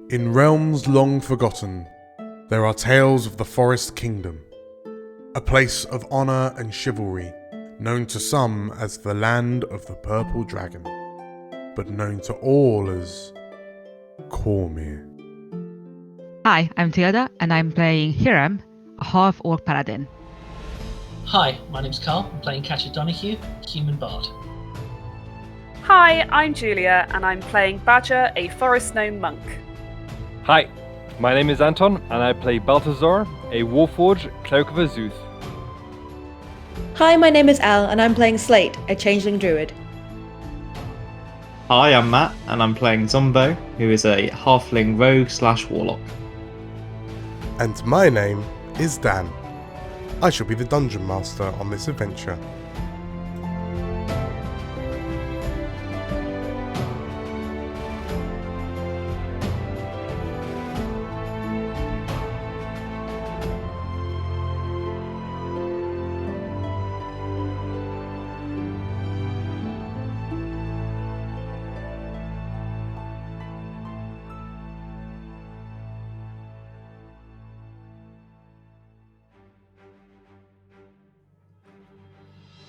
In realms long forgotten, there are tales of the Forest Kingdom, a place of honour and chivalry, known to some as the Land of the Purple Dragon, but known to all as Cormyr. Hi, I'm Tilda, and I'm playing Hiram, a half-orc paladin. Hi, my name's Carl. I'm playing Catcher Donahue, human bard. Hi, I'm Julia, and I'm playing Badger, a forest gnome monk. Hi, my name is Anton, and I play Balthazar, a Warforged Cleric of Azuth. Hi, my name is Al, and I'm playing Slate, a changeling druid. Hi, I'm Matt, and I'm playing Zombo, who is a halfling rogue/warlock. And my name is Dan. I shall be the dungeon master on this adventure.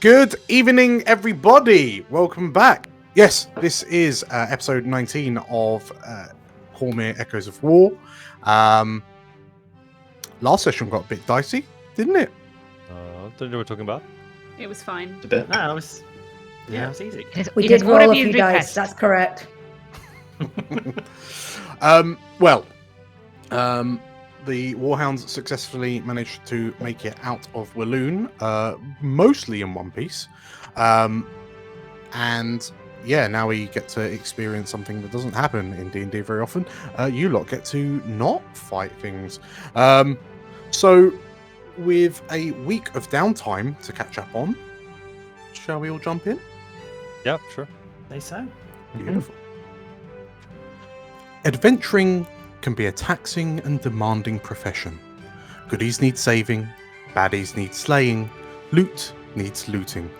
Good evening, everybody. Welcome back. Yes, this is episode 19 of Cormyr Echoes of War. Last session got a bit dicey, didn't it? Don't know what we're talking about. It was fine. A bit. No, it was easy. We did roll a few dice, that's correct. The Warhounds successfully managed to make it out of Walloon, mostly in one piece. And yeah, now we get to experience something that doesn't happen in D&D very often. You lot get to not fight things. So with a week of downtime to catch up on, shall we all jump in? Yeah, sure. They so. Beautiful. Adventuring can be a taxing and demanding profession. Goodies need saving, baddies need slaying, loot needs looting.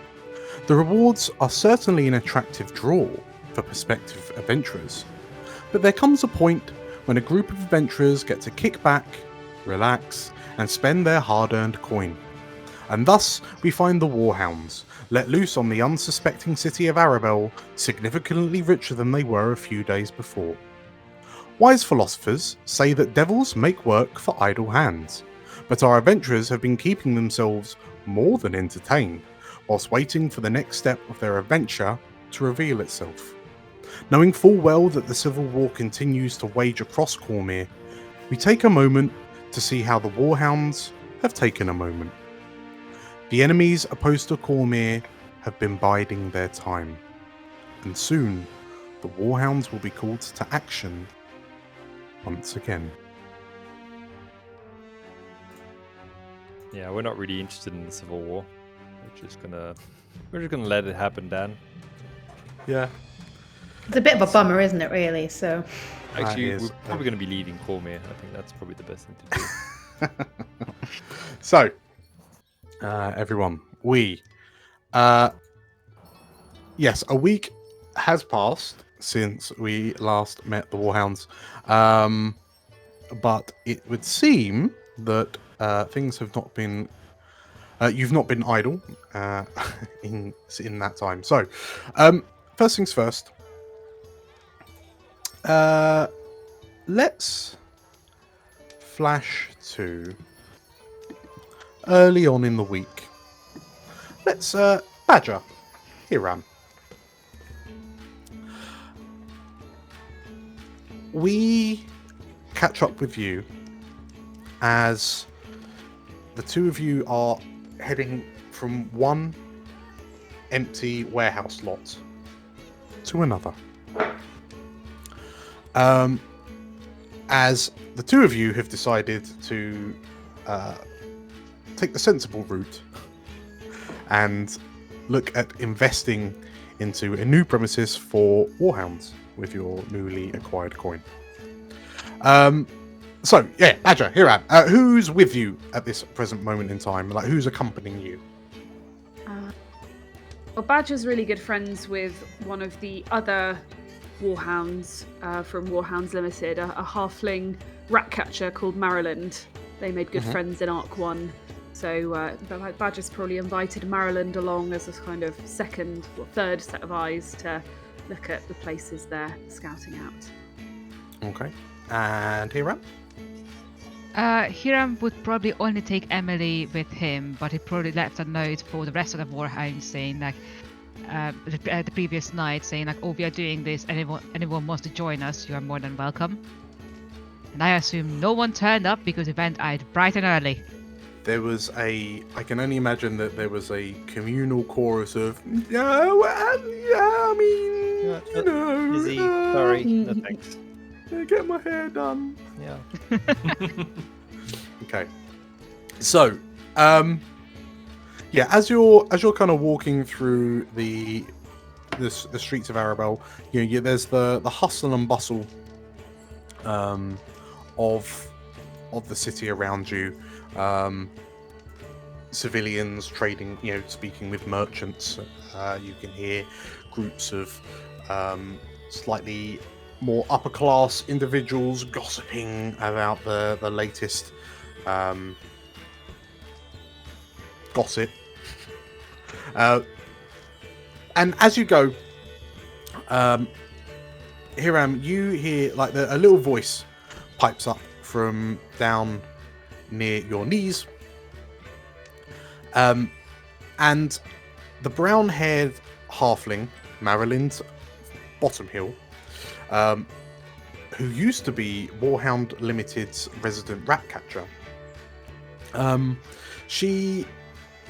The rewards are certainly an attractive draw for prospective adventurers, but there comes a point when a group of adventurers get to kick back, relax, and spend their hard-earned coin. And thus we find the Warhounds, let loose on the unsuspecting city of Arabelle, significantly richer than they were a few days before. Wise philosophers say that devils make work for idle hands, but our adventurers have been keeping themselves more than entertained, whilst waiting for the next step of their adventure to reveal itself. Knowing full well that the civil war continues to wage across Cormyr, we take a moment to see how the Warhounds have taken a moment. The enemies opposed to Cormyr have been biding their time, and soon the Warhounds will be called to action once again. Yeah, we're not really interested in the Civil War. We're just gonna let it happen, Dan. Yeah. It's a bit of a bummer, isn't it, really? So, Actually, we're probably gonna be leaving Cormyr. I think that's probably the best thing to do. So, everyone, yes, a week has passed since we last met the Warhounds, but it would seem that things have not been. You've not been idle in that time. So, first things first. Let's flash to early on in the week. Let's Badger, Hiram. We catch up with you as the two of you are heading from one empty warehouse lot to another. As the two of you have decided to take the sensible route and look at investing into a new premises for Warhounds with your newly acquired coin. So, yeah, Badger, Hiram, who's with you at this present moment in time? Like, who's accompanying you? Well, Badger's really good friends with one of the other Warhounds from Warhounds Limited, a halfling rat catcher called Maryland. They made good friends in Arc 1. So Badger's probably invited Maryland along as a kind of third set of eyes to look at the places they're scouting out. Okay. And Hiram? Hiram would probably only take Emily with him, but he probably left a note for the rest of the Warhounds saying like the previous night saying like, oh, we are doing this, anyone wants to join us, you are more than welcome. And I assume no one turned up because the event ended bright and early. There was I can only imagine that there was a communal chorus of, yeah, well, yeah, I mean, you know. Izzy, sorry. No, thanks. Get my hair done. Yeah. Okay. So, yeah, as you're kind of walking through the streets of Arabelle, there's the hustle and bustle of the city around you. Civilians trading, speaking with merchants. You can hear groups of slightly more upper class individuals gossiping about the latest gossip. And as you go, Hiram, you hear like a little voice pipes up from down near your knees. And the brown-haired halfling, Maryland Bottomhill, who used to be Warhound Limited's resident rat catcher, she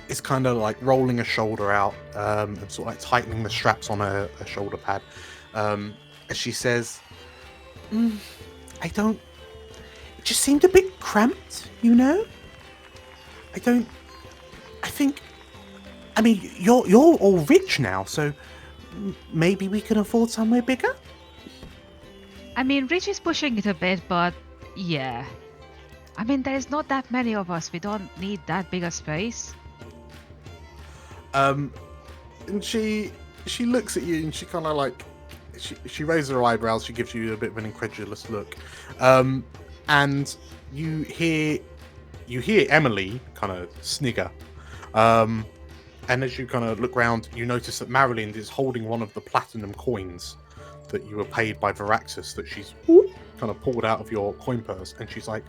is kind of like rolling a shoulder out and sort of like tightening the straps on her shoulder pad as she says, it just seemed a bit cramped, I mean, you're all rich now, so maybe we can afford somewhere bigger? I mean, Rich is pushing it a bit, but yeah. I mean, there's not that many of us. We don't need that big a space. And she looks at you and she kind of like she raises her eyebrows. She gives you a bit of an incredulous look, and you hear Emily kind of snigger. And as you kind of look around, you notice that Maryland is holding one of the platinum coins that you were paid by Varaxis that she's kind of pulled out of your coin purse. And she's like,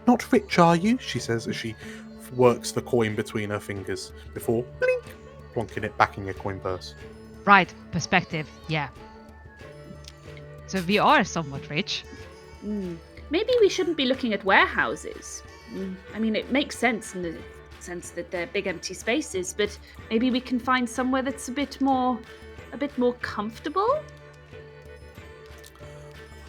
"Not rich, are you?" she says as she works the coin between her fingers before blink, plonking it back in your coin purse. Right, perspective, yeah. So we are somewhat rich. Maybe we shouldn't be looking at warehouses. I mean, it makes sense in the sense that they're big empty spaces, but maybe we can find somewhere that's a bit more comfortable.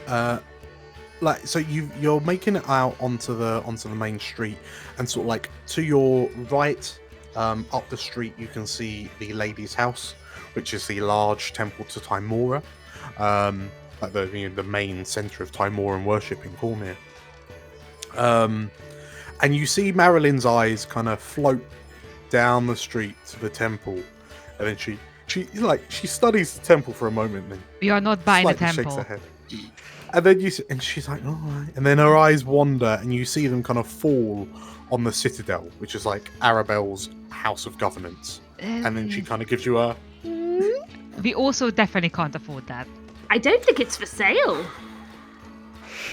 So you're making it out onto the main street, and sort of like to your right, up the street, you can see the lady's house, which is the large temple to Tymora, like the main center of Tymoran worship in Cormyr. And you see Maryland's eyes kind of float down the street to the temple, and then she studies the temple for a moment, and then We are not buying the slightly temple. shakes her head. And then she's like, all right. And then her eyes wander, and you see them kind of fall on the citadel, which is like Arabelle's house of governance. And then she kind of gives you a. We also definitely can't afford that. I don't think it's for sale.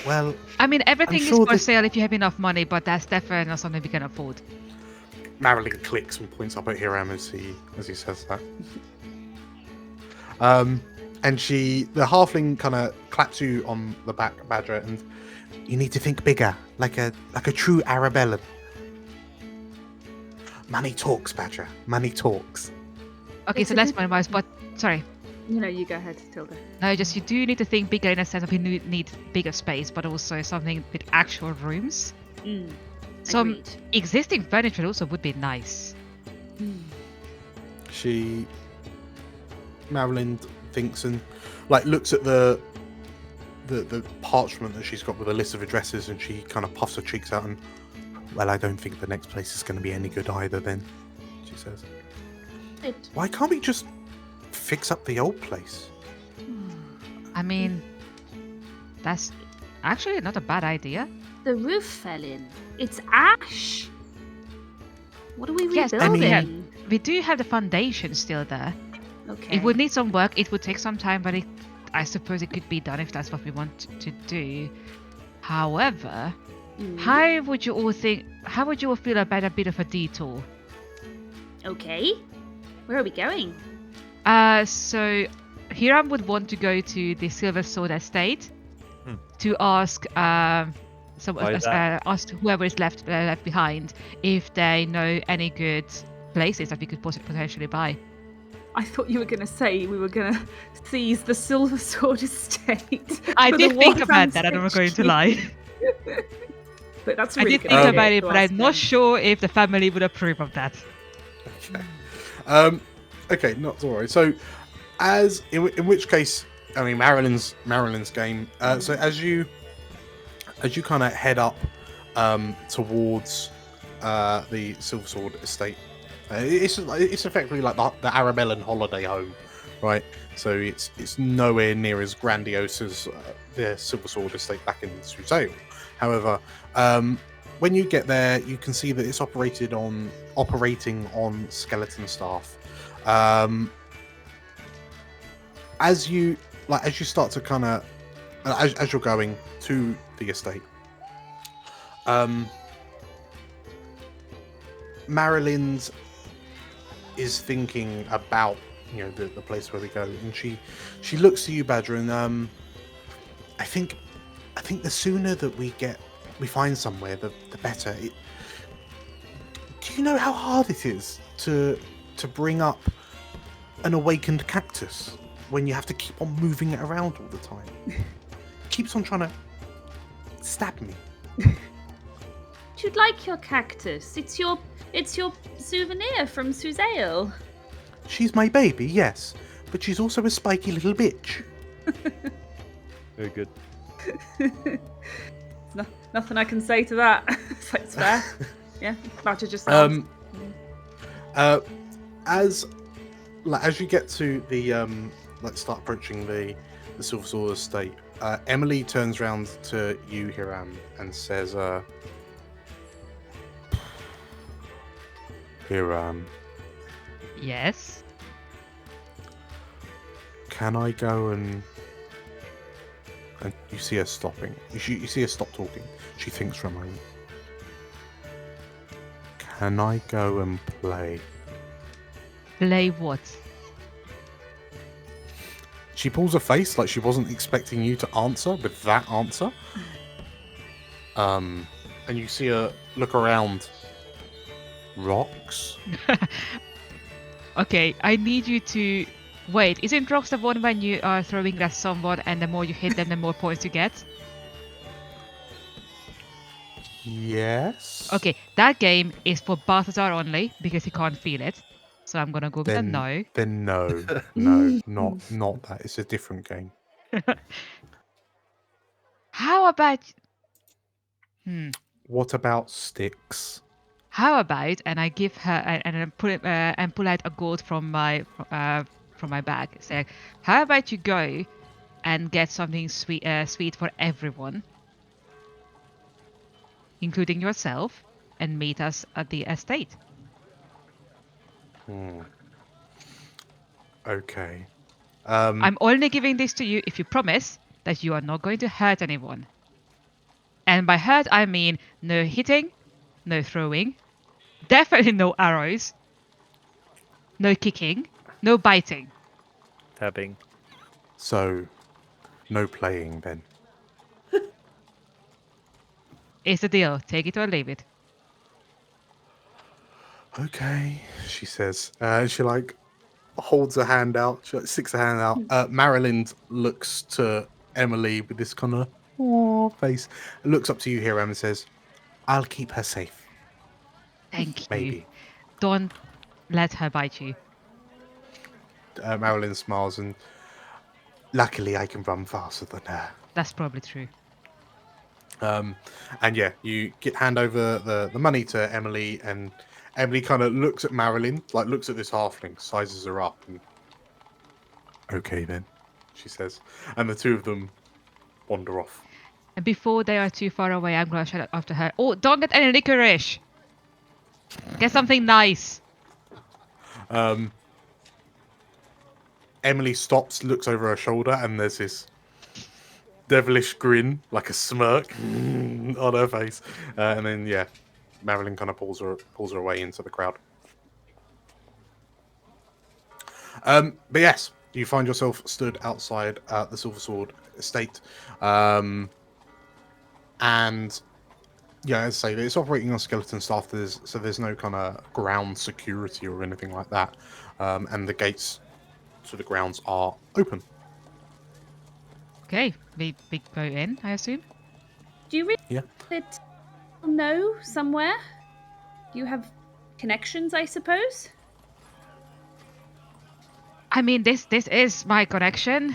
Well, I mean, everything I'm is sure for sale if you have enough money, but that's definitely not something we can afford. Marilyn clicks and points up at Hiram as he says that. And the halfling kind of claps you on the back, Badger, and you need to think bigger, like a true Arabellan. Money talks, Badger. Money talks. Okay, It's so a that's good- my advice, but sorry. You go ahead, Tilda. No, just you do need to think bigger in a sense of you need bigger space, but also something with actual rooms. Some Agreed. existing furniture also would be nice. Marilyn thinks and like looks at the parchment that she's got with a list of addresses, and she kind of puffs her cheeks out and, well, I don't think the next place is going to be any good either then, she says. Why can't we just fix up the old place? I mean, that's actually not a bad idea. The roof fell in. It's ash. What are we Yes, rebuilding? we do have the foundation still there. Okay. It would need some work. It would take some time, but I suppose it could be done if that's what we want to do. However, how would you all feel about a bit of a detour? Okay. Where are we going? So Hiram would want to go to the Silver Sword Estate to ask ask whoever is left behind if they know any good places that we could potentially buy. I thought you were going to say we were going to seize the Silver Sword Estate. I for did the think Warhounds about that, I'm not going to HQ. lie. But that's I really did good think idea about it, to but ask I'm not them. sure if the family would approve of that. Okay. Okay, not to worry. So, in which case, I mean, Marilyn's game. So as you kind of head up towards the Silver Sword Estate, it's effectively like the Arabellan holiday home, right? So it's nowhere near as grandiose as the Silver Sword Estate back in Suzail. However, when you get there, you can see that it's operating on skeleton staff. As you start to kind of as you're going to the estate, Marilyn's is thinking about the place where we go, and she looks to you, Badger, and I think the sooner that we find somewhere, the better. Do you know how hard it is to bring up an awakened cactus when you have to keep on moving it around all the time? It keeps on trying to stab me. You'd like your cactus. It's your souvenir from Suzail. She's my baby, yes, but she's also a spiky little bitch. Very good. Nothing I can say to that. It's fair. Yeah, Badger just As you get to the start approaching the Silver Sword Estate, Emily turns around to you, Hiram, and says, Hiram, Yes. can I go and you see her stopping. You see her stop talking. She thinks for a moment. Can I go and play? Play what? She pulls a face like she wasn't expecting you to answer with that answer. And you see her look around. Rocks? Okay, I need you to wait. Isn't rocks the one when you are throwing at someone and the more you hit them, the more points you get? Yes. Okay, that game is for Balthazar only because he can't feel it. So I'm gonna go with a no. Then no. No, not that. It's a different game. How about What about sticks? How about, and I give her and pull out a gold from my bag. Say, how about you go and get something sweet for everyone, including yourself, and meet us at the estate. Okay. I'm only giving this to you if you promise that you are not going to hurt anyone. And by hurt, I mean no hitting, no throwing, definitely no arrows, no kicking, no biting. Tabbing. So, no playing then. It's the deal. Take it or leave it. Okay, she says. She holds her hand out. She sticks her hand out. Marilyn looks to Emily with this kind of face. Looks up to you, Hiram, and says, "I'll keep her safe." Thank you. Maybe. Don't let her bite you. Marilyn smiles and, luckily, I can run faster than her. That's probably true. And yeah, you hand over the money to Emily, and Emily kind of looks at Marilyn, looks at this halfling, sizes her up, and okay then, she says, and the two of them wander off. And before they are too far away, I'm gonna shout after her. Oh, don't get any licorice. Get something nice. Emily stops, looks over her shoulder, and there's this devilish grin, like a smirk, on her face. And then, yeah, Marilyn kind of pulls her away into the crowd. But yes, you find yourself stood outside the Silver Sword estate. And yeah, as I say, it's operating on skeleton staff, so there's no kind of ground security or anything like that. And the gates to the grounds are open. Okay, we go in, I assume. Do you really Yeah. know somewhere? Do you have connections, I suppose? I mean, this is my connection.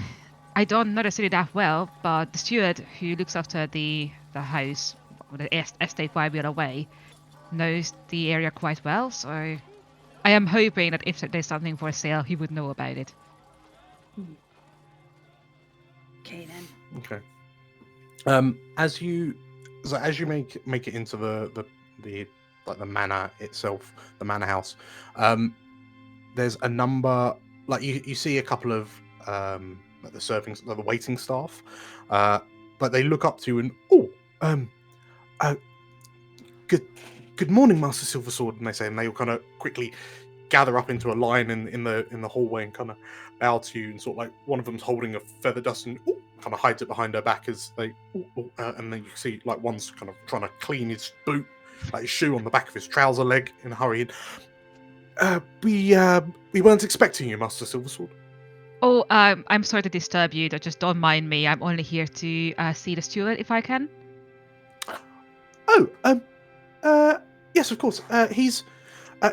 I don't know the city that well, but the steward who looks after the house, or the estate while we are away, knows the area quite well. So I am hoping that if there's something for sale, he would know about it. Okay then. Okay. As you make it into the like the manor itself, the manor house, there's a number, like you see a couple of like the waiting staff, but they look up to you and good morning, Master Silversword, and they say, and they all kind of quickly gather up into a line in the hallway and kind of bow to you, and sort of like one of them's holding a feather dust and kind of hides it behind her back as they and then you see like one's kind of trying to clean his boot, like his shoe on the back of his trouser leg in a hurry. We weren't expecting you, Master Silversword. Oh, I'm sorry to disturb you. Just don't mind me. I'm only here to see the steward if I can. Oh, yes, of course. He's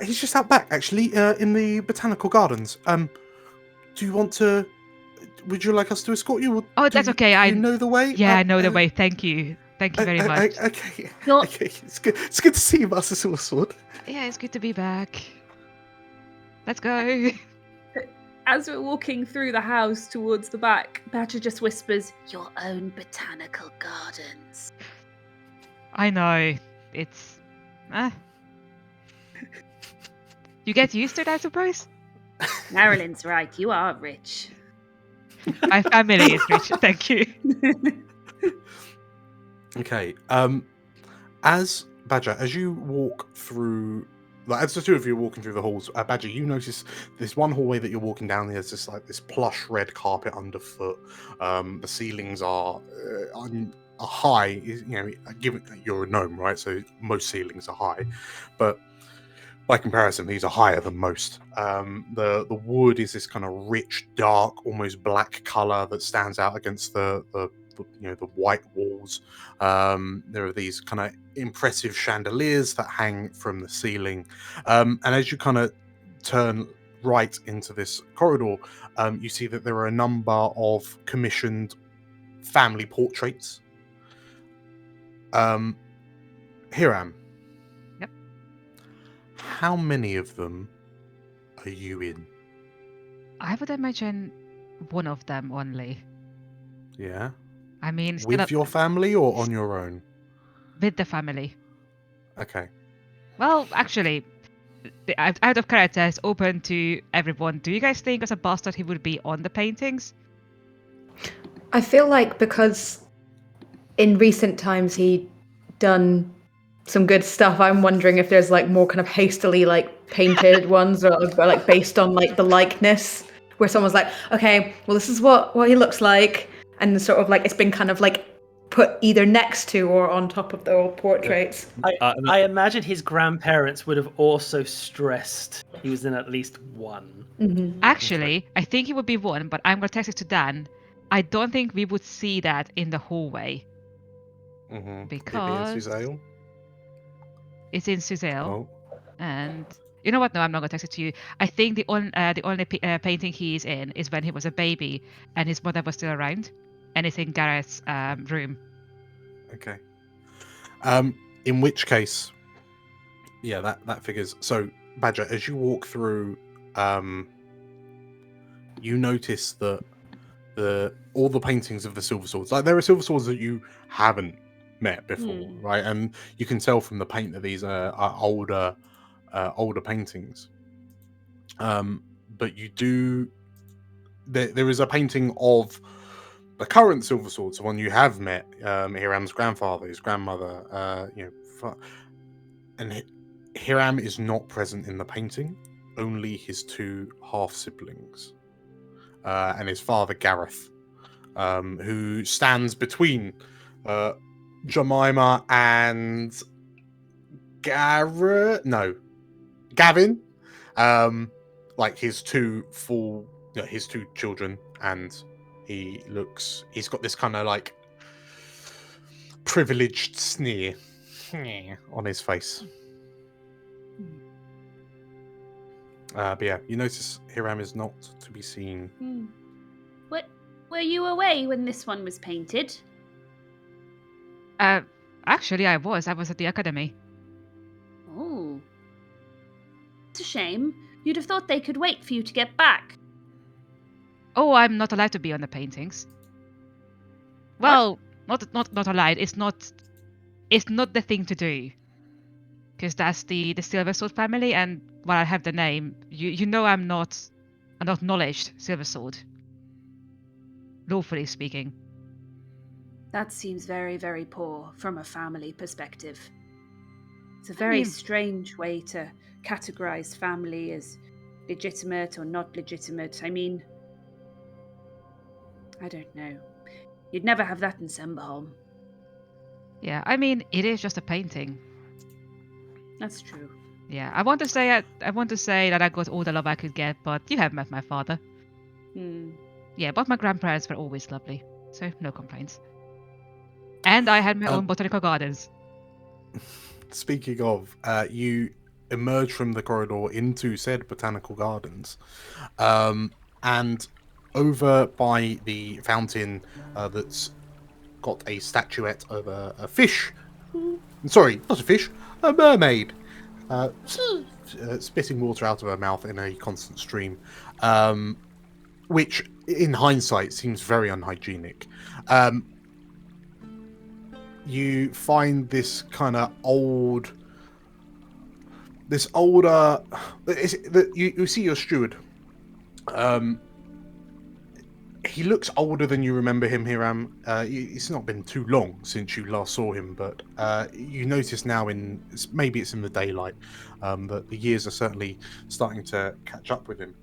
just out back, actually, in the botanical gardens. Do you want to? Would you like us to escort you? Or Oh, that's okay. I know the way. Yeah, I know the way. Thank you. Thank you very much. Okay. Not- Okay. It's good. It's good to see you, Master Silversword. Yeah, it's good to be back. Let's go. As we're walking through the house towards the back, Badger just whispers, "Your own botanical gardens." I know. It's... You get used to it, I suppose? Marilyn's right. You are rich. My family is rich, thank you. Okay. As Badger, as you walk through, like as the two of you are walking through the halls, Badger, you notice this one hallway that you're walking down. There's just like this plush red carpet underfoot. The ceilings are high. You know, given you're a gnome, right? So most ceilings are high, but by comparison, these are higher than most. The wood is this kind of rich, dark, almost black color that stands out against the white walls. There are these kind of impressive chandeliers that hang from the ceiling, and as you kind of turn right into this corridor, you see that there are a number of commissioned family portraits. Hiram. Yep. How many of them are you in? I would imagine one of them only. Yeah. I mean, With your family or on your own? with the family. Okay. Well, actually, out of character, it's open to everyone. Do you guys think as a bastard he would be on the paintings? I feel like because in recent times he'd done some good stuff, I'm wondering if there's like more kind of hastily like painted ones or like based on like the likeness where someone's like, okay, well this is what he looks like, and sort of like it's been kind of like put either next to or on top of the old portraits. I imagine his grandparents would have also stressed he was in at least one. Mm-hmm. Actually, I think he would be one, but I'm going to text it to Dan. I don't think we would see that in the hallway. Mm-hmm. Because Suzale? it's in Suzelle. Oh. And you know what? No, I'm not going to text it to you. I think the only painting he's in is when he was a baby and his mother was still around. And it's in Garrett's room. Okay. In which case, yeah, that figures. So, Badger, as you walk through, you notice that all the paintings of the silver swords. Like there are silver swords that you haven't met before, right? And you can tell from the paint that these are older paintings. But you do. There is a painting of the current silver swords, the one you have met, Hiram's grandfather, his grandmother, and Hiram is not present in the painting. Only his two half siblings, and his father Gareth, who stands between Jemima and Gavin, like his two children, and he's got this kind of like privileged sneer on his face. But yeah, you notice Hiram is not to be seen. What? Were you away when this one was painted? Actually, I was at the academy. Oh. It's a shame. You'd have thought they could wait for you to get back. Oh, I'm not allowed to be on the paintings. Well, not allowed. It's not the thing to do. Because that's the Silver Sword family, and while I have the name, you know I'm not an acknowledged Silver Sword. Lawfully speaking. That seems very, very poor from a family perspective. It's a very strange way to categorize family as legitimate or not legitimate. I mean, I don't know. You'd never have that in Semberholm. Yeah, I mean, it is just a painting. That's true. Yeah, I want to say that I got all the love I could get, but you have met my father. Yeah, but my grandparents were always lovely, so no complaints. And I had my own botanical gardens. Speaking of, you emerge from the corridor into said botanical gardens, and over by the fountain that's got a statuette of a fish. Sorry, not a fish, a mermaid. Spitting water out of her mouth in a constant stream, which in hindsight seems very unhygienic. You find this kind of older. You see your steward. He looks older than you remember him, Hiram. It's not been too long since you last saw him, but you notice now, maybe it's in the daylight, that the years are certainly starting to catch up with him.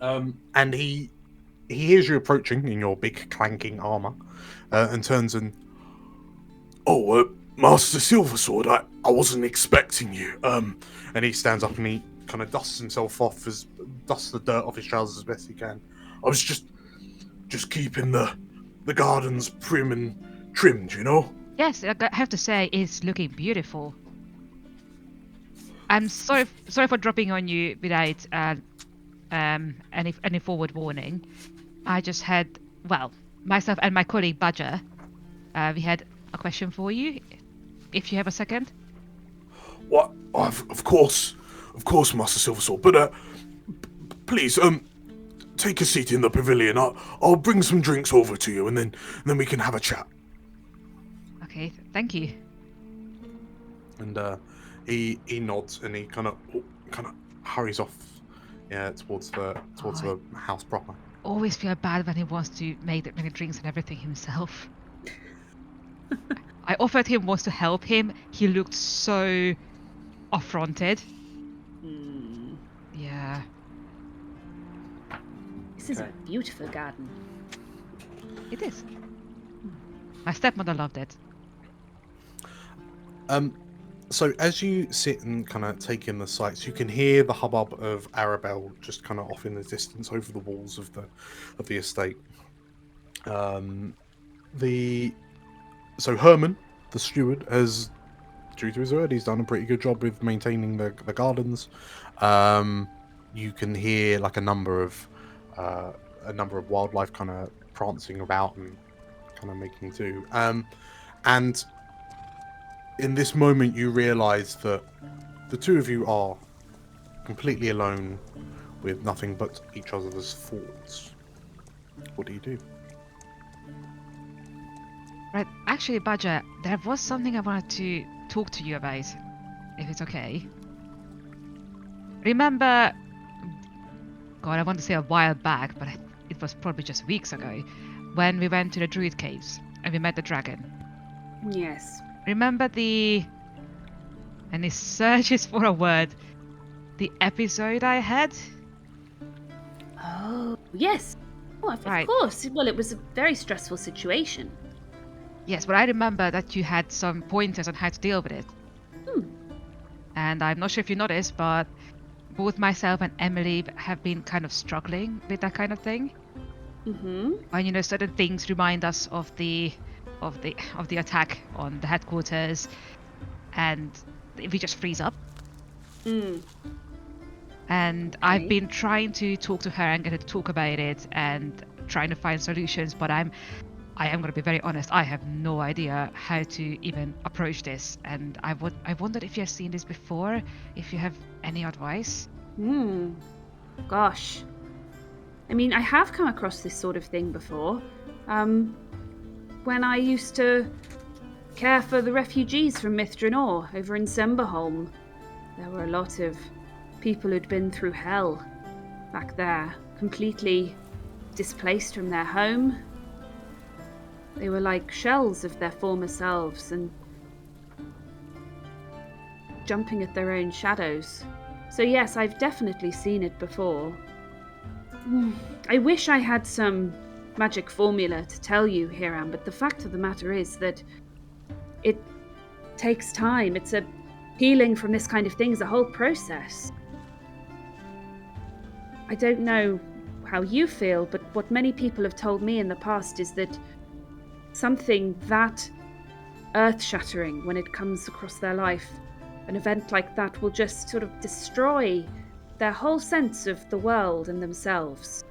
And he hears you approaching in your big clanking armor, and turns and, Master Silversword, I wasn't expecting you. And he stands up and he kind of dusts himself off, dusts the dirt off his trousers as best he can. I was just keeping the gardens prim and trimmed, you know? Yes, I have to say, it's looking beautiful. I'm sorry for dropping on you without any forward warning. I just had, myself and my colleague Badger, we had a question for you, if you have a second. What? Of course, Master Silversword. But please, take a seat in the pavilion. I'll bring some drinks over to you, and then we can have a chat. Okay, thank you. And he nods and he kind of hurries off, towards the house proper. Always feel bad when he wants to make the drinks and everything himself. I offered him once to help him. He looked so affronted. Yeah. This is a beautiful garden. It is. My stepmother loved it. So as you sit and kind of take in the sights, you can hear the hubbub of Arabelle just kind of off in the distance over the walls of the estate. So Herman, the steward, has, true to his word, he's done a pretty good job with maintaining the gardens. You can hear like a number of wildlife kind of prancing about and kind of making do. And in this moment, you realise that the two of you are completely alone with nothing but each other's thoughts. What do you do? Right, actually, Badger, there was something I wanted to talk to you about, if it's okay. Remember, God, I want to say a while back, but it was probably just weeks ago, when we went to the Druid Caves and we met the dragon. Yes. Remember and he searches for a word, the episode I had? Oh, yes. Oh, of Right. course. Well, it was a very stressful situation. Yes, but I remember that you had some pointers on how to deal with it. And I'm not sure if you noticed, but both myself and Emily have been kind of struggling with that kind of thing. Mm-hmm. When certain things remind us of the attack on the headquarters, and we just freeze up. And I've been trying to talk to her and get her to talk about it and trying to find solutions, but I am going to be very honest, I have no idea how to even approach this, and I wondered if you have seen this before, if you have any advice. Gosh. I mean, I have come across this sort of thing before. When I used to care for the refugees from Mithranor over in Semberholm, there were a lot of people who'd been through hell back there, completely displaced from their home. They were like shells of their former selves and jumping at their own shadows. So yes, I've definitely seen it before. I wish I had some magic formula to tell you, Hiram, but the fact of the matter is that it takes time. It's a healing from this kind of thing is a whole process. I don't know how you feel, but what many people have told me in the past is that something that earth-shattering when it comes across their life, an event like that will just sort of destroy their whole sense of the world and themselves.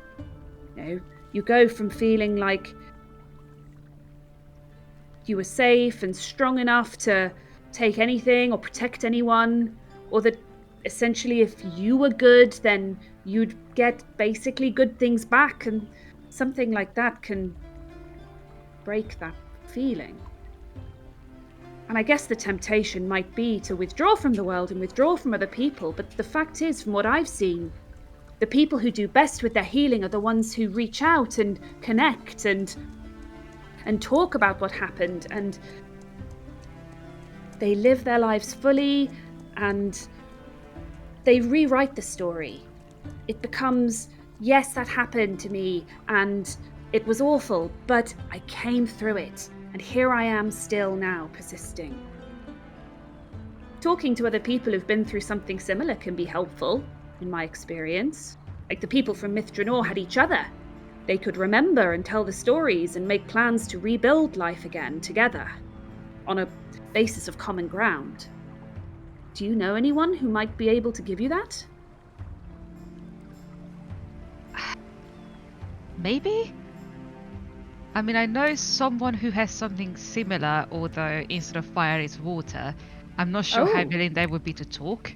You go from feeling like you were safe and strong enough to take anything or protect anyone, or that essentially if you were good, then you'd get basically good things back, and something like that can break that feeling. And I guess the temptation might be to withdraw from the world and withdraw from other people, but the fact is, from what I've seen, the people who do best with their healing are the ones who reach out and connect and talk about what happened, and they live their lives fully and they rewrite the story. It becomes, yes, that happened to me and it was awful, but I came through it, and here I am still now, persisting. Talking to other people who've been through something similar can be helpful, in my experience. Like the people from Mithranor had each other. They could remember and tell the stories and make plans to rebuild life again together, on a basis of common ground. Do you know anyone who might be able to give you that? Maybe? I mean, I know someone who has something similar, although instead of fire it's water. I'm not sure how willing they would be to talk.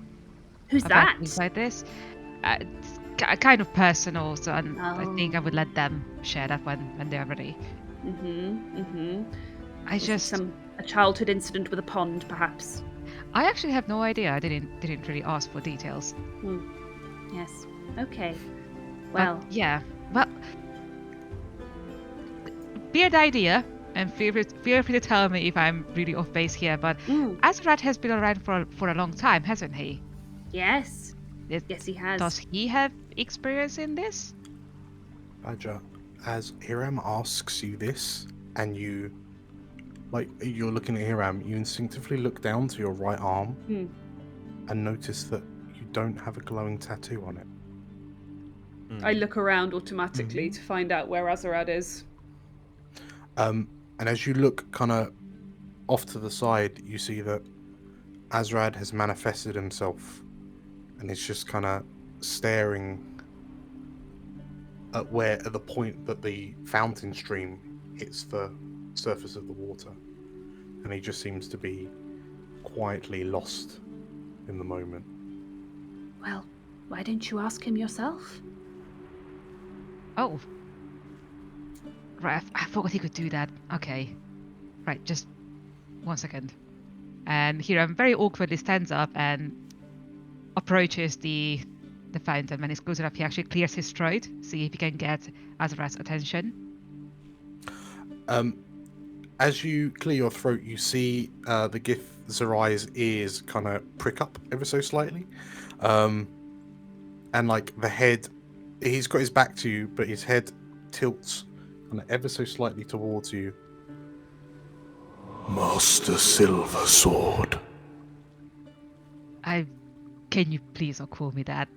Who's about that? things like this. It's kind of personal, so I think I would let them share that when they're ready. I just a childhood incident with a pond, perhaps. I actually have no idea. I didn't really ask for details. Yes. Okay. Well. But, yeah. Well, weird idea, and feel free to tell me if I'm really off base here. But Azrat has been around for a long time, hasn't he? Yes. Yes, he has. Does he have experience in this? Badger, as Hiram asks you this, and you're looking at Hiram, you instinctively look down to your right arm and notice that you don't have a glowing tattoo on it. I look around automatically to find out where Azarad is. And as you look kind of off to the side, you see that Azrad has manifested himself and is just kind of staring at the point that the fountain stream hits the surface of the water. And he just seems to be quietly lost in the moment. Well, why don't you ask him yourself? Oh. Right, I forgot he could do that. Okay. Right, just 1 second. And Hiram very awkwardly stands up and approaches the fountain. When he's close enough, he actually clears his throat, see if he can get Azarat's attention. As you clear your throat, you see the Gith Zarai's ears kind of prick up ever so slightly. And like the head, he's got his back to you, but his head tilts kind of ever so slightly towards you. Master Silver Sword. Can you please not call me that?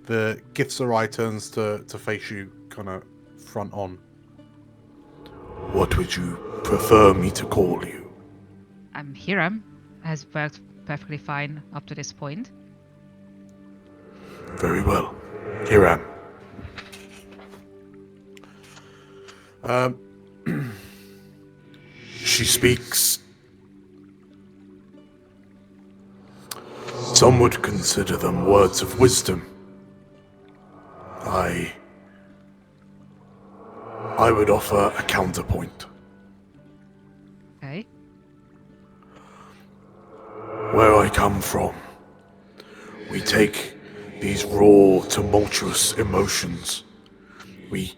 The Gith Zarai turns to face you kind of front on. What would you prefer me to call you? Hiram has worked perfectly fine up to this point. Very well. Hiram. She speaks. Some would consider them words of wisdom. I would offer a counterpoint. Okay. Where I come from, we take these raw, tumultuous emotions. We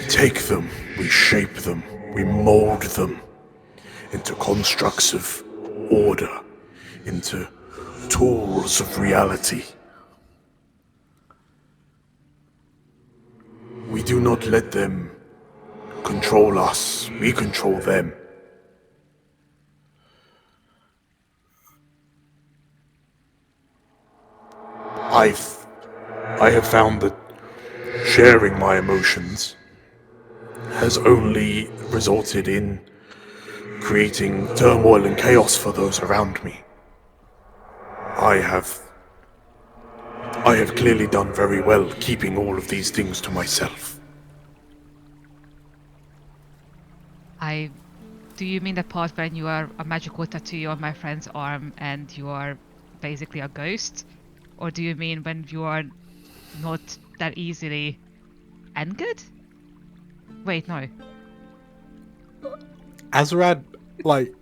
take them, we shape them, we mold them into constructs of order, into tools of reality. We do not let them control us, we control them. I have found that sharing my emotions has only resulted in creating turmoil and chaos for those around me. I have clearly done very well keeping all of these things to myself. Do you mean the part when you are a magical tattoo on my friend's arm and you are basically a ghost? Or do you mean when you are not that easily angered? Wait, no. Azarad, like,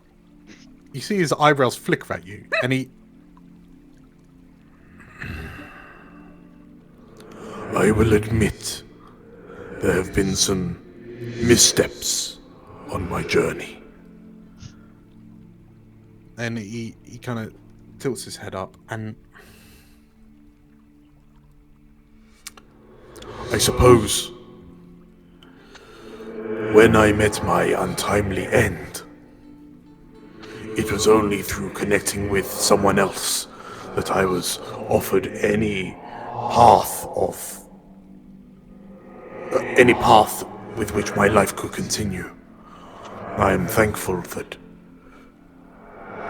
you see his eyebrows flicker at you, and he... I will admit there have been some missteps on my journey. And he kind of tilts his head up, and... I suppose when I met my untimely end, it was only through connecting with someone else that I was offered any path with which my life could continue. I am thankful that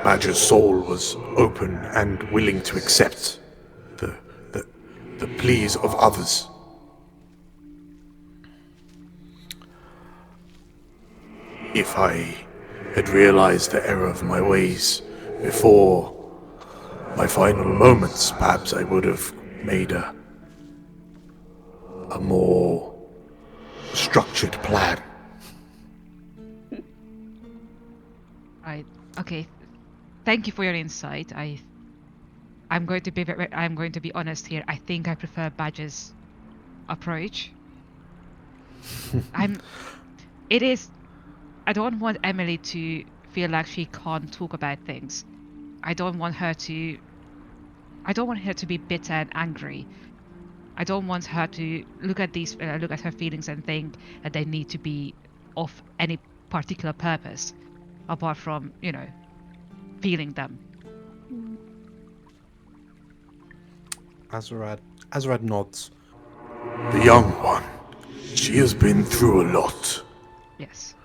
Badger's soul was open and willing to accept the pleas of others. If I had realized the error of my ways before my final moments, perhaps I would have made a more structured plan. Okay. Thank you for your insight. I'm going to be honest here. I think I prefer Badger's approach. I don't want Emily to feel like she can't talk about things. I don't want her to be bitter and angry. I don't want her to look at her feelings and think that they need to be of any particular purpose, apart from, feeling them. Azarad nods. The young one, she has been through a lot. Yes.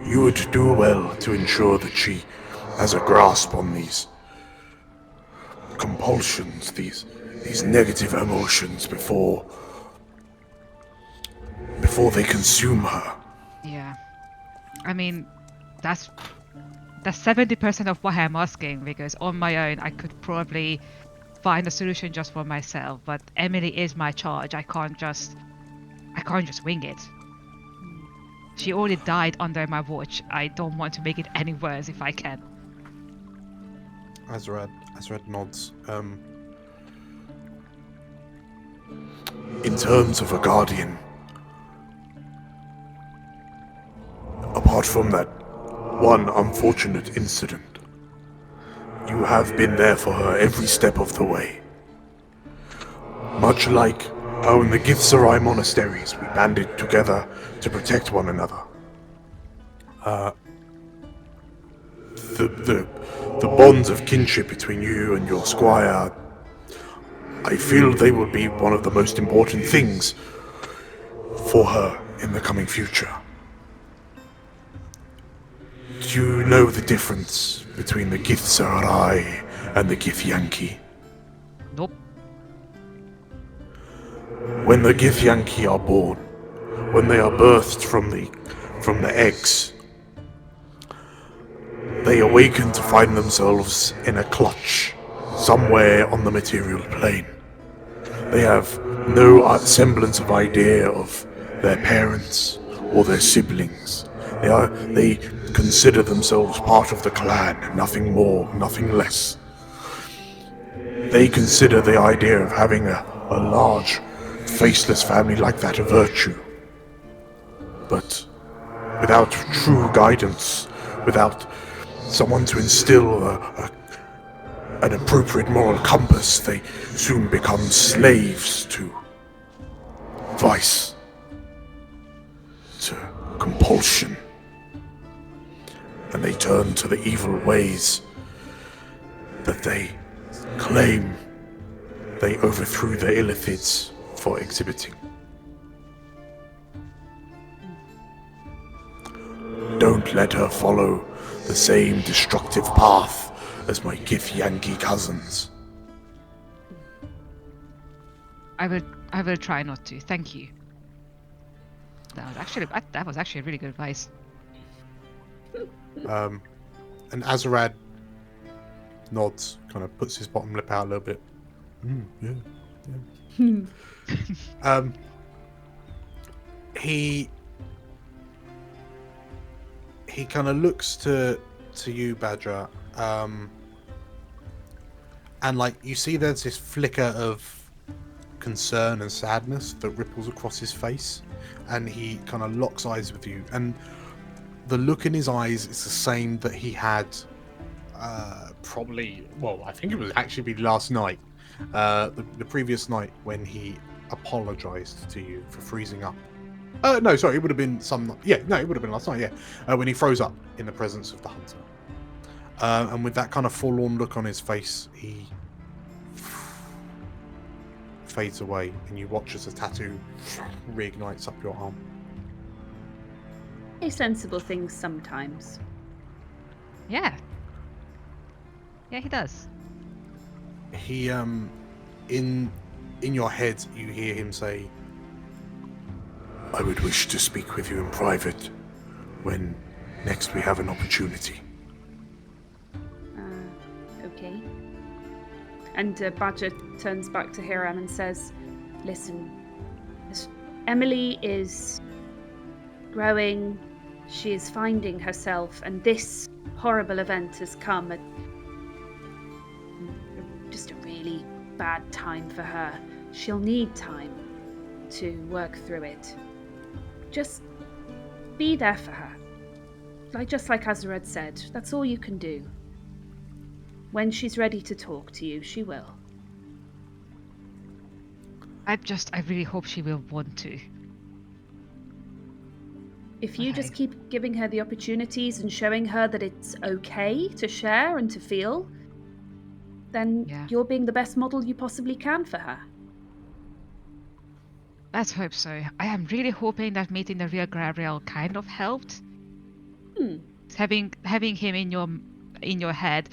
You would do well to ensure that she has a grasp on these compulsions, these negative emotions before they consume her. Yeah. I mean, that's 70% of why I'm asking, because on my own I could probably find a solution just for myself, but Emily is my charge. I can't just wing it. She already died under my watch. I don't want to make it any worse if I can. Azrad nods. In terms of a guardian, apart from that one unfortunate incident, you have been there for her every step of the way. Much like how in the Githzerai monasteries we banded together to protect one another. The bonds of kinship between you and your squire, I feel they will be one of the most important things for her in the coming future. Do you know the difference between the Githzerai and the Githyanki? Nope. When the Githyanki are born, when they are birthed from the eggs, they awaken to find themselves in a clutch somewhere on the material plane. They have no semblance of idea of their parents or their siblings. They consider themselves part of the clan, nothing more, nothing less. They consider the idea of having a large, faceless family like that a virtue. But without true guidance, without someone to instill an appropriate moral compass, they soon become slaves to vice, to compulsion, and they turn to the evil ways that they claim they overthrew the Illithids for exhibiting. Don't let her follow the same destructive path as my Githyanki cousins. I will try not to. Thank you. That was actually really good advice. And Azrad nods, kind of puts his bottom lip out a little bit. Yeah. He kind of looks to you, Badger, and like you see, there's this flicker of concern and sadness that ripples across his face, and he kind of locks eyes with you, and the look in his eyes is the same that he had probably, well, I think it was actually last night, the previous night when he apologized to you for freezing up. No, sorry, it would have been it would have been last night, yeah, when he froze up in the presence of the hunter. And with that kind of forlorn look on his face, he fades away, and you watch as a tattoo reignites up your arm. Say sensible things sometimes. Yeah. Yeah, he does. He, in your head, you hear him say, I would wish to speak with you in private when next we have an opportunity. Okay. And Badger turns back to Hiram and says, listen, Emily is growing, she is finding herself, and this horrible event has come at just a really bad time for her. She'll need time to work through it. Just be there for her. Just like Azrad said, that's all you can do. When she's ready to talk to you, she will. I really hope she will want to. If you just keep giving her the opportunities and showing her that it's okay to share and to feel, then you're being the best model you possibly can for her. Let's hope so. I am really hoping that meeting the real Gabriel kind of helped. Having him in your head,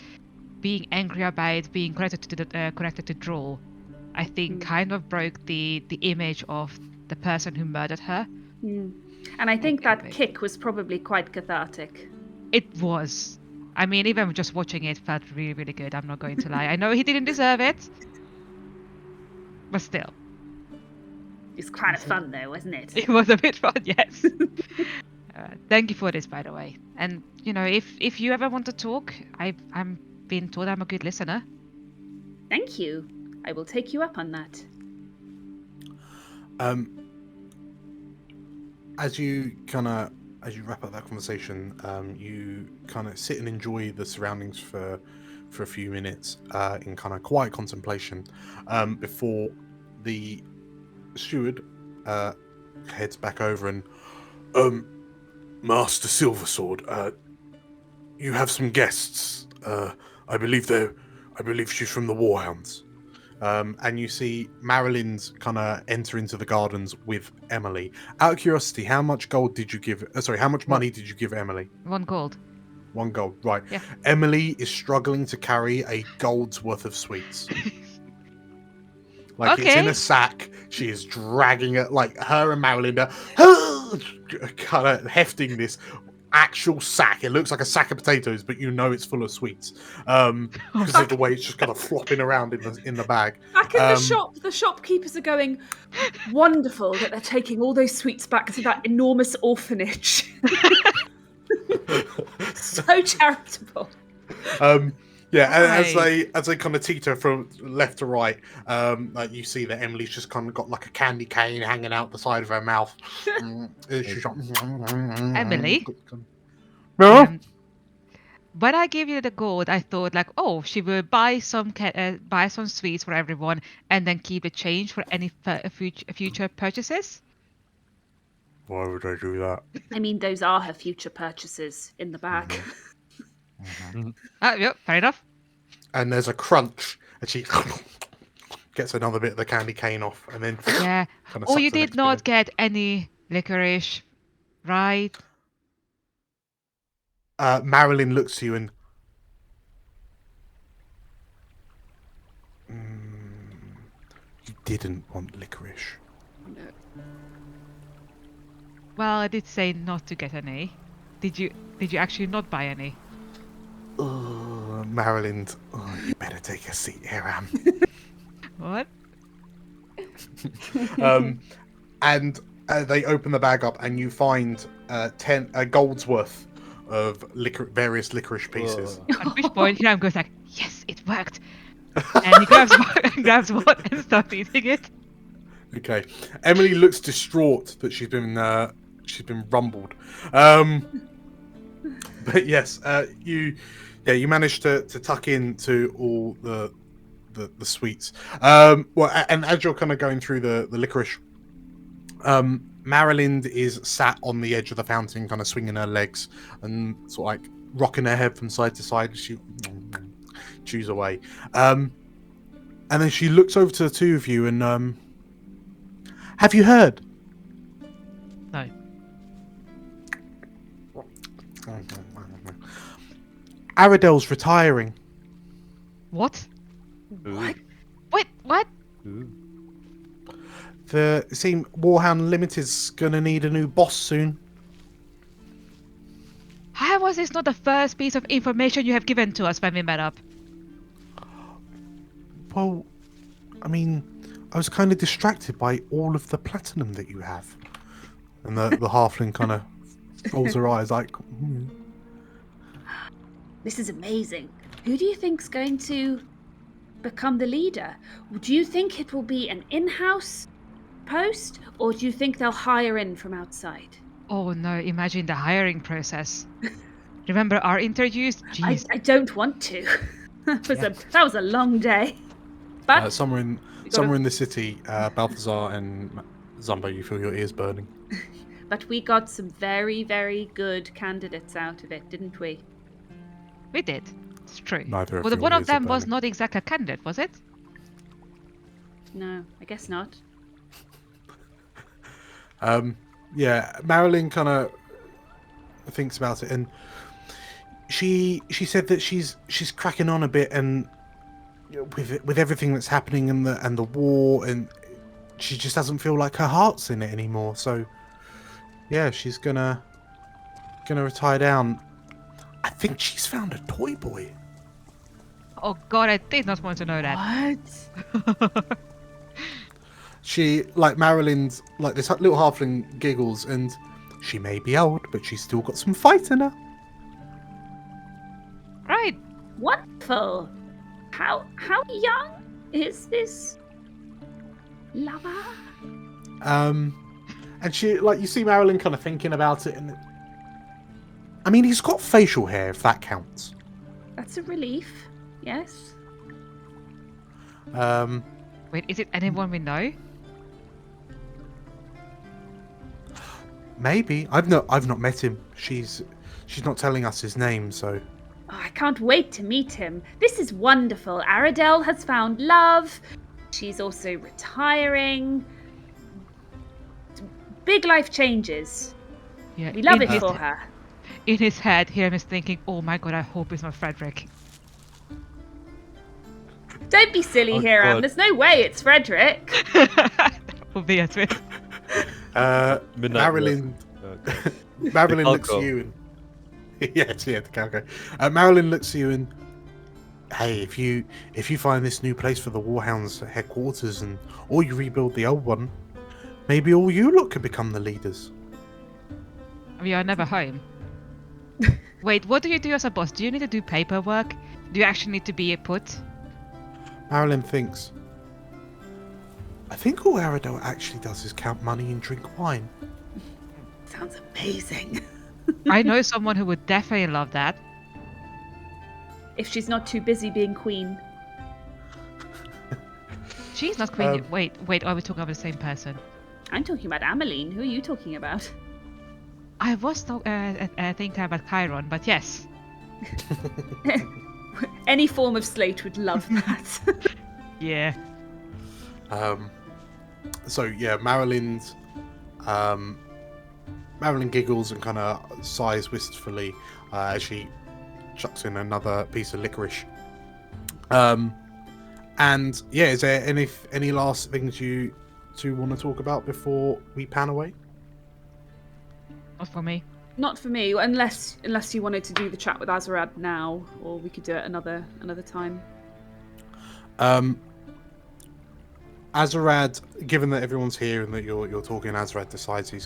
being angry about being connected to Droll, I think kind of broke the image of the person who murdered her. And I think that kick was probably quite cathartic. It was. I mean, even just watching it felt really, really good. I'm not going to lie. I know he didn't deserve it, But still, It's kind of fun though, wasn't it? it was a bit fun, yes. Thank you for this, by the way. And if you ever want to talk, I'm being told I'm a good listener. Thank you. I will take you up on that. As you wrap up that conversation, you kind of sit and enjoy the surroundings for a few minutes in kind of quiet contemplation before the steward heads back over and Master Silversword, you have some guests. I believe she's from the Warhounds. and you see Marilyn's kind of enter into the gardens with Emily. Out of curiosity, how much gold did you give? How much money did you give Emily? 1 gold. 1 gold, right? Yeah. Emily is struggling to carry a gold's worth of sweets. Like it's in Okay. a sack. She is dragging it, like her and Marilyn are kind of hefting this actual sack. It looks like a sack of potatoes, but it's full of sweets. Because of the way it's just kind of flopping around in the bag. Back in the shop, the shopkeepers are going, wonderful that they're taking all those sweets back to that enormous orphanage. So charitable. Yeah, and Right. as they kind of teeter from left to right, like you see that Emily's just kind of got like a candy cane hanging out the side of her mouth. She's like, Emily? No? When I gave you the gold, I thought like, oh, she will buy some sweets for everyone and then keep the change for any future purchases. Why would I do that? I mean, those are her future purchases in the bag. Yep, fair enough. And there's a crunch, and she gets another bit of the candy cane off, and then Yeah. kind of Oh, sucks you the next did not bit get any licorice, right? in. Marilyn looks to you and you didn't want licorice. Well, I did say not to get any. Did you actually not buy any? Marilyn, you better take a seat here, Am. What? And they open the bag up, and you find 10 gold's worth of various licorice pieces. At which point Hiram goes like, yes, it worked. And he grabs one and starts eating it. Okay, Emily looks distraught that she's been rumbled. But yes, you managed to tuck into all the sweets. Well, and as you're kind of going through the licorice, Marilyn is sat on the edge of the fountain, kind of swinging her legs and sort of like rocking her head from side to side as she chews away. And then she looks over to the two of you and have you heard? No. Aradel's retiring. What? What? Wait, what? It seems Warhound Limited's gonna need a new boss soon. How was this not the first piece of information you have given to us when we met up? Well, I mean, I was kind of distracted by all of the platinum that you have. And the halfling kind of rolls her eyes like, This is amazing. Who do you think's going to become the leader? Do you think it will be an in-house post, or do you think they'll hire in from outside? Oh no, imagine the hiring process. Remember our interviews? Jeez. I don't want to. That was a long day. But somewhere in the city, Balthazar and Zumbo, you feel your ears burning. But we got some very, very good candidates out of it, didn't we? We did. It's true. Neither of Well, your one of ears are them was burning. not exactly a candidate, was it? No, I guess not. Yeah, Marilyn kind of thinks about it, and she said that she's cracking on a bit, and with everything that's happening and the war, and she just doesn't feel like her heart's in it anymore. So yeah, she's gonna retire down. I think she's found a toy boy. Oh god, I did not want to know that. What? She, like Marilyn's, like this little halfling giggles, and she may be old, but she's still got some fight in her. Right. Wonderful. How young is this lover? And she, like, you see Marilyn kind of thinking about it, and I mean, he's got facial hair, if that counts. That's a relief. Yes. Wait, is it anyone we know? Maybe. I've not met him. She's not telling us his name, so. Oh, I can't wait to meet him. This is wonderful. Aradel has found love. She's also retiring. Big life changes. Yeah. We love it for her. In his head, Hiram is thinking, "Oh my god, I hope it's not Frederick." Don't be silly, Hiram. God. There's no way it's Frederick. That would be a twist. Midnight Marilyn. Wolf. Marilyn looks at Calco. you and the Calco. Marilyn looks at you and, hey, if you find this new place for the Warhounds headquarters or you rebuild the old one, maybe all you lot could become the leaders. We are never home. Wait, what do you do as a boss? Do you need to do paperwork? Do you actually need to be put? Marilyn thinks, I think all Aradel actually does is count money and drink wine. Sounds amazing. I know someone who would definitely love that. If she's not too busy being queen. She's not queen. Wait, are we talking about the same person? I'm talking about Ameline. Who are you talking about? I was thinking about Chiron, but yes. Any form of slate would love that. Yeah. So yeah, Marilyn giggles and kind of sighs wistfully as she chucks in another piece of licorice. And yeah, is there any last things you two want to talk about before we pan away? Not for me. Not for me, unless you wanted to do the chat with Azarad now, or we could do it another time. Azarad, given that everyone's here and that you're talking, Azarad decides he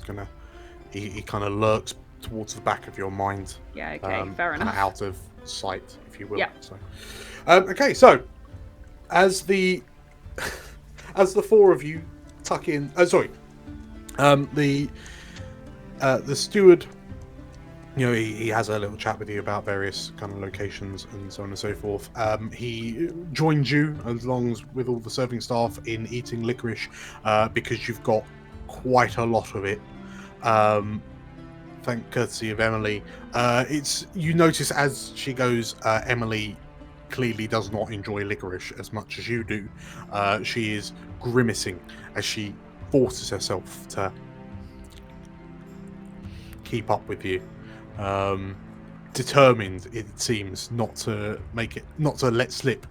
kind of lurks towards the back of your mind. Yeah, okay, fair enough. Out of sight, if you will. Yeah. So, okay, so as the four of you tuck in, the steward, you know, he has a little chat with you about various kind of locations and so on and so forth. He joins you, along with all the serving staff, in eating licorice because you've got quite a lot of it. Thank courtesy of Emily. You notice as she goes, Emily clearly does not enjoy licorice as much as you do. She is grimacing as she forces herself to keep up with you. Determined, it seems, not to let slip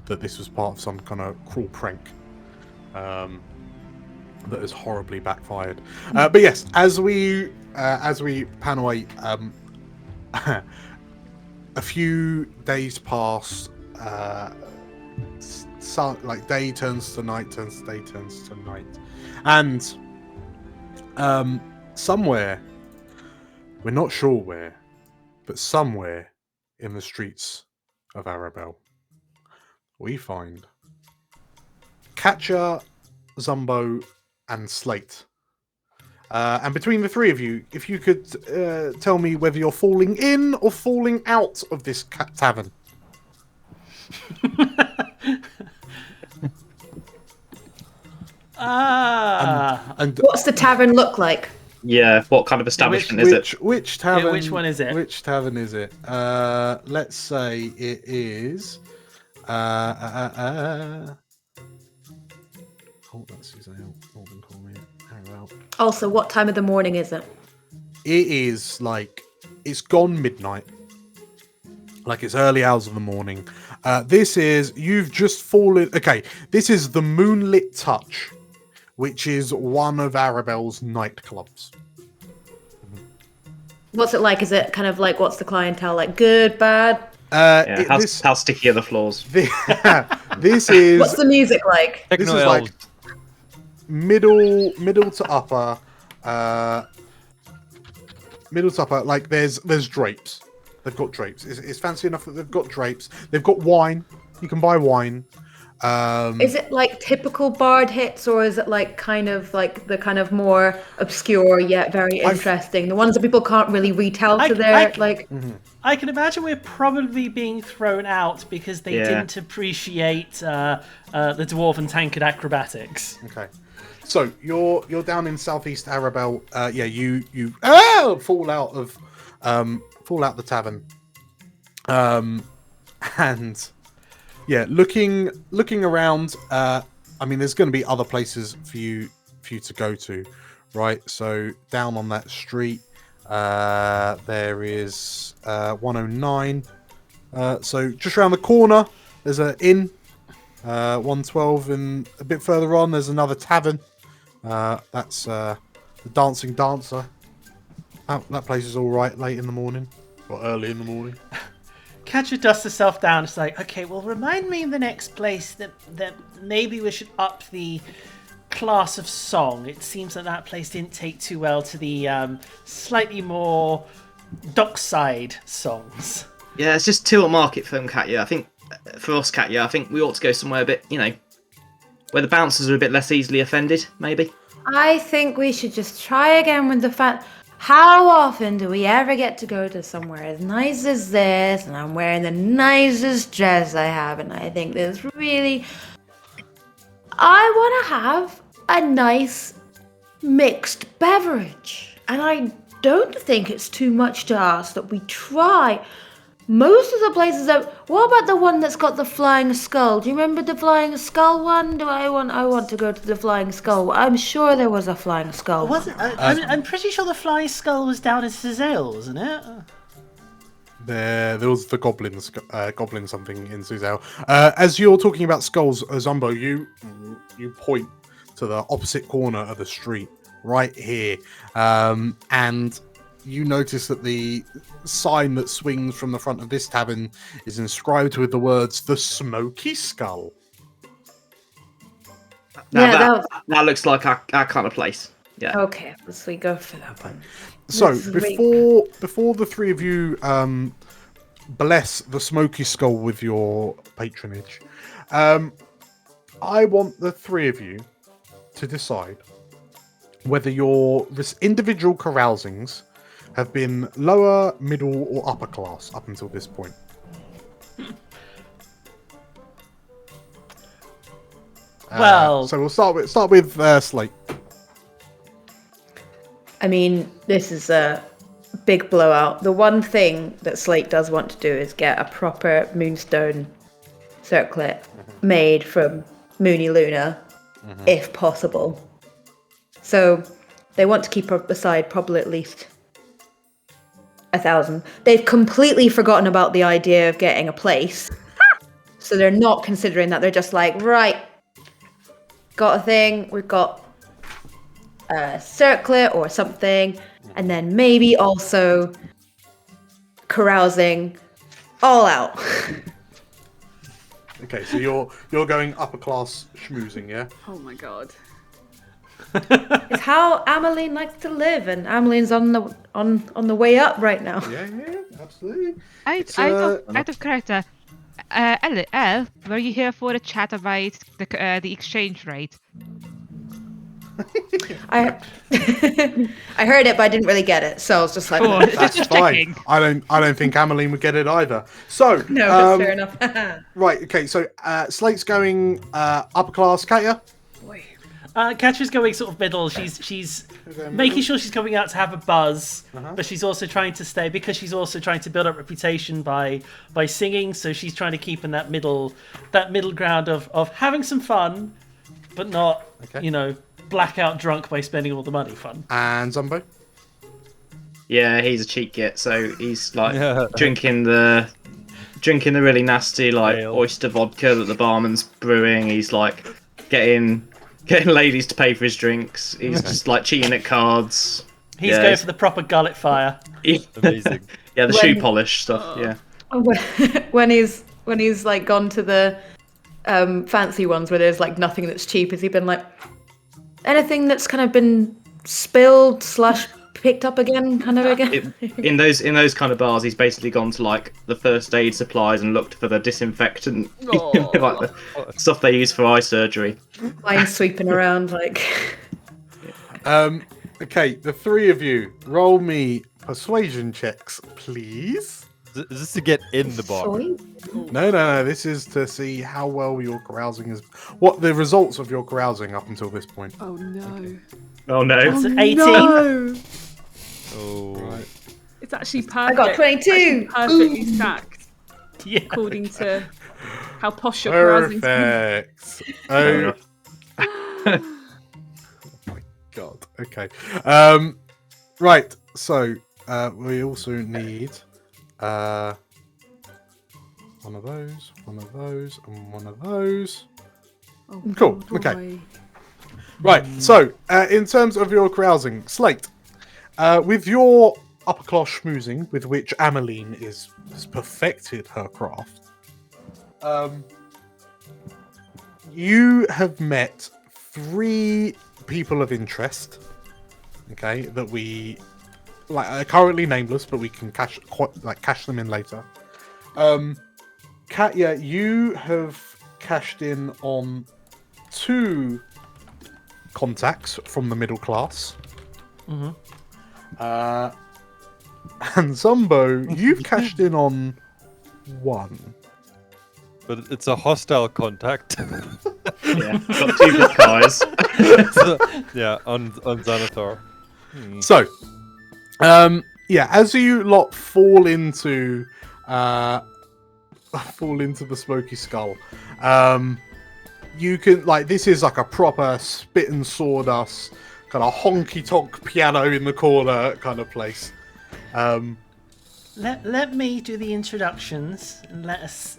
that this was part of some kind of cruel prank that has horribly backfired. But yes, as we pan away, a few days pass. Like day turns to night, turns to day, turns to night, and somewhere. We're not sure where, but somewhere in the streets of Arabelle, we find Catcher, Zumbo, and Slate. And between the three of you, if you could tell me whether you're falling in or falling out of this tavern. And What's the tavern look like? Yeah, what kind of establishment is it? Which tavern? Yeah, which one is it? Which tavern is it? Let's say it is. Oh, that's his name. Morgan Cormyr. Hang out. Also, what time of the morning is it? It is like it's gone midnight. Like it's early hours of the morning. You've just fallen. Okay, this is the Moonlit Touch, which is one of Arabelle's nightclubs. What's it like? Is it kind of like, what's the clientele like? Good, bad? How sticky are the floors? This is. What's the music like? This is Techno like. elves. middle to upper, like there's drapes. They've got drapes. It's fancy enough that they've got drapes. They've got wine. You can buy wine. Is it like typical bard hits, or is it like kind of like the kind of more obscure yet very interesting, the ones that people can't really retell to their like? I can imagine we're probably being thrown out because they didn't appreciate the dwarven tankard acrobatics. Okay, so you're down in southeast Arabelle. You fall out the tavern, and. Yeah, looking around. I mean, there's going to be other places for you to go to, right? So down on that street, there is 109. So just around the corner, there's an inn. 112, and a bit further on, there's another tavern. That's the Dancing Dancer. That place is all right late in the morning or early in the morning. Katja dusts herself down. It's like, okay, well, remind me of the next place that maybe we should up the class of song. It seems that place didn't take too well to the slightly more dockside songs. Yeah, it's just too at market for them, Katya. I think for us, Katya, I think we ought to go somewhere a bit, where the bouncers are a bit less easily offended, maybe. I think we should just try again with the How often do we ever get to go to somewhere as nice as this, and I'm wearing the nicest dress I have, and I think this really... I want to have a nice mixed beverage, and I don't think it's too much to ask that we try most of the places that... What about the one that's got the flying skull? Do you remember the flying skull one? I want to go to the flying skull. I'm sure there was a flying skull. Was it? I'm pretty sure the flying skull was down in Cizale, wasn't it? There was the goblin something in Suzelle. As you're talking about skulls, Zumbo, you point to the opposite corner of the street, right here, and you notice that the sign that swings from the front of this tavern is inscribed with the words "The Smoky Skull." That looks like our kind of place. Yeah. Okay, let's we go for that one. So before the three of you bless the Smoky Skull with your patronage, I want the three of you to decide whether your individual carousings have been lower, middle, or upper class up until this point. Well, so we'll start with Slate. I mean, this is a big blowout. The one thing that Slate does want to do is get a proper moonstone circlet made from Moony Luna, if possible. So they want to keep aside probably at least 1,000. They've completely forgotten about the idea of getting a place. So they're not considering that. They're just like, right, got a thing. We've got a circlet or something. And then maybe also carousing all out. Okay, so you're going upper class schmoozing, yeah? Oh my god. It's how Ameline likes to live, and Ameline's on the way up right now. Yeah, absolutely. Out of character, Elle, were you here for the chat about the exchange rate? I heard it, but I didn't really get it, so I was just like, Oh, That's just fine. checking. I don't think Ameline would get it either. So no, that's fair enough. right, okay. So Slate's going upper class. Katya. Katja's going sort of middle. She's making sure she's coming out to have a buzz, but she's also trying to stay because she's also trying to build up reputation by singing. So she's trying to keep in that middle ground of having some fun, but not blackout drunk by spending all the money. Fun. And Zumbo. Yeah, he's a cheap git, so he's like drinking the really nasty oyster vodka that the barman's brewing. He's like getting ladies to pay for his drinks. He's just like cheating at cards. He's going for the proper gullet fire. Amazing. Yeah, the shoe polish stuff. Yeah. When he's like gone to the fancy ones where there's like nothing that's cheap, has he been like, anything that's kind of been spilled / picked up again, kind of again? In those kind of bars, he's basically gone to like the first aid supplies and looked for the disinfectant, like the stuff they use for eye surgery. Fine sweeping around like. Okay, the three of you, roll me persuasion checks, please. Is this to get in the bar? Sorry? No. This is to see how well your carousing is. What the results of your carousing up until this point. Oh no. Oh no! It's 18. No. Oh. Right. It's actually perfect. I got 22. It's perfectly stacked Yeah. according to how posh your carousing's been. Perfect. Oh my god. Okay. Right. So we also need one of those, and one of those. Oh, Cool, boy. okay. Right. So in terms of your carousing, Slate, with your upper class schmoozing, with which Ameline has perfected her craft, you have met 3 people of interest. Okay, that we are currently nameless, but we can cash them in later. Katya, you have cashed in on 2 contacts from the middle class. Mm-hmm. And Zumbo, you've cashed in on 1. But it's a hostile contact. Yeah, got 2 good guys. So, yeah, on Xanathar. So, as you lot fall into the smoky skull, you can this is like a proper spit and sawdust kind of honky tonk piano in the corner kind of place. Let me do the introductions and let us,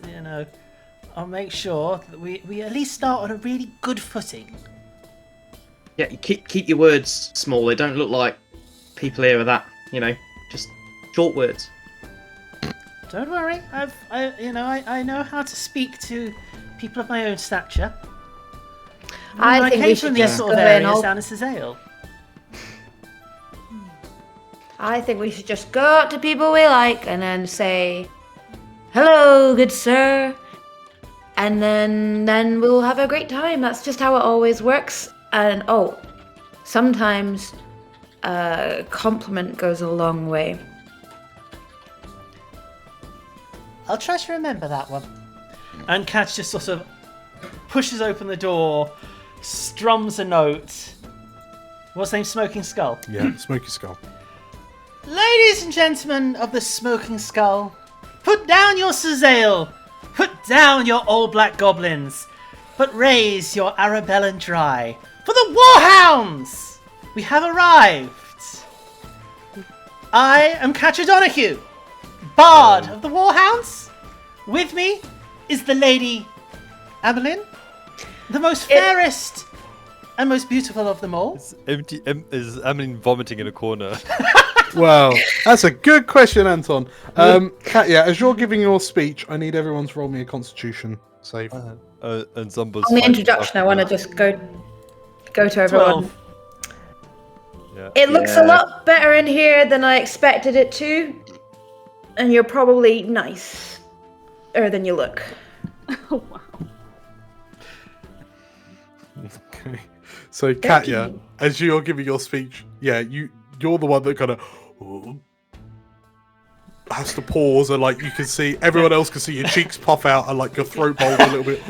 I'll make sure that we at least start on a really good footing. Yeah, keep your words small. They don't look like people here are that, just short words. Don't worry, I know how to speak to people of my own stature. I think came we from should these just sort go of in. areas down in Cizale. I think we should just go up to people we like and then say, "Hello, good sir," and then we'll have a great time. That's just how it always works. And sometimes a compliment goes a long way. I'll try to remember that one. And Catch just sort of pushes open the door, strums a note. What's the name? Smoking Skull. Yeah, smoky skull. Ladies and gentlemen of the Smoking Skull, put down your Sazale, put down your old black goblins, but raise your Arabellan dry. For the Warhounds! We have arrived. I am Catcher Donahue, Bard of the Warhounds. With me is the Lady Amelin, the most fairest and most beautiful of them all. Is Ameline vomiting in a corner? Well, that's a good question, Anton. Katya, as you're giving your speech, I need everyone to roll me a Constitution save. And Zumbo's On the introduction, I want to just go to everyone. 12. Yeah. It looks a lot better in here than I expected it to, and you're probably nicer than you look. Oh, wow. Okay. So, Katya, as you're giving your speech, you're the one that kind of has to pause, and you can see everyone else can see your cheeks puff out and your throat bulge a little bit.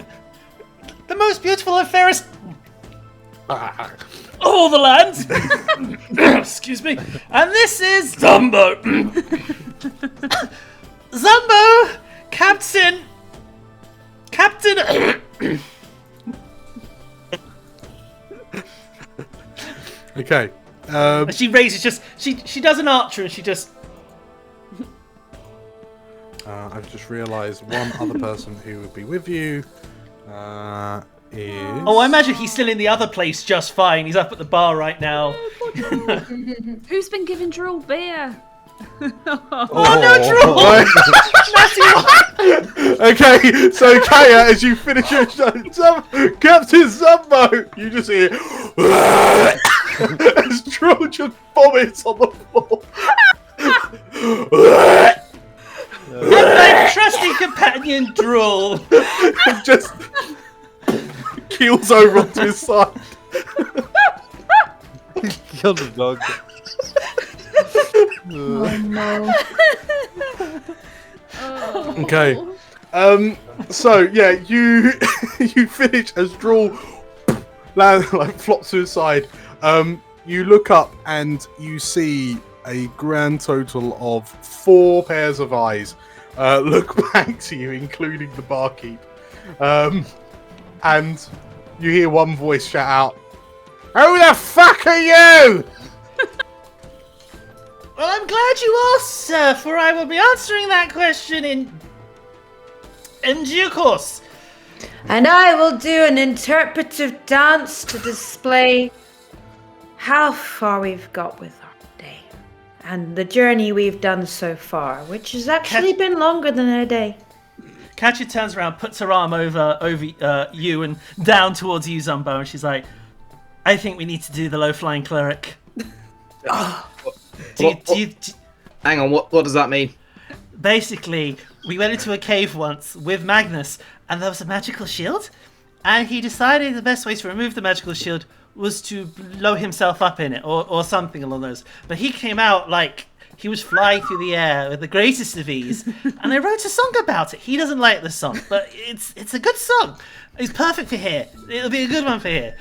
The most beautiful and fairest all the land. Excuse me. And this is Zumbo. Zumbo, Captain. Okay. She raises she does an archer and she just. I've just realised one other person who would be with you is. Oh, I imagine he's still in the other place just fine. He's up at the bar right now. Who's been giving Drool beer? Oh no, Drool! Okay, so Kaya, as you finish your Captain Zumbo, you just hear as Drool just vomits on the floor. And my trusty companion Drool. Just keels over onto his side. Killed the dog. Oh no. Okay. So yeah, you you finish as Drool flops to his side. You look up and you see a grand total of 4 pairs of eyes look back to you, including the barkeep. And you hear one voice shout out, "Who the fuck are you?" Well, I'm glad you asked, sir, for I will be answering that question in due course. And I will do an interpretive dance to display how far we've got with our day. And the journey we've done so far, which has actually been longer than a day. Katya turns around, puts her arm over you and down towards you, Zumbo, and she's like, I think we need to do the low-flying cleric. Hang on, what does that mean? Basically, we went into a cave once with Magnus, and there was a magical shield, and he decided the best way to remove the magical shield was to blow himself up in it, or something along those. But he came out like he was flying through the air with the greatest of ease, and I wrote a song about it. He doesn't like the song, but it's a good song. It's perfect for here. It'll be a good one for here.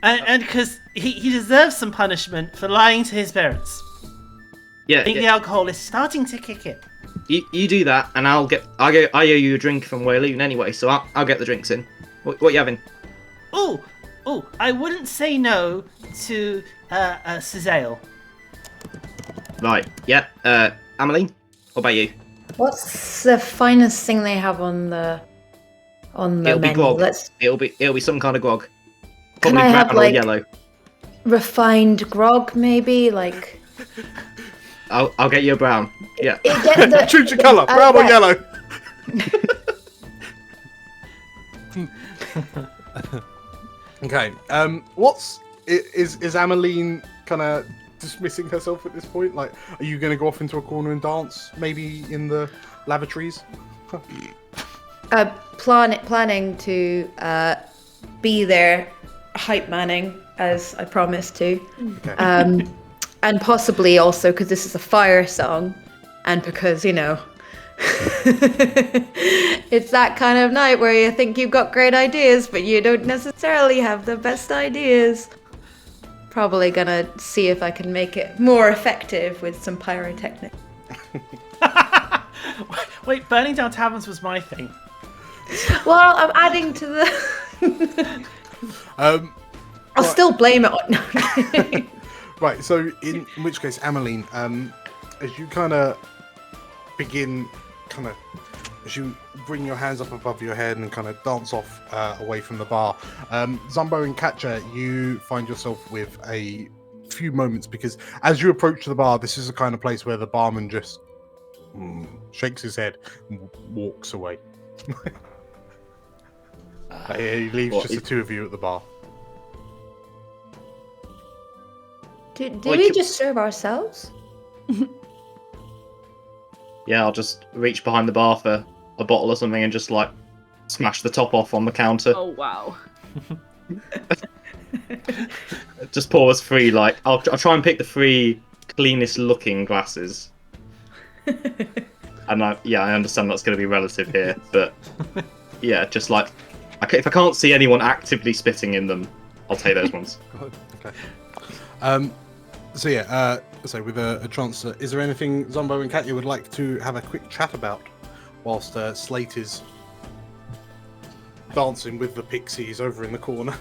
And because he deserves some punishment for lying to his parents. Yeah, I think the alcohol is starting to kick in. You do that, and I owe you a drink from Wayloon anyway, so I'll get the drinks in. What you having? Oh, I wouldn't say no to Cezale. Right, yeah. Amelie, what about you? What's the finest thing they have on the It'll be menu? grog. It'll be some kind of grog. Can Probably I have, brown or like- yellow. Refined grog, maybe? Like, I'll get you a brown. Yeah. Choose your colour, brown or yellow. Okay. Is Ameline kind of dismissing herself at this point? Like, are you going to go off into a corner and dance, maybe in the lavatories? planning to be there, hype manning, as I promised to. Okay. And possibly also because this is a fire song, and because, it's that kind of night where you think you've got great ideas, but you don't necessarily have the best ideas. Probably gonna see if I can make it more effective with some pyrotechnics. Wait, burning down taverns was my thing. Well, I'm adding to the... I'll still blame it on... Right, so in which case, Ameline, as you kind of begin, as you bring your hands up above your head and kind of dance off away from the bar, Zumbo and Katja, you find yourself with a few moments, because as you approach the bar, this is the kind of place where the barman just shakes his head and walks away. He leaves just the two of you at the bar. Do we just serve ourselves? Yeah, I'll just reach behind the bar for a bottle or something and just smash the top off on the counter. Oh wow. Just pour us 3. I'll try and pick the 3 cleanest looking glasses. And I understand that's going to be relative here, but yeah, just if I can't see anyone actively spitting in them, I'll take those ones. Okay. So with a chance, is there anything Zumbo and Katya would like to have a quick chat about whilst Slate is dancing with the pixies over in the corner?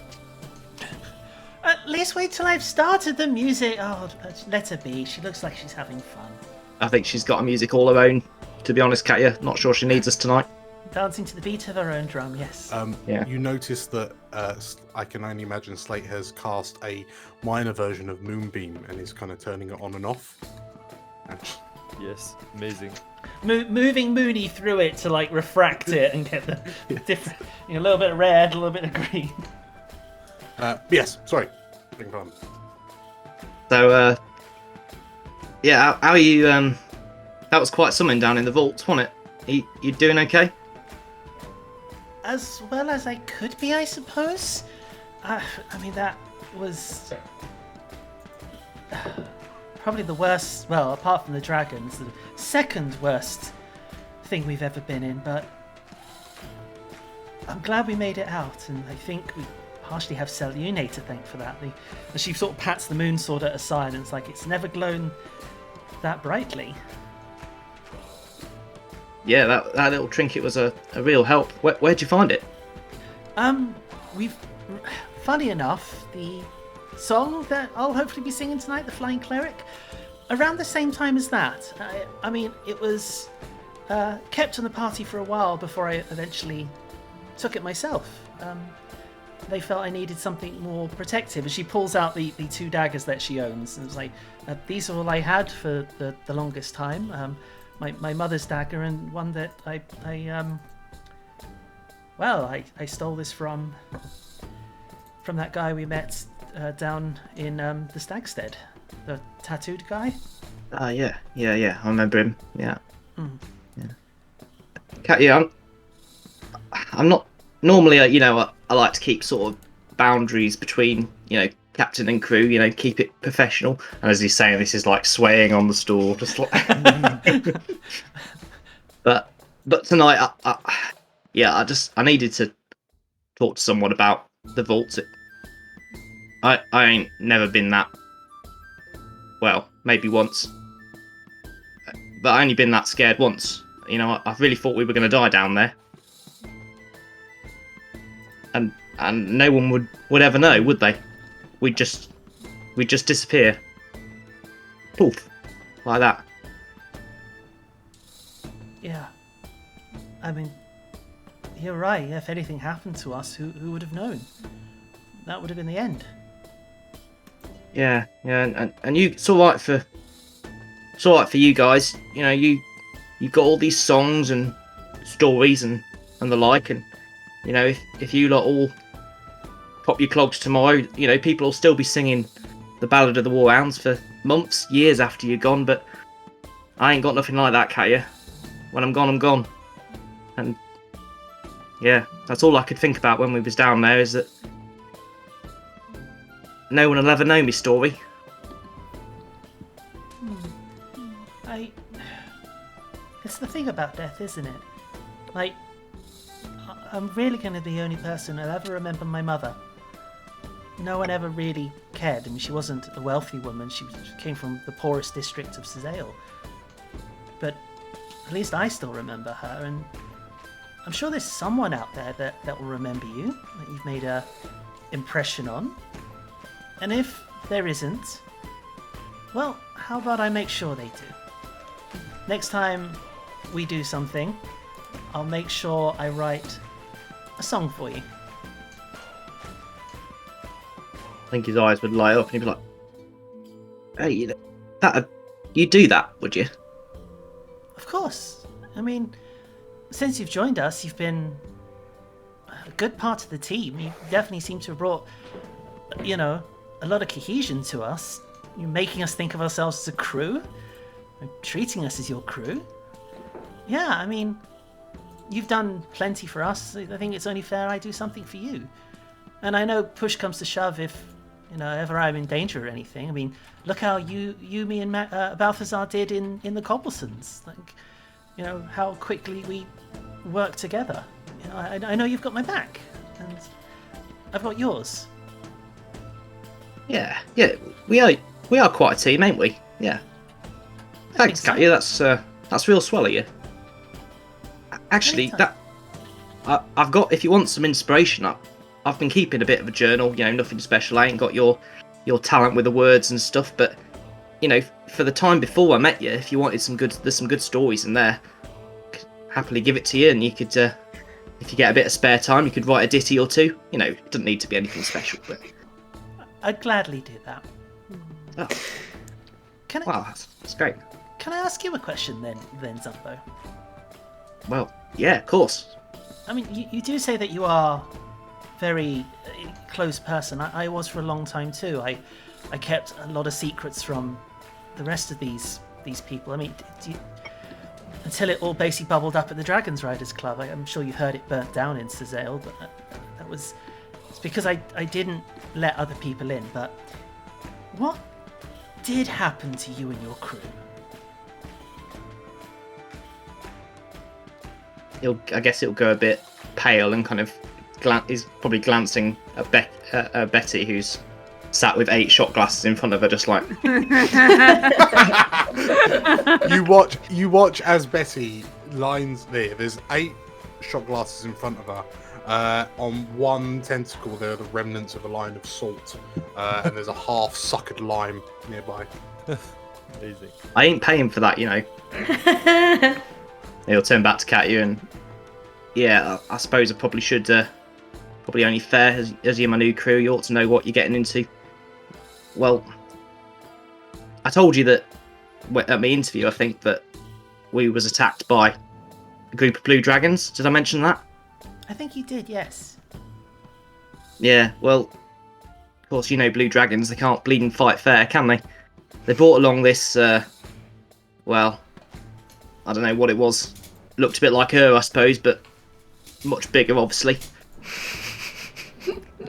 At least wait till I've started the music. Oh, let her be. She looks like she's having fun. I think she's got a music all her own, to be honest, Katya. Not sure she needs us tonight. Dancing to the beat of her own drum, yes. Yeah. You notice that I can only imagine Slate has cast a minor version of Moonbeam and is kind of turning it on and off. And Yes, amazing. Moving Mooney through it to like refract it and get the different, a little bit of red, a little bit of green. Yes, sorry. Beg your pardon. So, yeah, how are you? That was quite something down in the vaults, wasn't it? You doing okay? As well as I could be, I suppose. I mean, that was probably the worst, well, apart from the dragons, the second worst thing we've ever been in, but I'm glad we made it out, and I think we partially have Selune to thank for that. And she sort of pats the moon sword at her side, and it's like, it's never glown that brightly. Yeah, that little trinket was a real help. Where'd you find it? Funny enough, the song that I'll hopefully be singing tonight, The Flying Cleric, around the same time as that. I mean, it was kept on the party for a while before I eventually took it myself. They felt I needed something more protective, and she pulls out the 2 daggers that she owns, and it's like, these are all I had for the longest time. My mother's dagger, and one that I stole this from that guy we met down in the Stagstead, the tattooed guy. Yeah, I remember him. Yeah. Mm. Yeah. Yeah, I'm not normally. I like to keep sort of boundaries between captain and crew. Keep it professional. And as he's saying, this is like swaying on the stool, just like. but tonight, I needed to talk to someone about the vaults. I ain't never been that. Well, maybe once. But I only been that scared once. I really thought we were going to die down there. And no one would ever know, would they? We'd just disappear. Poof. Like that. Yeah. I mean, you're right. If anything happened to us, who would have known? That would have been the end. Yeah, and you, it's all right for you guys. You've got all these songs and stories and the like, and if you lot all pop your clogs tomorrow, people will still be singing the Ballad of the Warhounds for months, years after you're gone. But I ain't got nothing like that, Katya. When I'm gone, I'm gone. And yeah, that's all I could think about when we was down there, is that no one will ever know my story. It's the thing about death, isn't it? Like, I'm really going to be the only person who'll ever remember my mother. No one ever really cared. I mean, she wasn't a wealthy woman. She came from the poorest district of Cizale. But at least I still remember her, and I'm sure there's someone out there that will remember you, that you've made a impression on. And if there isn't, well, how about I make sure they do? Next time we do something, I'll make sure I write a song for you. I think his eyes would light up and he'd be like, "Hey, you'd do that, would you?" Of course. I mean, since you've joined us, you've been a good part of the team. You definitely seem to have brought, a lot of cohesion to us. You're making us think of ourselves as a crew, and treating us as your crew. Yeah, I mean, you've done plenty for us. I think it's only fair I do something for you. And I know push comes to shove if, ever I'm in danger or anything. I mean, look how you me, and Balthazar did in the Cobblesons. Like, how quickly we work together. I know you've got my back, and I've got yours. Yeah, we are quite a team, ain't we? Yeah. Thanks, Katya. That's real swell of you. Actually, I've got. If you want some inspiration, I've been keeping a bit of a journal. Nothing special. I ain't got your talent with the words and stuff, but for the time before I met you, if you wanted there's some good stories in there. I could happily give it to you, and you could, if you get a bit of spare time, you could write a ditty or two. It doesn't need to be anything special, but I'd gladly do that. Oh. Wow, that's great. Can I ask you a question then, Zumbo? Well, yeah, of course. I mean, you do say that you are very close person. I was for a long time too. I kept a lot of secrets from the rest of these people. I mean, until it all basically bubbled up at the Dragons Riders Club. I'm sure you heard it burnt down in Cezale, but it's because I didn't let other people in. But what did happen to you and your crew? I guess it'll go a bit pale and kind of is probably glancing at Betty, who's sat with 8 shot glasses in front of her, just like. You watch as Betty lines there. There's 8 shot glasses in front of her. On one tentacle, there are the remnants of a line of salt, and there's a half suckered lime nearby. Easy. I ain't paying for that, you know. He'll turn back to Katya and, yeah, I suppose I probably should, probably only fair, as you're my new crew, you ought to know what you're getting into. Well, I told you that at my interview, I think, that we was attacked by a group of blue dragons. Did I mention that? I think you did, yes. Yeah, well, of course, you know blue dragons, they can't bleed and fight fair, can they? They brought along this, well, I don't know what it was. Looked a bit like her, I suppose, but much bigger, obviously.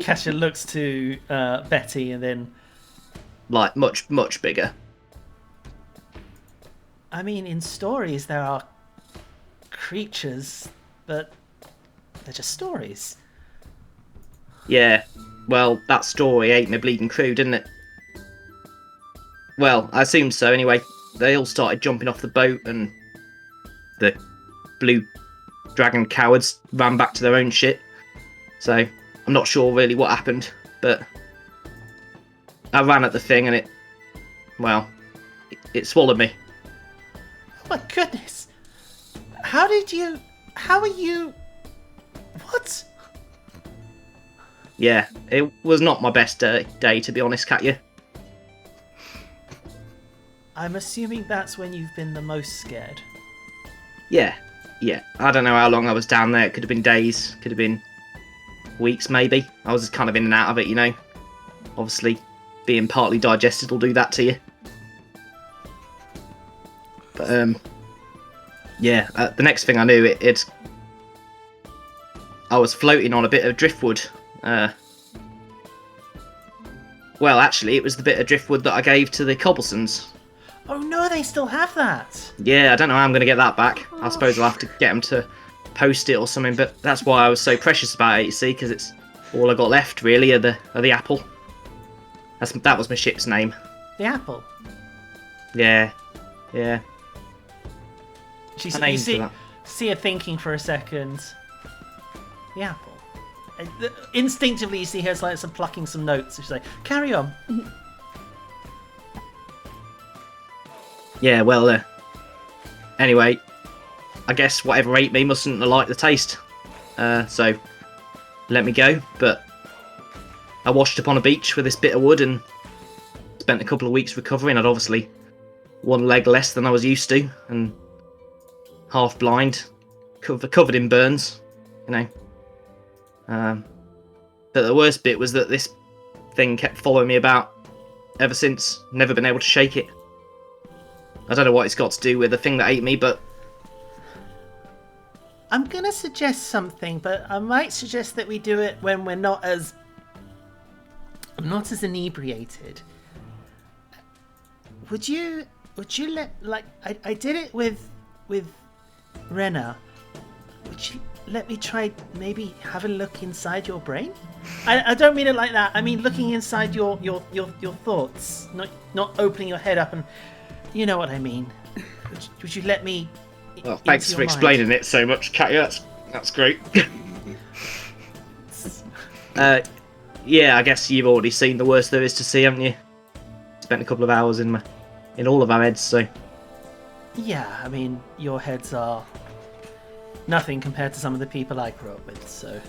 Katya looks to Betty and then... Like, much, much bigger. I mean, in stories there are creatures, but they're just stories. Yeah, well, that story ate my bleeding crew, didn't it? Well, I assume so, anyway. They all started jumping off the boat and the blue dragon cowards ran back to their own ship. So, I'm not sure really what happened, but I ran at the thing and it swallowed me. Oh my goodness! How are you... What? Yeah, it was not my best day, to be honest, Katya. I'm assuming that's when you've been the most scared. Yeah. I don't know how long I was down there. It could have been days, could have been weeks, maybe. I was just kind of in and out of it, you know. Obviously, being partly digested will do that to you. But, yeah, the next thing I knew, I was floating on a bit of driftwood. Well, actually, it was the bit of driftwood that I gave to the Cobblesons. Oh no, they still have that! Yeah, I don't know how I'm going to get that back. I suppose I'll have to get them to post it or something, but that's why I was so precious about it, you see, because it's all I got left, really, of the apple. That was my ship's name. The apple? Yeah. You see her thinking for a second. The apple. Instinctively, you see her like plucking some notes. She's like, "Carry on." Yeah, well, anyway, I guess whatever ate me mustn't have liked the taste. So, let me go, but I washed up on a beach with this bit of wood and spent a couple of weeks recovering. I'd obviously one leg less than I was used to, and half blind, covered in burns, you know. But the worst bit was that this thing kept following me about ever since. Never been able to shake it. I don't know what it's got to do with the thing that ate me, but... I'm gonna suggest something, but I might suggest that we do it when we're not as inebriated. Would you let, like, I did it with Renna. Would you let me try maybe have a look inside your brain? I don't mean it like that. I mean looking inside your thoughts, not opening your head up, and you know what I mean. Would you let me? Well, thanks for explaining it so much, Katya. That's great. Yeah, I guess you've already seen the worst there is to see, haven't you? Spent a couple of hours in all of our heads, so. Yeah, I mean your heads are nothing compared to some of the people I grew up with, so.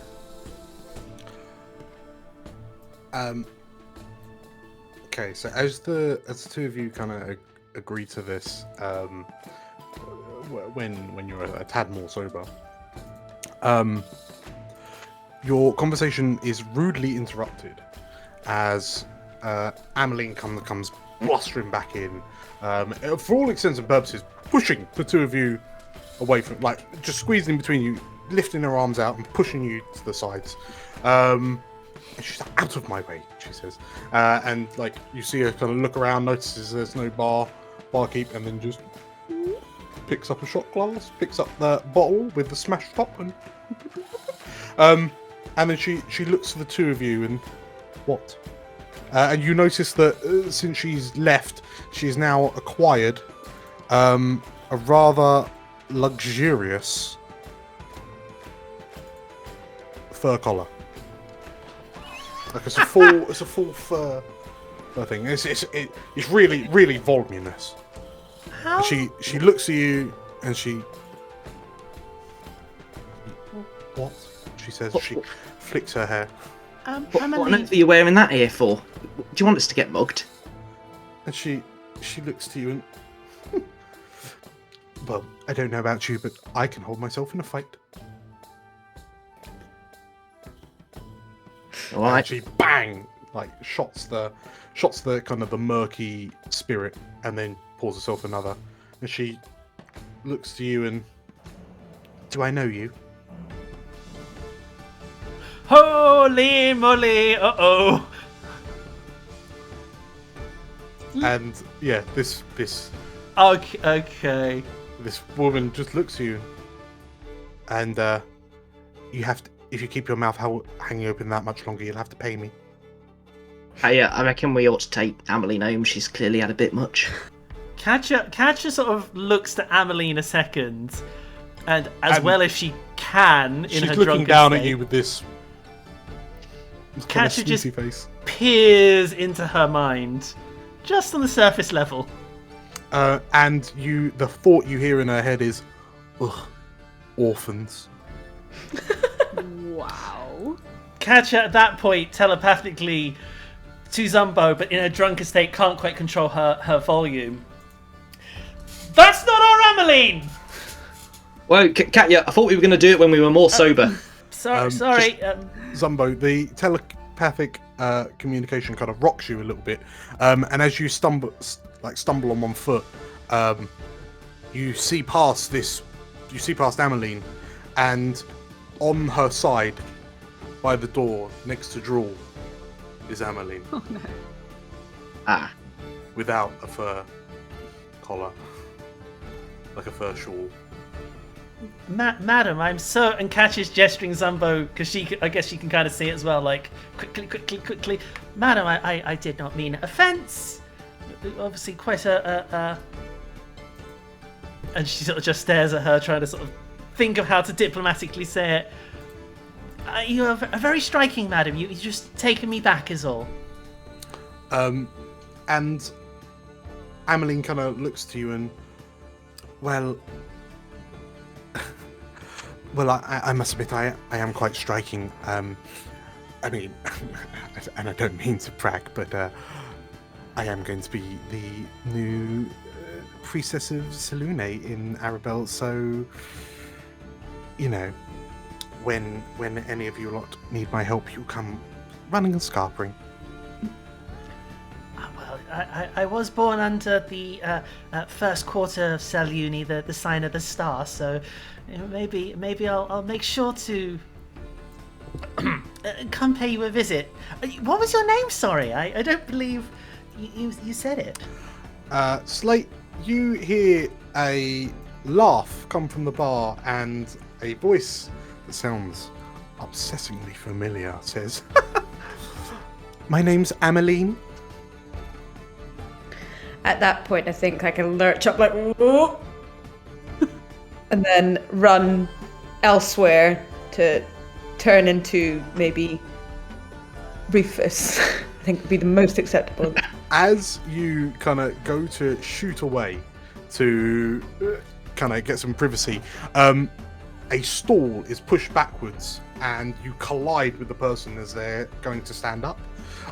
Okay, so as the two of you kind of agree to this when you're a tad more sober. Your conversation is rudely interrupted as Ameline comes blustering back in, for all intents and purposes, pushing the two of you away from, like, just squeezing in between you, lifting her arms out and pushing you to the sides. And she's like, out of my way, she says. And like you see her kind of look around, notices there's no barkeep, and then just picks up a shot glass, picks up the bottle with the smashed top, and and then she looks to the two of you and what? And you notice that since she's left, she's now acquired a rather luxurious fur collar. Like it's a full fur thing. It's really voluminous. How? She looks at you and she. What? She says. She flicks her hair. What on earth are you wearing that here for? Do you want us to get mugged? And she looks to you and. Well, I don't know about you, but I can hold myself in a fight. All right. And she bang like shots the kind of the murky spirit, and then pours herself another. And she looks to you and. Do I know you? Holy moly! Uh-oh. And yeah, this Okay. this woman just looks at you, and you have to. If you keep your mouth hanging open that much longer, you'll have to pay me. Yeah, I reckon we ought to take Ameline home. She's clearly had a bit much. Catcher sort of looks to Ameline a second, and as well as she can in her drunken state. She's looking down at you with this. Catcher just face. peers into her mind, just on the surface level. And the thought you hear in her head is, ugh, orphans. Wow. Catcher at that point telepathically to Zumbo, but in a drunken state can't quite control her volume. That's not our Ameline! Well, Katya, I thought we were going to do it when we were more sober. Sorry. Zumbo, the telepathic communication kind of rocks you a little bit, and as you stumble on one foot, you see past Ameline, and on her side, by the door next to Drool, is Ameline. Oh no. Ah. Without a fur collar, like a fur shawl. Madam, I'm so... And Catcher's gesturing Zumbo, because I guess she can kind of see it as well, like, quickly. Madam, I did not mean offence. Obviously quite a... And she sort of just stares at her, trying to sort of think of how to diplomatically say it. You are very striking, madam. You just taken me back is all. And Ameline kind of looks to you and... Well, I must admit, I am quite striking. I mean, and I don't mean to brag, but I am going to be the new priestess of Selune in Arabelle. So, you know, when any of you lot need my help, you come running and scarpering. Well, I was born under the first quarter of Selune, the sign of the star. So. Maybe I'll make sure to come pay you a visit. What was your name? Sorry, I don't believe you said it. Slate, you hear a laugh come from the bar, and a voice that sounds obsessingly familiar says, "My name's Ameline." At that point, I think I can lurch up like, whoa, and then run elsewhere to turn into maybe Rufus. I think would be the most acceptable. As you kind of go to shoot away to kind of get some privacy, a stall is pushed backwards and you collide with the person as they're going to stand up.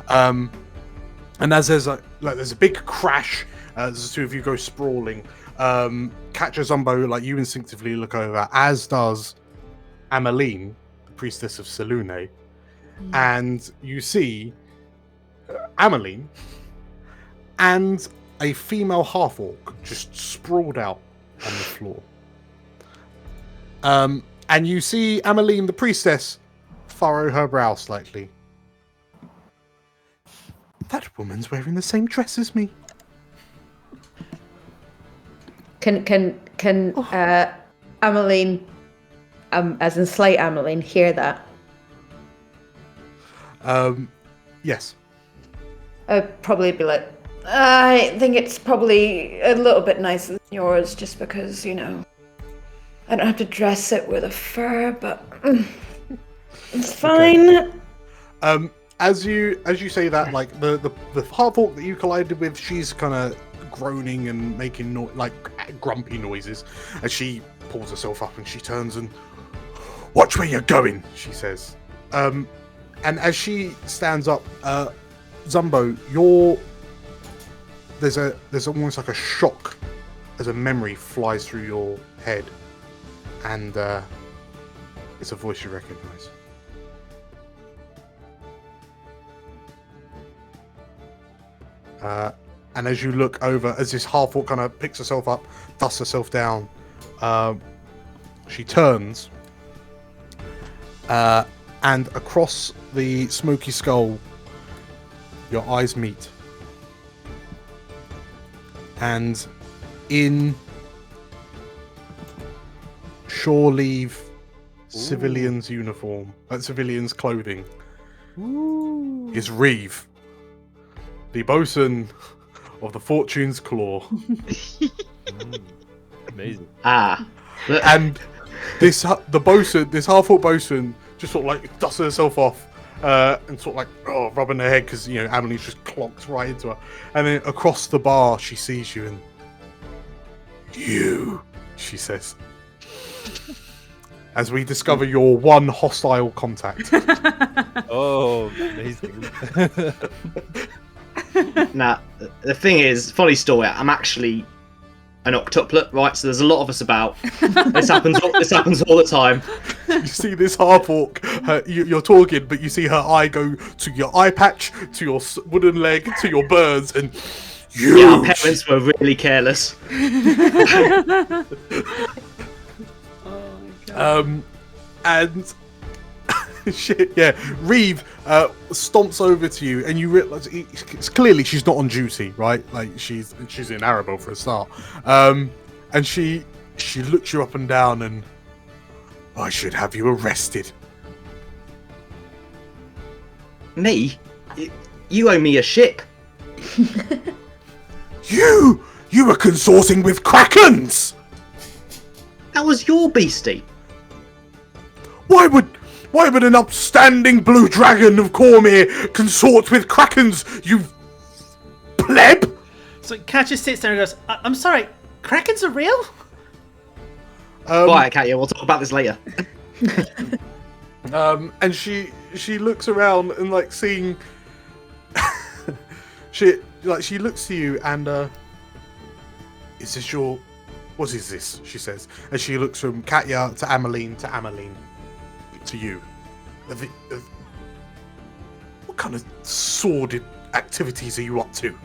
And as there's a big crash As the two of you go sprawling, Catcher Zumbo, like you instinctively look over, as does Amaline, priestess of Selune, and you see Amaline and a female half-orc just sprawled out on the floor. And you see Amaline, the priestess, furrow her brow slightly. That woman's wearing the same dress as me. Can Amaline, as in Slate Amaline, hear that? Yes. I'd probably be like, I think it's probably a little bit nicer than yours, just because, you know, I don't have to dress it with a fur, but it's fine. Okay. As you say that, like the half-orc that you collided with, she's kind of groaning and making grumpy noises as she pulls herself up and she turns and, "Watch where you're going," she says. And as she stands up, Zumbo, there's almost like a shock as a memory flies through your head, and it's a voice you recognize. And as you look over, as this half-orc kind of picks herself up, dusts herself down, she turns, and across the smoky skull, your eyes meet. And in shore leave civilian's uniform, civilian's clothing, is Reeve, the bosun of the Fortune's Claw. Amazing. And this half-orc bosun just sort of like dusts herself off and sort of like rubbing her head because, you know, Ameline's just clocked right into her. And then across the bar, she sees you and, "You," she says, as we discover your one hostile contact. Oh, amazing. Now, the thing is, funny story, I'm actually an octuplet, right? So there's a lot of us about. This happens all the time. You see this half-orc, you're talking, but you see her eye go to your eye patch, to your wooden leg, to your birds, and you. Yeah, our parents were really careless. And shit, yeah. Reeve stomps over to you, and you realize it's clearly she's not on duty, right? Like she's in Arabelle for a start. And she looks you up and down, and I should have you arrested. Me? You owe me a ship. You were consorting with Krakens! That was your beastie. Why would an upstanding blue dragon of Cormyr consort with Krakens, you pleb? So Catcher sits there and goes, I'm sorry, Krakens are real? Quiet, Katya, we'll talk about this later. And she looks around and like seeing she looks to you and is this your what is this? She says as she looks from Katya to Amaline to you. What kind of sordid activities are you up to?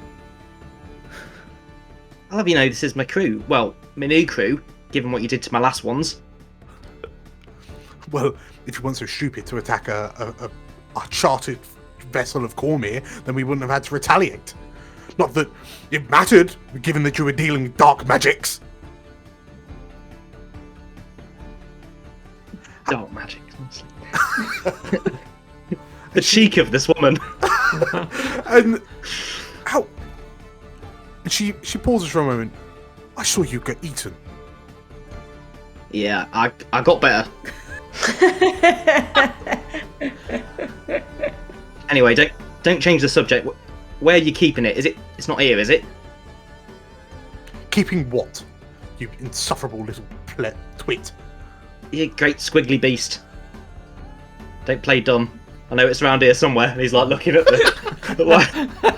I'll have you know this is my crew. Well, my new crew, given what you did to my last ones. Well, if you weren't so stupid to attack a chartered vessel of Cormyr, then we wouldn't have had to retaliate. Not that it mattered, given that you were dealing with dark magics. Dark magic, honestly. The cheek of this woman. And how? She pauses for a moment. I saw you get eaten. Yeah, I got better. Anyway, don't change the subject. Where are you keeping it? It's not here, is it? Keeping what? You insufferable little twit. You great squiggly beast. Don't play dumb. I know it's around here somewhere. And he's like looking at the.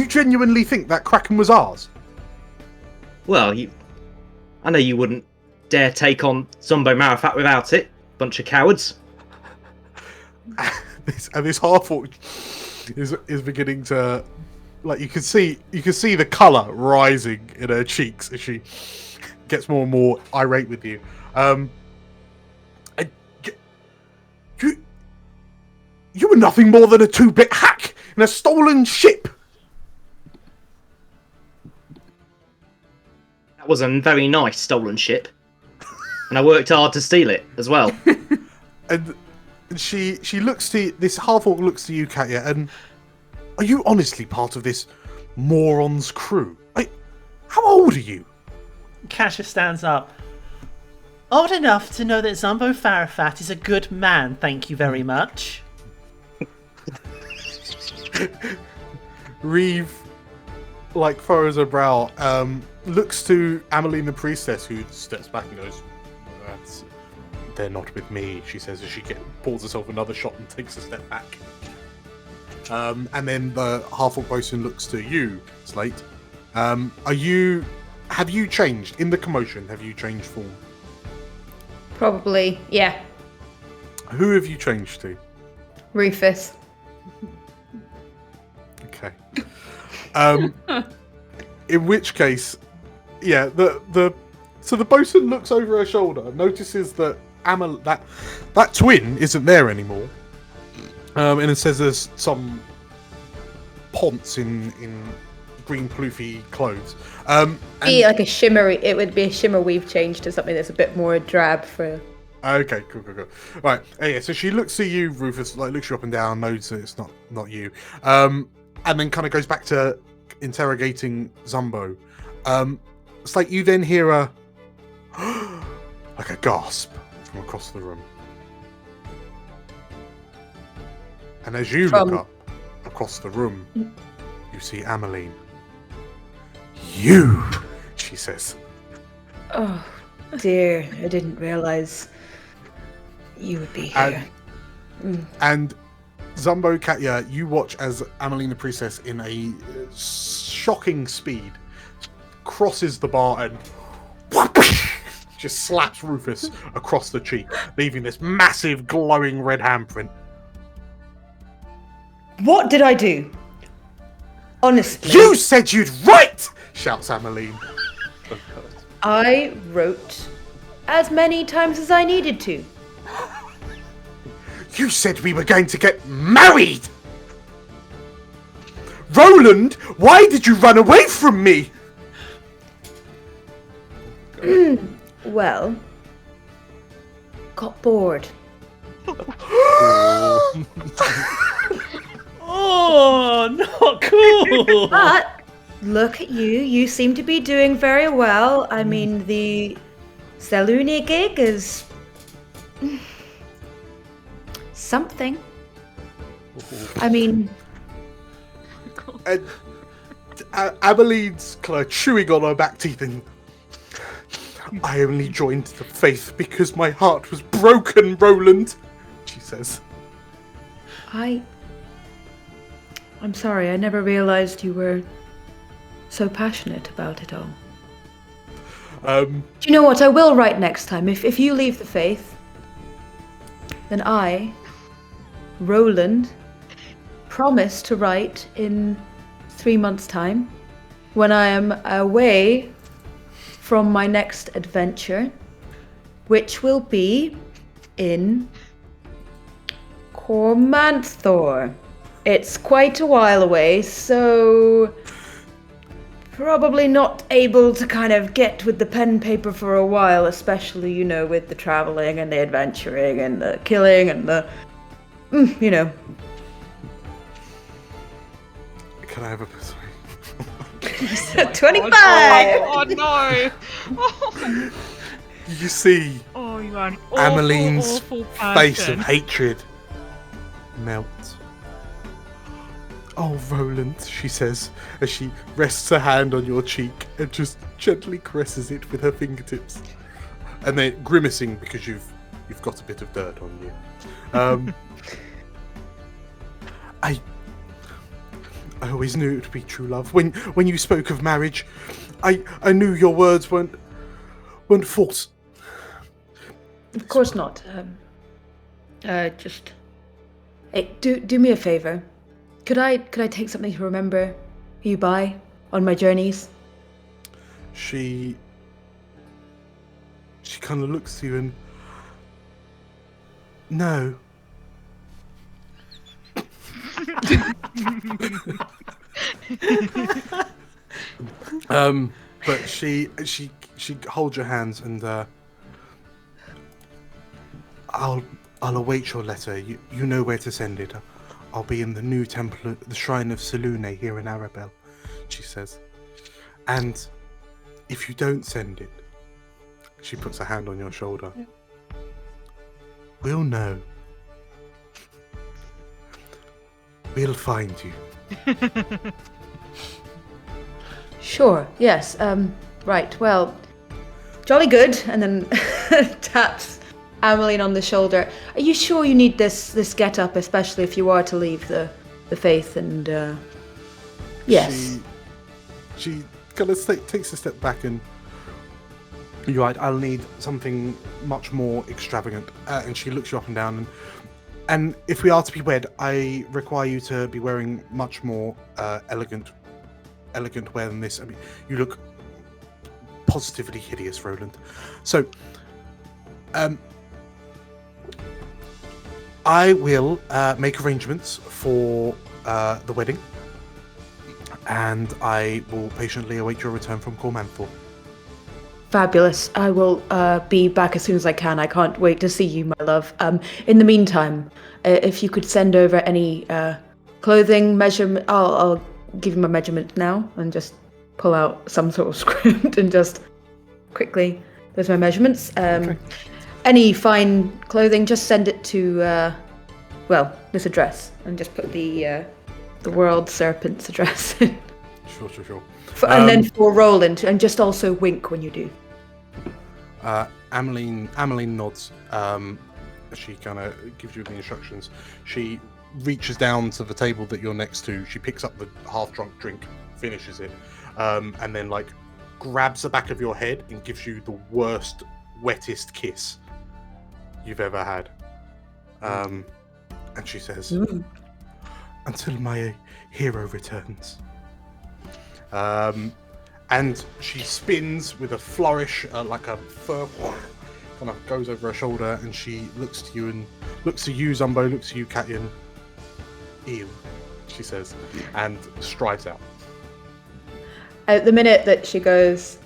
You genuinely think that Kraken was ours? Well, I know you wouldn't dare take on Zombo Marifat without it. Bunch of cowards. This half-orc is beginning to, like, you can see the colour rising in her cheeks as she gets more and more irate with you. You were nothing more than a 2-bit hack in a stolen ship. That was a very nice stolen ship, and I worked hard to steal it as well. And she looks to this half-orc looks to you, Katya, and are you honestly part of this moron's crew? How old are you? Cassius stands up. Old enough to know that Zombo Farafat is a good man, thank you very much. Reeve, like, furrows her brow, looks to Ameline the priestess, who steps back and goes, "They're not with me," she says as she pours herself another shot and takes a step back. And then the half-orc bosun looks to you, Slate. Have you changed in the commotion? Have you changed form? Probably, yeah. Who have you changed to? Rufus. Okay. In which case, yeah, so the bosun looks over her shoulder, notices that that twin isn't there anymore, and it says there's some ponce in green ploofy clothes. Like a shimmery. It would be a shimmer weave change to something that's a bit more drab for. Okay, cool. Right, yeah. So she looks at you, Rufus, like looks you up and down, knows that it's not you, and then kind of goes back to interrogating Zumbo. It's like you then hear a like a gasp from across the room, and as you look up across the room, you see Ameline. You, she says. Oh dear, I didn't realise you would be here. And Zumbo, Katya, you watch as Ameline the priestess, in a shocking speed, crosses the bar and just slaps Rufus across the cheek, leaving this massive glowing red handprint. What did I do? Honestly. You said you'd write! Shouts Ameline. I wrote as many times as I needed to. You said we were going to get married! Roland, why did you run away from me? Well, got bored. Oh, not cool! But look at you. You seem to be doing very well. I mean, the Zeluni gig is something. I mean, And Ameline's kind of chewing on her back teeth, and I only joined the faith because my heart was broken, Roland, she says. I'm sorry, I never realized you were so passionate about it all. Do you know what? I will write next time. If you leave the faith, then I, Roland, promise to write in 3 months' time, when I am away from my next adventure, which will be in Cormyr. It's quite a while away, so probably not able to kind of get with the pen and paper for a while, especially, you know, with the traveling and the adventuring and the killing and the, you know. Can I have a... Sorry. 25! Oh no! Oh, You see you are an awful, Ameline's awful face person. of hatred melt. Oh, Roland, she says, as she rests her hand on your cheek and just gently caresses it with her fingertips. And then grimacing because you've got a bit of dirt on you. I always knew it would be true love. When you spoke of marriage, I knew your words weren't false. Of course not. Just hey, do me a favor. Could I take something to remember you by on my journeys? She kind of looks to you and no. But she holds your hands and I'll await your letter. You know where to send it. I'll be in the new temple, the Shrine of Selune here in Arabelle, she says. And if you don't send it, she puts a hand on your shoulder. We'll know. We'll find you. Sure, yes. Right, well, jolly good. And then taps Ameline on the shoulder. Are you sure you need this get-up, especially if you are to leave the faith? And, yes. She kind of takes a step back and... You're right, I'll need something much more extravagant. And she looks you up and down. And if we are to be wed, I require you to be wearing much more elegant wear than this. I mean, you look positively hideous, Roland. So, I will make arrangements for the wedding, and I will patiently await your return from Cormyr. Fabulous. I will be back as soon as I can. I can't wait to see you, my love. In the meantime, if you could send over any clothing measurement, I'll give you my measurements now and just pull out some sort of script and just quickly, there's my measurements. Okay. Any fine clothing, just send it to, this address, and just put the World Serpent's address in. Sure. And then for Roland, and just also wink when you do. Ameline nods. She kind of gives you the instructions. She reaches down to the table that you're next to. She picks up the half-drunk drink, finishes it, and then grabs the back of your head and gives you the worst, wettest kiss you've ever had. And she says, "Until my hero returns." And she spins with a flourish, like a fur, kind of goes over her shoulder, and she looks to you, Zumbo, looks to you, Katyan. Ew, she says, and strides out. At the minute that she goes,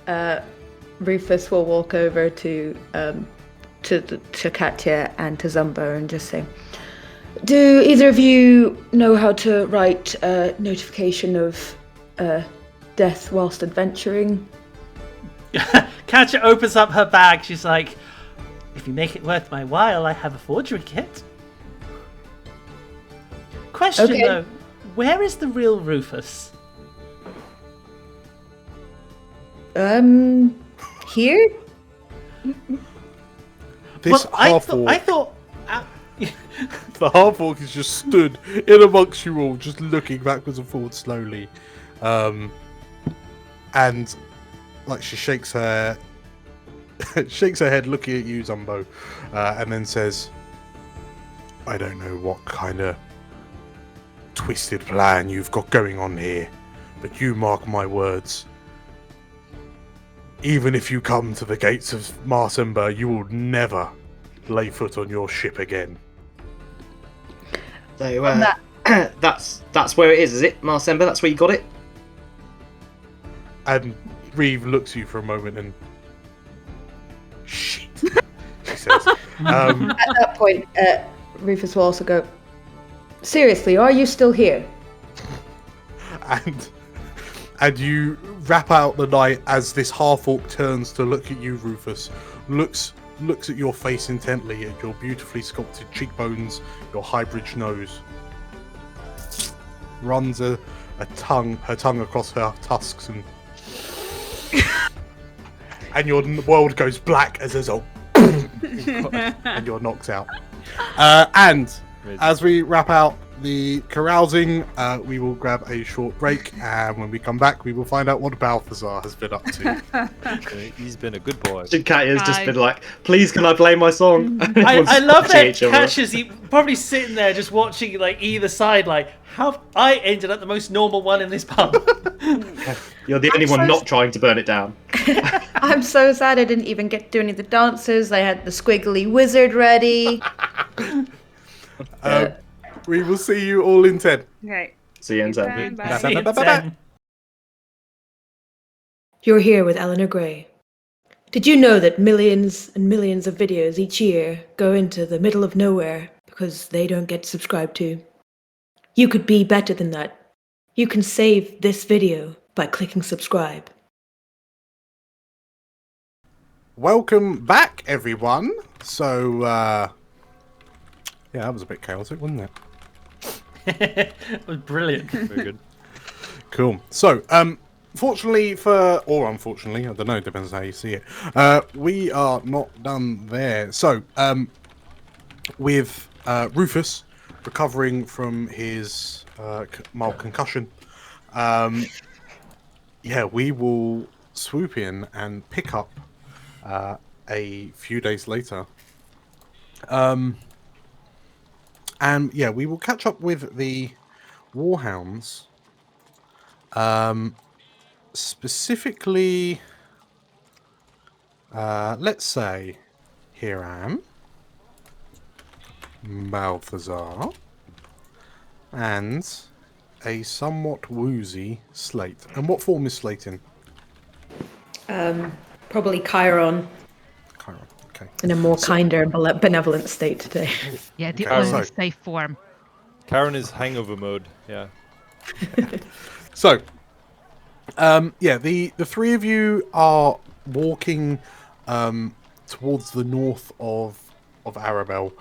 Rufus will walk over to Katya and to Zumbo and just say, "Do either of you know how to write a notification of death whilst adventuring?" Katya opens up her bag. She's like, "If you make it worth my while, I have a forgery kit." Question though, where is the real Rufus? Here? This half-orc. I thought the half-orc is just stood in amongst you all, just looking backwards and forwards slowly. And she shakes her head looking at you, Zumbo, and then says, "I don't know what kind of twisted plan you've got going on here, but you mark my words. Even if you come to the gates of Marsember, you will never lay foot on your ship again." So, that's where it is it? Marsember, that's where you got it? And Reeve looks at you for a moment and... Shit, she says. At that point, Rufus will also go, "Seriously, are you still here?" And you wrap out the night as this half-orc turns to look at you, Rufus. Looks at your face intently, at your beautifully sculpted cheekbones, your high-bridged nose. Runs her tongue across her tusks, and your world goes black as a and you're knocked out. And as we wrap out the carousing. We will grab a short break, and when we come back, we will find out what Balthazar has been up to. He's been a good boy. Katya's just been like, please can I play my song? I love that each other. Cassius, he probably sitting there just watching like either side, like, how I ended up the most normal one in this pub. You're the only one not trying to burn it down. I'm so sad I didn't even get to do any of the dances. I had the squiggly wizard ready. We will see you all in 10. Okay. See you in 10. Bye. See you in 10. You're here with Eleanor Gray. Did you know that millions and millions of videos each year go into the middle of nowhere because they don't get subscribed to? You could be better than that. You can save this video by clicking subscribe. Welcome back, everyone. So, yeah, that was a bit chaotic, wasn't it? It was brilliant. Very good. Cool. So, fortunately or unfortunately, I don't know, depends how you see it. We are not done there. So, with Rufus recovering from his mild concussion, yeah, we will swoop in and pick up a few days later. And yeah, we will catch up with the Warhounds. Specifically, let's say Hiram, Balthazar, and a somewhat woozy Slate. And what form is Slate in? Probably Chiron Chiron. Okay. in a more kinder and benevolent state today. Yeah, the Okay, only so- safe form. Karen is hangover mode. Yeah. So, yeah, the three of you are walking towards the north of Arabelle.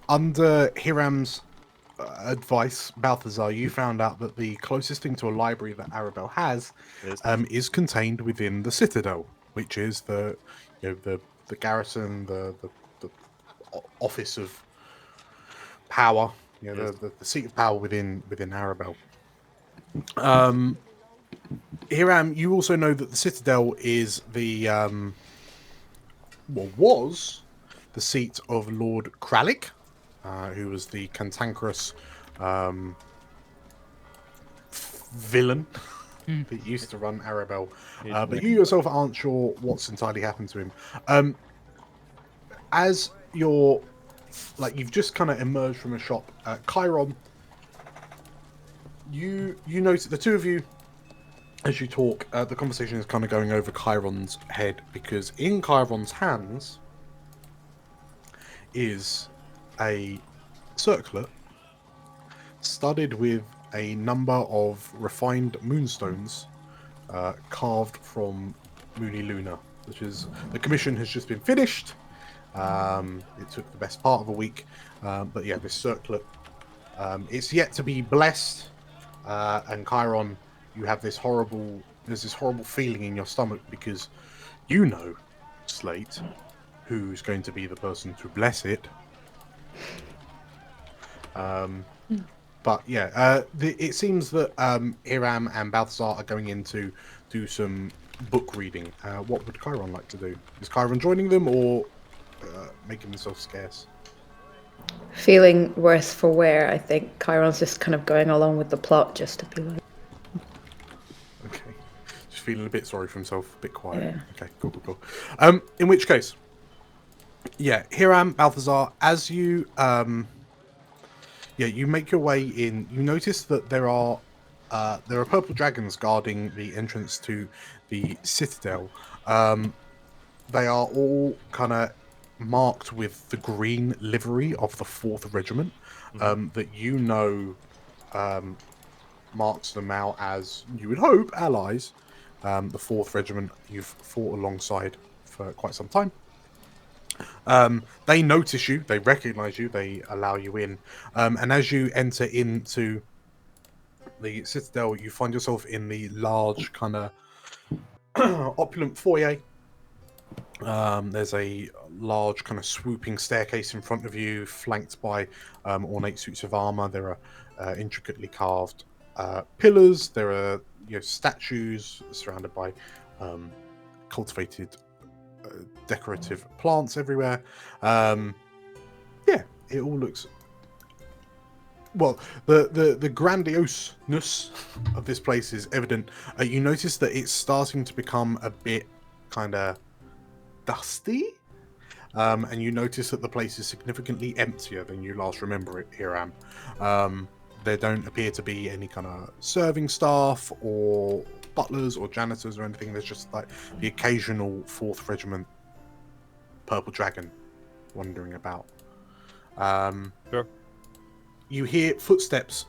Under Hiram's advice, Balthazar, you found out that the closest thing to a library that Arabelle has Yes. is contained within the Citadel, which is the garrison, the office of power, Yes. the seat of power within Arabelle. Hiram, you also know that the Citadel is was the seat of Lord Kralik, who was the cantankerous villain that used to run Arabelle. But you yourself aren't sure what's entirely happened to him. As you're you've just kind of emerged from a shop, Chiron, you notice the two of you, as you talk, the conversation is kind of going over Chiron's head, because in Chiron's hands is a circlet studded with a number of refined moonstones carved from Moony Luna, which is the commission has just been finished. It took the best part of a week, but yeah, this circlet, it's yet to be blessed. And Chiron, you have there's this horrible feeling in your stomach, because you know, Slate, who's going to be the person to bless it. But yeah, it seems that Hiram and Balthazar are going in to do some book reading. What would Chiron like to do? Is Chiron joining them, or making himself scarce? Feeling worse for wear, I think. Chiron's just kind of going along with the plot just to be like... Okay. Just feeling a bit sorry for himself, a bit quiet. Yeah. Okay, cool. In which case, yeah, Hiram, Balthazar, as you you make your way in, you notice that there are purple dragons guarding the entrance to the Citadel. They are all kind of marked with the green livery of the 4th Regiment, that you know marks them out as, you would hope, allies. The 4th Regiment you've fought alongside for quite some time. They notice you, they recognize you, they allow you in. And as you enter into the Citadel, you find yourself in the large kind of opulent foyer. There's a large kind of swooping staircase in front of you, flanked by ornate suits of armor. There are intricately carved pillars. There are statues surrounded by cultivated decorative plants everywhere. It all looks well. The grandioseness of this place is evident. You notice that it's starting to become a bit kind of dusty, and you notice that the place is significantly emptier than you last remember it, Hiram. There don't appear to be any kind of serving staff or butlers or janitors or anything. There's just like the occasional 4th Regiment Purple Dragon wandering about. Sure. You hear footsteps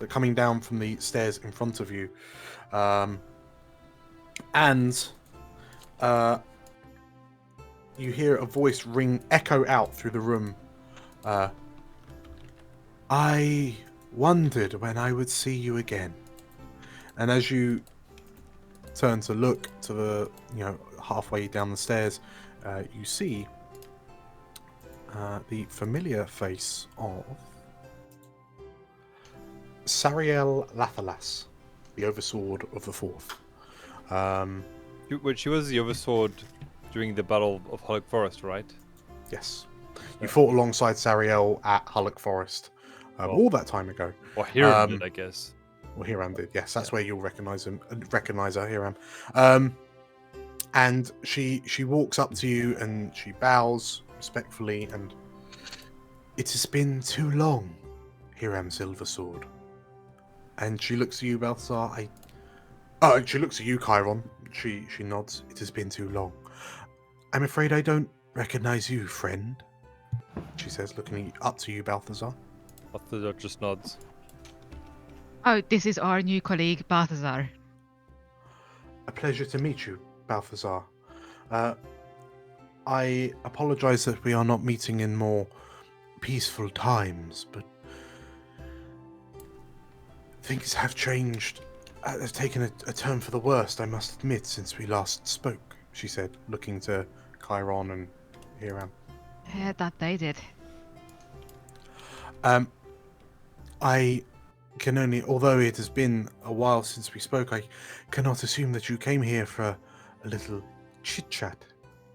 coming down from the stairs in front of you, and you hear a voice echo out through the room. I wondered when I would see you again. And as you turn to look to the, halfway down the stairs, you see the familiar face of Sariel Lathalas, the Oversword of the Fourth. She was the Oversword during the Battle of Hulk Forest, right? Yes. You fought alongside Sariel at Hulk Forest all that time ago. Or Hiram did, I guess. Well, Hiram did, yes. That's where you'll recognize her, Hiram. And she walks up to you and she bows respectfully, and it has been too long, Hiram Silversword. And she looks at you, Balthazar. She looks at you, Chiron. She nods. It has been too long. I'm afraid I don't recognize you, friend, she says, looking up to you, Balthazar. Balthazar just nods. Oh, this is our new colleague, Balthazar. A pleasure to meet you, Balthazar. I apologize that we are not meeting in more peaceful times, but things have changed. Have taken a turn for the worst, I must admit, since we last spoke, she said, looking to Chiron and Hiram. Yeah, that they did. I can only, although it has been a while since we spoke, I cannot assume that you came here for a little chit-chat.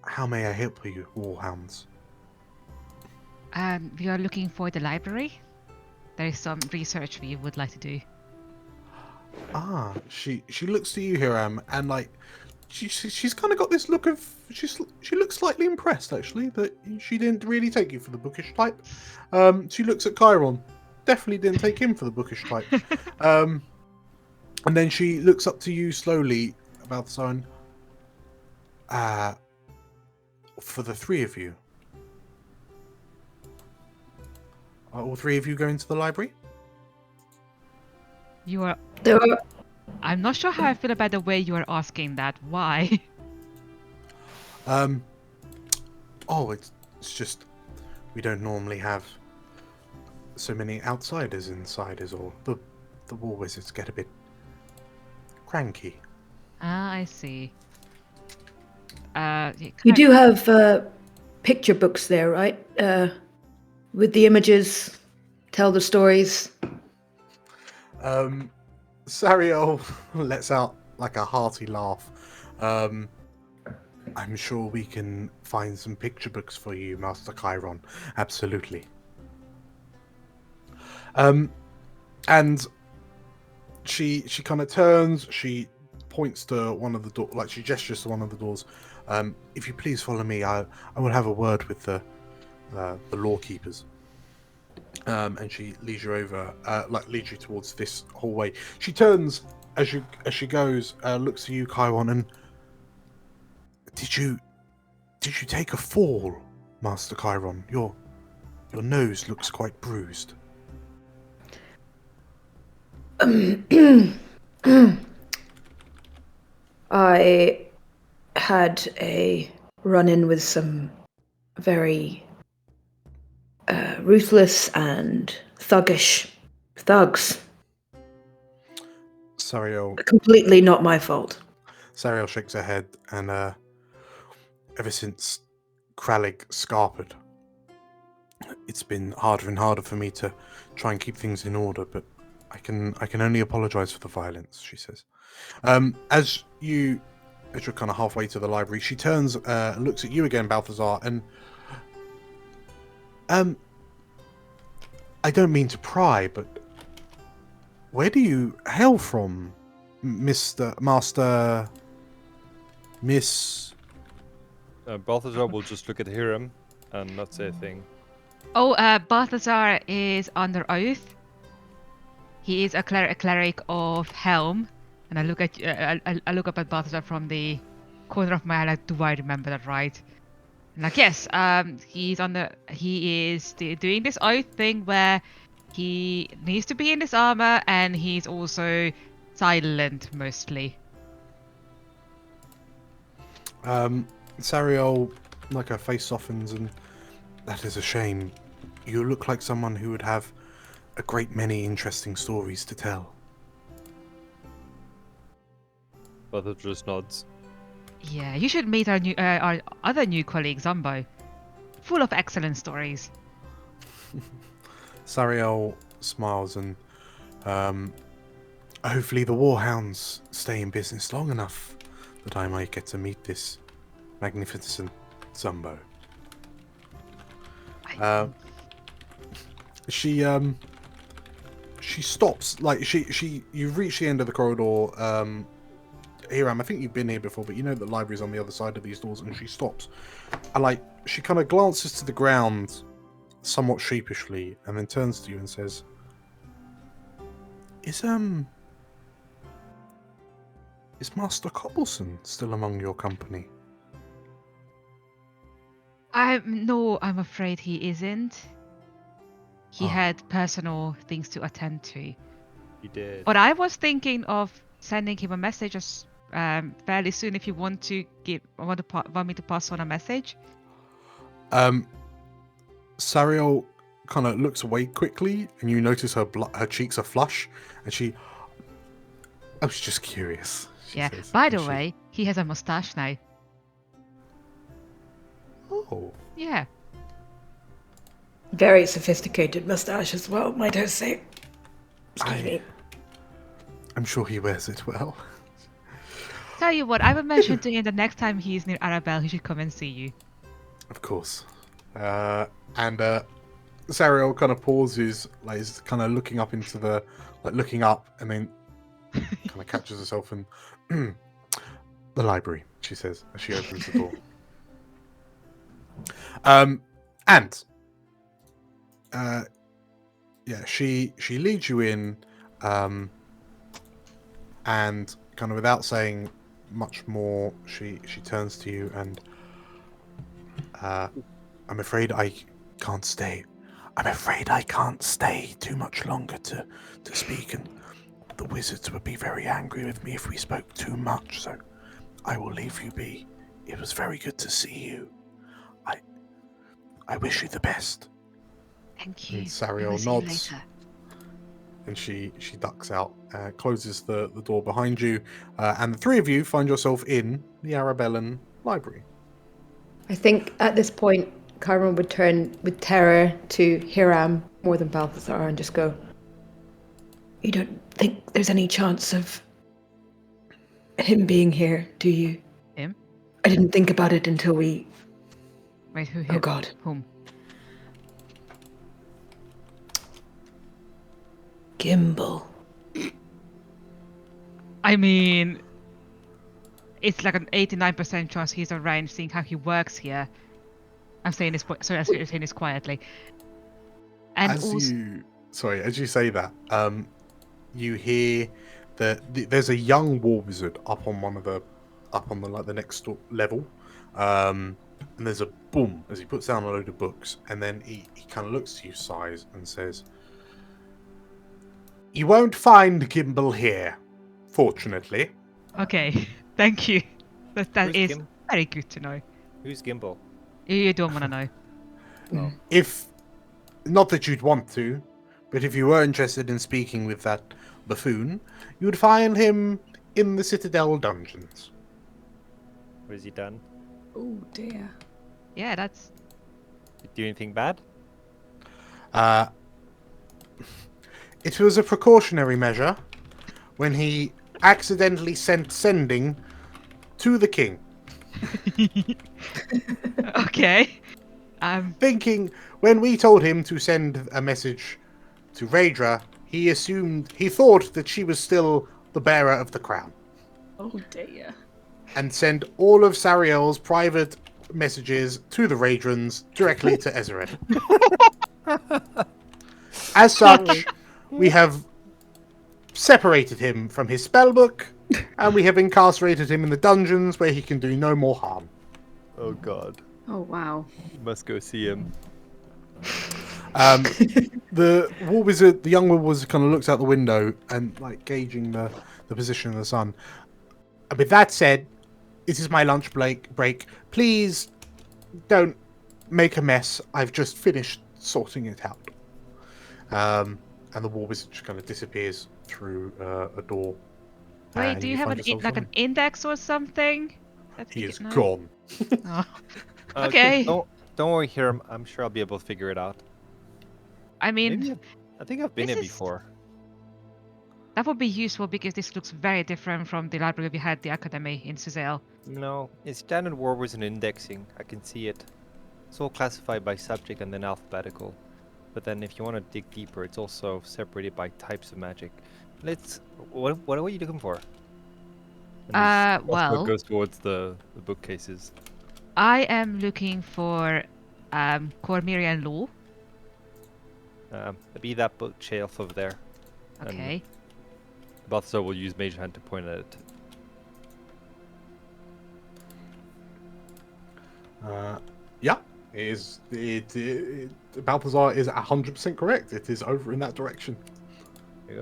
How may I help you, Warhounds? We are looking for the library. There is some research we would like to do. She looks to you, Hiram, and like she's kind of got this look of she looks slightly impressed actually that she didn't really take you for the bookish type. She looks at Chiron, definitely didn't take him for the bookish type. And then she looks up to you slowly about the sign. For the three of you, are all three of you going to the library? You are. There are... I'm not sure how I feel about the way you are asking that. Why? It's just we don't normally have so many outsiders inside is all. The war wizards get a bit cranky. I see. You do have picture books there, right? With the images, tell the stories. Sariel lets out like a hearty laugh. I'm sure we can find some picture books for you, Master Chiron. Absolutely. And she kind of turns, she points to one of the doors, like she gestures to one of the doors. If you please follow me, I will have a word with the law keepers. And she leads you over, leads you towards this hallway. She turns as she goes, looks at you, Chiron, and did you take a fall, Master Chiron? Your nose looks quite bruised. I had a run-in with some very ruthless and thuggish thugs. Sariel Completely not my fault. Sariel shakes her head and ever since Kralig scarpered, it's been harder and harder for me to try and keep things in order, but I can only apologise for the violence, she says. As you're kind of halfway to the library, she turns and looks at you again, Balthazar, and I don't mean to pry, but where do you hail from, Miss? Balthazar will just look at Hiram and not say a thing. Oh, Balthazar is under oath. He is a cleric of Helm, and I look at I look up at Balthazar from the corner of my eye. Like, do I remember that right? And like, yes, he is doing this oath thing where he needs to be in this armor, and he's also silent mostly. Sariel, like, her face softens, and that is a shame. You look like someone who would have a great many interesting stories to tell. Balthazar just nods. Yeah, you should meet our other new colleague, Zombo. Full of excellent stories. Sariel smiles, and hopefully the Warhounds stay in business long enough that I might get to meet this magnificent Zombo. She stops, like, you've reached the end of the corridor. Hiram, I think you've been here before, but you know the library's on the other side of these doors, and she stops. And, like, she kind of glances to the ground somewhat sheepishly, and then turns to you and says, Is Master Cobbleson still among your company? I'm afraid he isn't. He had personal things to attend to. He did. But I was thinking of sending him a message fairly soon. If you want me to pass on a message. Sariel kind of looks away quickly, and you notice her cheeks are flush, and I was just curious. Yeah. By the way, he has a mustache now. Oh. Yeah. Very sophisticated mustache as well, might I say. Excuse me. I'm sure he wears it well. Tell you what, I will mention to him the next time he's near Arabelle, he should come and see you. Of course. And Sariel kind of pauses, like, is kind of looking up into looking up, and then kind of catches herself and the library, she says, as she opens the door. She leads you in, and kind of without saying much more, she turns to you and, I'm afraid I can't stay. I'm afraid I can't stay too much longer to speak, and the wizards would be very angry with me if we spoke too much, so I will leave you be. It was very good to see you. I wish you the best. Thank you. And Sariel nods, and she ducks out, closes the door behind you, and the three of you find yourself in the Arabellan library. I think at this point, Carmen would turn with terror to Hiram more than Balthazar and just go, You don't think there's any chance of him being here, do you? Him? I didn't think about it until we... Wait, who? Oh, God. Whom? Gimbal. I mean, it's like an 89% chance he's around, seeing how he works here. I'm saying this. Sorry, I'm saying this quietly. And as you say that, you hear there's a young war wizard up on the next level, and there's a boom as he puts down a load of books, and then he kind of looks to you, sighs, and says, "You won't find Gimbal here, fortunately." Okay, thank you. That is Who's very good to know. Who's Gimbal? You don't want to know. Oh. If not that you'd want to, but if you were interested in speaking with that buffoon, you would find him in the Citadel dungeons. What has he done? Oh dear. Yeah, that's. Do anything bad? It was a precautionary measure when he accidentally sent sending to the king, Okay. thinking when we told him to send a message to Raedra, he thought that she was still the bearer of the crown, Oh dear. and send all of Sariel's private messages to the Raedrans directly to Ezeret. As such, we have separated him from his spellbook, and we have incarcerated him in the dungeons where he can do no more harm. Oh god. Oh wow. Must go see him. The war wizard, the young war wizard, kind of looks out the window and like gauging the position of the sun. And with that said, this is my lunch break. Please don't make a mess. I've just finished sorting it out. And the war wizard just kind of disappears through a door. Wait, and do you have find an yourself like an something. index or something? That He we is could know? gone. Oh. Uh, Okay. Don't worry here. I'm sure I'll be able to figure it out. I mean, Maybe I think I've been this here is- before. that would be useful because this looks very different from the library we had at the academy in Suzel. No, it's standard war wizard indexing. I can see it. It's all classified by subject and then alphabetical. But then if you want to dig deeper, it's also separated by types of magic. What are you looking for? And this Well- also goes towards the bookcases. I am looking for Cormyrian law. Be that bookshelf over there. And Okay. Balthazar will use Mage Hand to point at it. Yeah, Balthazar is 100% correct. It is over in that direction. There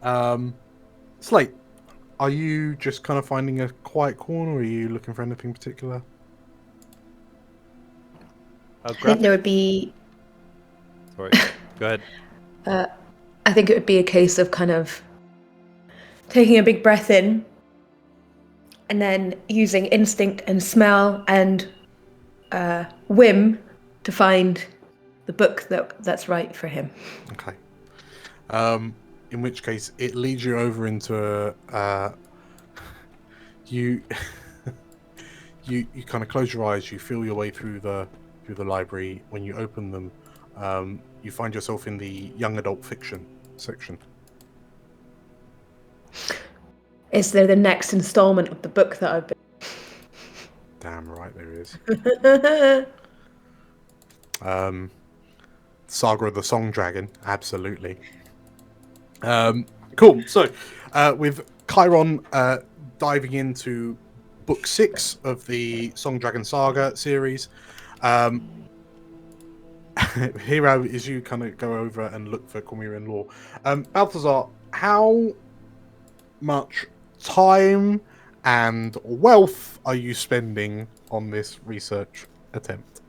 you Slate, are you just kind of finding a quiet corner, or are you looking for anything particular? I'll I think grab there would be. Sorry, go ahead. I think it would be a case of kind of taking a big breath in, and then using instinct and smell and whim to find the book that's right for him. Okay. In which case, it leads you over into you. you kind of close your eyes. You feel your way through the library. When you open them, you find yourself in the young adult fiction section. Is there the next installment of the book that I've been? Damn right there is. Saga of the Song Dragon, absolutely. Cool. So, with Chiron diving into book 6 of the Song Dragon Saga series, Hero, as you kind of go over and look for Cormyrian lore, Balthazar, how much time and wealth are you spending on this research attempt?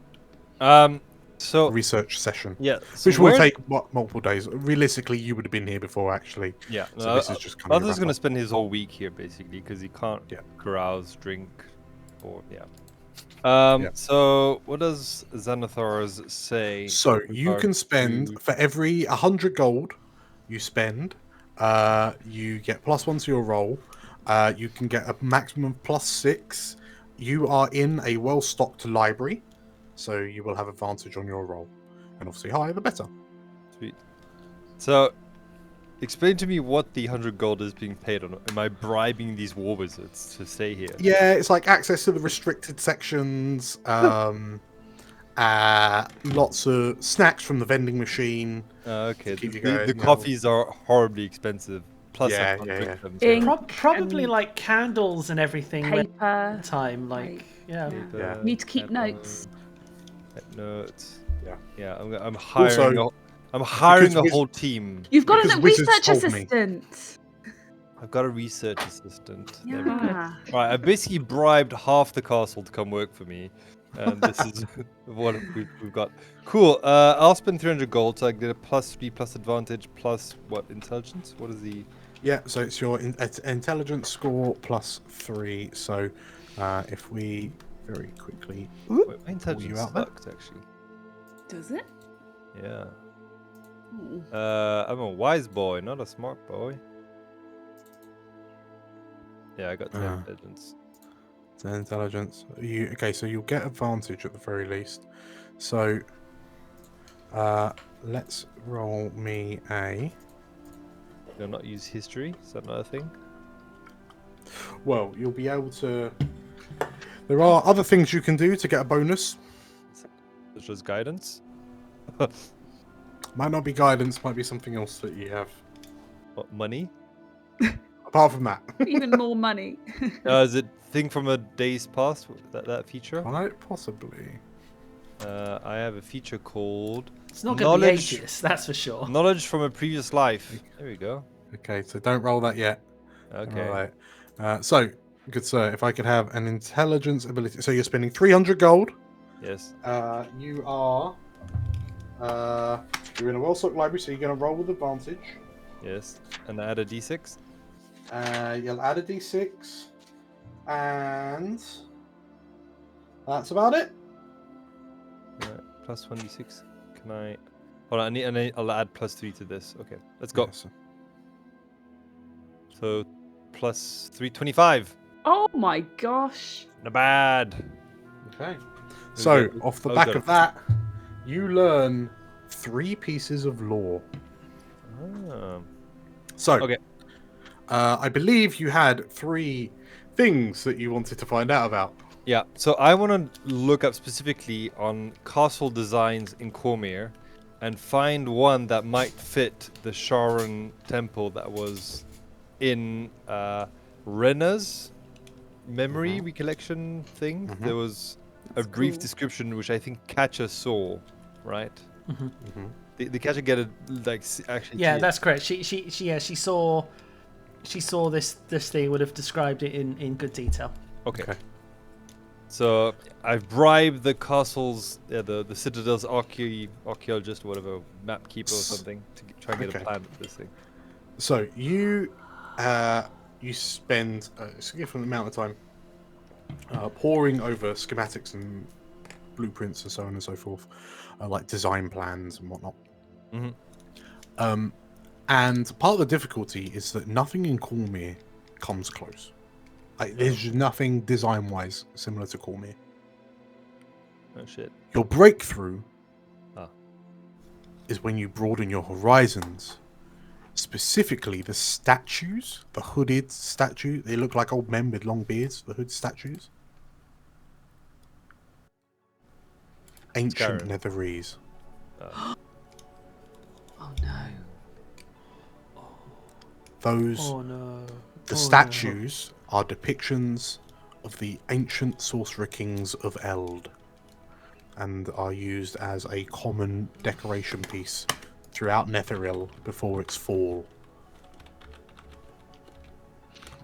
Research session. Yeah, Which will take multiple days. Realistically, you would have been here before, actually. Yeah, So this is just kind of. Balthazar's going to spend his whole week here basically because he can't carouse, drink, or So what does Xanathar's say? So you can spend for every 100 gold you spend, you get +1 to your roll. You can get a maximum of +6. You are in a well-stocked library, so you will have advantage on your roll, and obviously higher the better. Sweet. So, explain to me what the 100 gold is being paid on. Am I bribing these war wizards to stay here? Yeah, it's like access to the restricted sections, lots of snacks from the vending machine. Okay, keep you going, the coffees are horribly expensive. Plus, I Yeah, can't yeah, drink yeah. them, so- Ink Probably and like candles and everything. when paper. time, like yeah. Yeah. Need to keep notes. Notes. Yeah. Yeah, I'm hiring. Also, I'm hiring because a whole team. You've got Because a wizards research told me. assistant. I've got a research assistant. There we go. Yeah. Right, I basically bribed half the castle to come work for me. And this is what we've got. Cool. I'll spend 300 gold, so I get a +3 plus advantage plus what? Intelligence? What is the? Yeah, so it's your intelligence score +3. So If we very quickly Wait, my pull intelligence you out there. sucks, actually. Does it? Yeah. Hmm. I'm a wise boy, not a smart boy. Yeah, I got 10 Ah. intelligence. 10 intelligence. Okay, so you'll get advantage at the very least. So, let's roll me a. Do not use history. Is that another thing? Well, you'll be able to. There are other things you can do to get a bonus. Such as guidance. Might not be guidance, might be something else that you have. What, money? Apart from that. Even more money. Is it thing from a day's past? That feature? Quite possibly. I have a feature called It's not going to be Knowledge- ageist, that's for sure. knowledge from a previous life. There we go. Okay, so don't roll that yet. Okay. Alright. So, good sir, if I could have an intelligence ability. So you're spending 300 gold. Yes. You are. You're in a well-stocked library, so you're going to roll with advantage. Yes. And add a d6. You'll add a d6, and that's about it. Right. Plus 1d6. Can I? Hold on. I'll add plus 3 to this. Okay. Let's go. Yes. So plus 325. Oh my gosh. Not bad. Okay. So, got- off the oh, back got of it. that, you learn 3 pieces of lore. Ah. So, Okay. I believe you had 3 things that you wanted to find out about. Yeah, so I want to look up specifically on castle designs in Cormyr and find one that might fit the Sharon temple that was in Rena's memory recollection thing. Mhm. There was a That's brief cool. description which I think Catcher saw, right? Mhm. The Catcher get it like actually. Yeah, see it. that's correct. She saw this thing, would have described it in good detail. Okay. So I've bribed the castle's, the citadel's archaeologist, or whatever, map keeper or something, to try and get Okay. a plan of this thing. So, you spend a significant amount of time poring over schematics and blueprints and so on and so forth, like design plans and whatnot. Mhm. And part of the difficulty is that nothing in Cormyr comes close. There's nothing design-wise similar to Cormyr. Oh shit. Your breakthrough Ah. is when you broaden your horizons. Specifically, the statues, the hooded statue. They look like old men with long beards, the hood statues. Ancient Scarab. Netherese. Oh no. Those Oh no. The Oh, no. statues are depictions of the ancient sorcerer kings of Eld and are used as a common decoration piece throughout Netheril before its fall.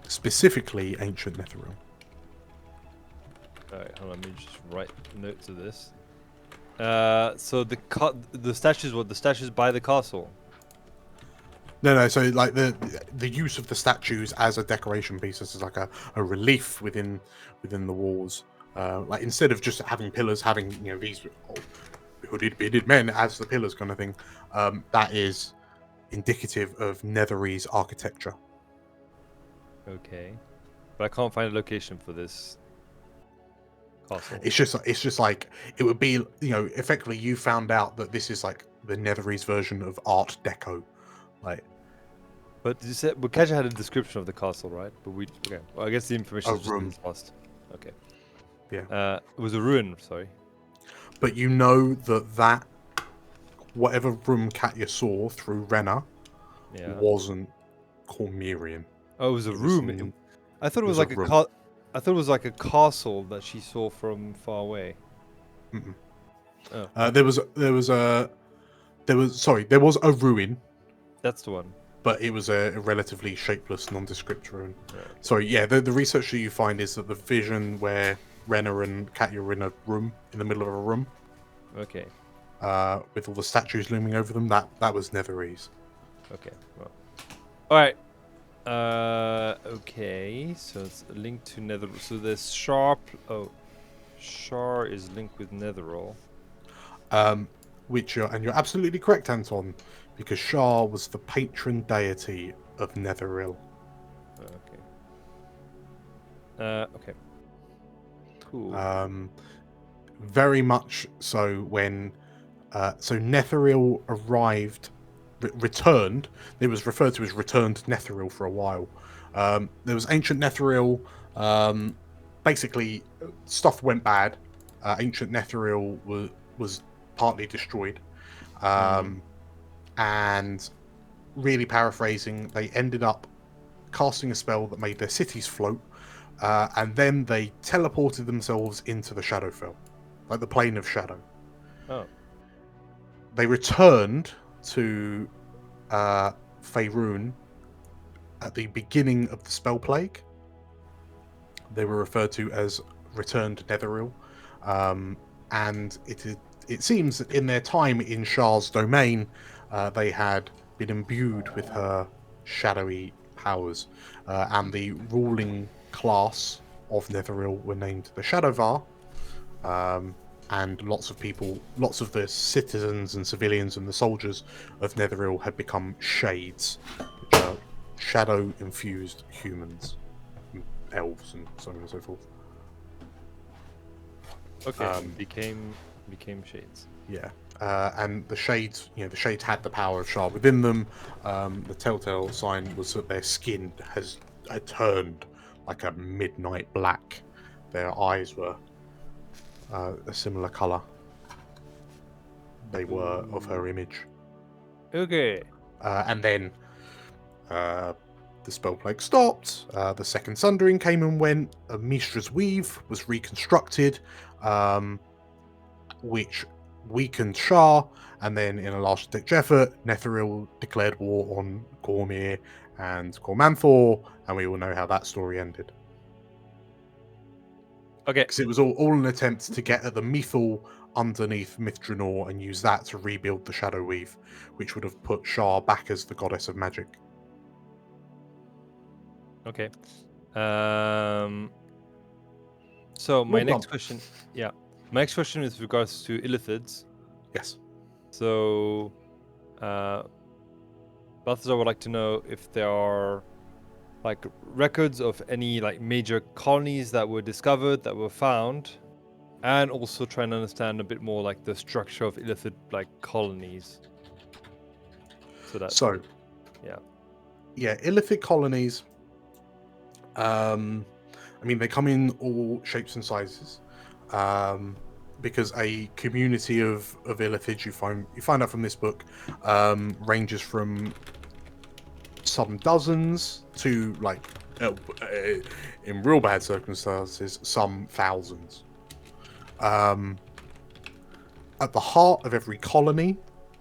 Specifically, ancient Netheril. Alright, hold on, let me just write notes of this. So the statues, what? The statues by the castle? No. So like the use of the statues as a decoration piece, this is like a relief within the walls. Like instead of just having pillars, having these hooded bearded men as the pillars kind of thing. That is indicative of Netherese architecture. Okay, but I can't find a location for this castle. It's just like it would be, effectively you found out that this is like the Netherese version of Art Deco, like. But you said Catcher had a description of the castle, right? But okay. Well, I guess the information A is just room. been lost. Okay. Yeah. It was a ruin. Sorry. But you know that whatever room Katya saw through Renna Yeah. wasn't Cormyrian. Oh, it was a It was room. in- I thought it was a like a room. I thought it was like a castle that she saw from far away. Mm-mm. Oh, There was a ruin, that's the one. but it was a relatively shapeless, nondescript ruin. Yeah. Sorry, yeah. The research that you find is that the vision where Renna and Katya are in a room, in the middle of a room, Okay. with all the statues looming over them, that was Netherese. Okay. Well. All right. Okay, so it's linked to Nether. So there's Sharp. Oh, Shar is linked with Netherall. And you're absolutely correct, Anton, because Shar was the patron deity of Netheril. Okay. Cool. Very much so when Netheril arrived, returned. It was referred to as returned Netheril for a while. There was ancient Netheril. Basically, stuff went bad. Ancient Netheril was partly destroyed. And really paraphrasing, they ended up casting a spell that made their cities float, and then they teleported themselves into the Shadowfell, like the plane of shadow. Oh. They returned to Faerun at the beginning of the spell plague. They were referred to as returned Netheril, and it seems that in their time in Shar's domain, they had been imbued with her shadowy powers, and the ruling class of Netheril were named the Shadowvar, and lots of the citizens and civilians and the soldiers of Netheril had become Shades, which are shadow-infused humans, elves, and so on and so forth. Okay. Became Shades. Yeah. And the Shades, the Shades had the power of Shard within them. The telltale sign was that their skin had turned like a midnight black. Their eyes were a similar colour. They were of her image. Okay. And then the spell plague stopped. The second Sundering came and went. Mistra's Weave was reconstructed, which weakened Shar, and then in a last-ditch effort, Netheril declared war on Cormyr and Cormanthor, and we all know how that story ended. Okay. Because it was all an attempt to get at the Mythal underneath Mithranor and use that to rebuild the Shadow Weave, which would have put Shar back as the goddess of magic. Okay. So my next question, my next question is with regards to Illithids. Yes. So, Balthazar would like to know if there are like records of any like major colonies that were discovered, that were found, and also trying to understand a bit more like the structure of Illithid like colonies. Illithid colonies. They come in all shapes and sizes. Because a community of Illithids you find out from this book ranges from some dozens to like in real bad circumstances some thousands. At the heart of every colony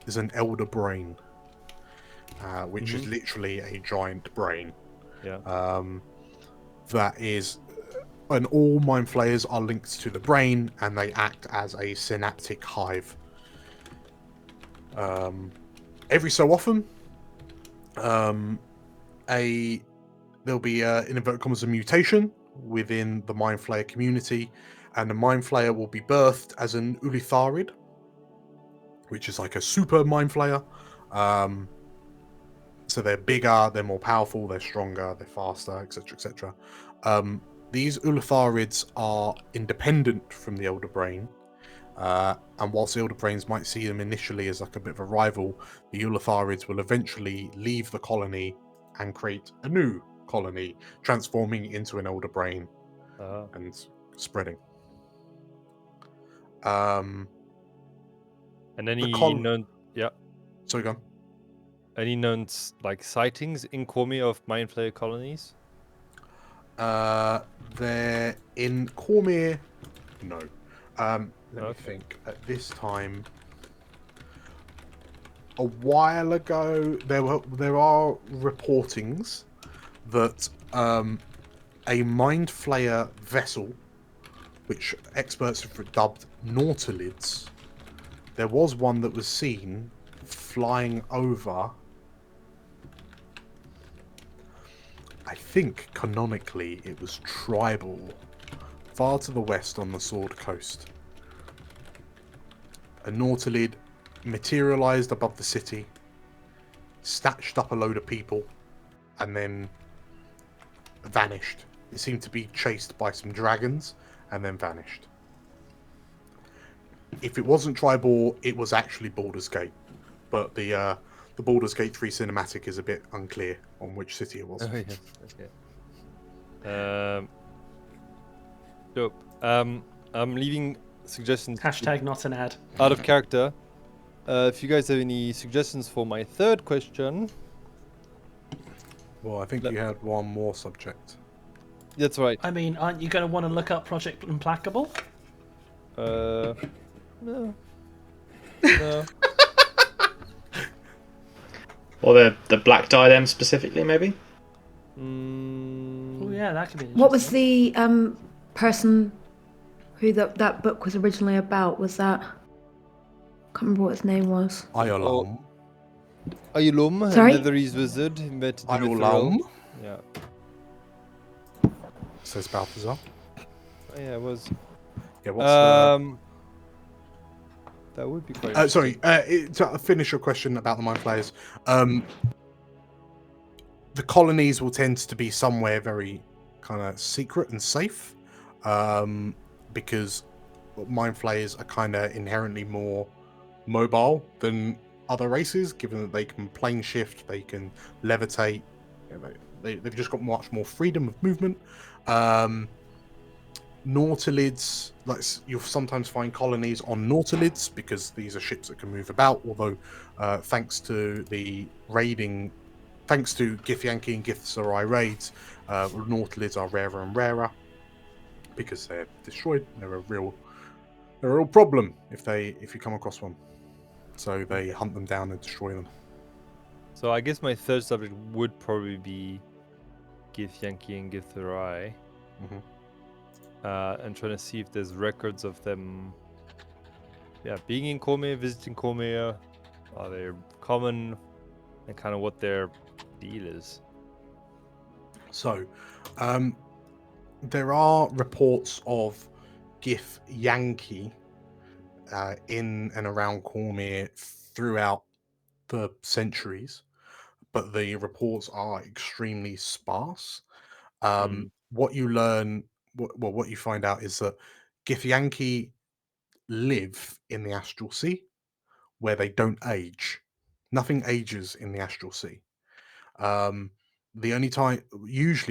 is an elder brain, which is literally a giant brain. That is, and all mind flayers are linked to the brain, and they act as a synaptic hive. Every so often, there'll be in inverted commas a mutation within the mind flayer community, and the mind flayer will be birthed as an Ulitharid, which is like a super mind flayer. So they're bigger, they're more powerful, they're stronger, they're faster, etc., etc. These Ulitharids are independent from the Elder Brain, and whilst the Elder Brains might see them initially as like a bit of a rival, the Ulitharids will eventually leave the colony and create a new colony, transforming into an Elder Brain and spreading. And any known, Sorry, go on. Any known like sightings in Cormyr of mind flayer colonies? They're in Cormyr. No. Let me think. At this time, a while ago, there are reportings that a mind flayer vessel, which experts have dubbed Nautilids, there was one that was seen flying over I think canonically it was tribal, far to the west on the Sword Coast. A Nautilid materialized above the city, snatched up a load of people, and then vanished. It seemed to be chased by some dragons, and then vanished. If it wasn't tribal, it was actually Baldur's Gate, but the Baldur's Gate 3 cinematic is a bit unclear on which city it was. Oh yes. Okay. Dope. I'm leaving suggestions. Hashtag not an ad. Out of character. If you guys have any suggestions for my third question. Well, I think you had one more subject. That's right. I mean, aren't you going to want to look up Project Implacable? No. No. Or the Black Diadem specifically, maybe? Oh yeah, that could be interesting. What was the person who that book was originally about? Was that... can't remember what his name was. Iolam. Ayulum, Sorry? Netherese wizard, met Iolam, Yeah. says Balthazar. Oh, yeah, it was. Yeah, what's That would be quite. sorry, to finish your question about the Mind Flayers, the colonies will tend to be somewhere very kind of secret and safe, because Mind Flayers are kind of inherently more mobile than other races, given that they can plane shift, they can levitate, they've just got much more freedom of movement. Nautilids, like you'll sometimes find colonies on Nautilids because these are ships that can move about, although thanks to Githyanki and Githzerai raids, Nautilids are rarer and rarer because they're destroyed. They're a real problem if you come across one. So they hunt them down and destroy them. So I guess my third subject would probably be Githyanki and Githzerai. Mm-hmm. And trying to see if there's records of them being in Cormyr, visiting Cormyr. Are they common, and kind of what their deal is. So there are reports of Githyanki in and around Cormyr throughout the centuries, but the reports are extremely sparse. What you learn, what you find out is that Githyanki live in the Astral Sea, where they don't age. Nothing ages in the Astral Sea. Usually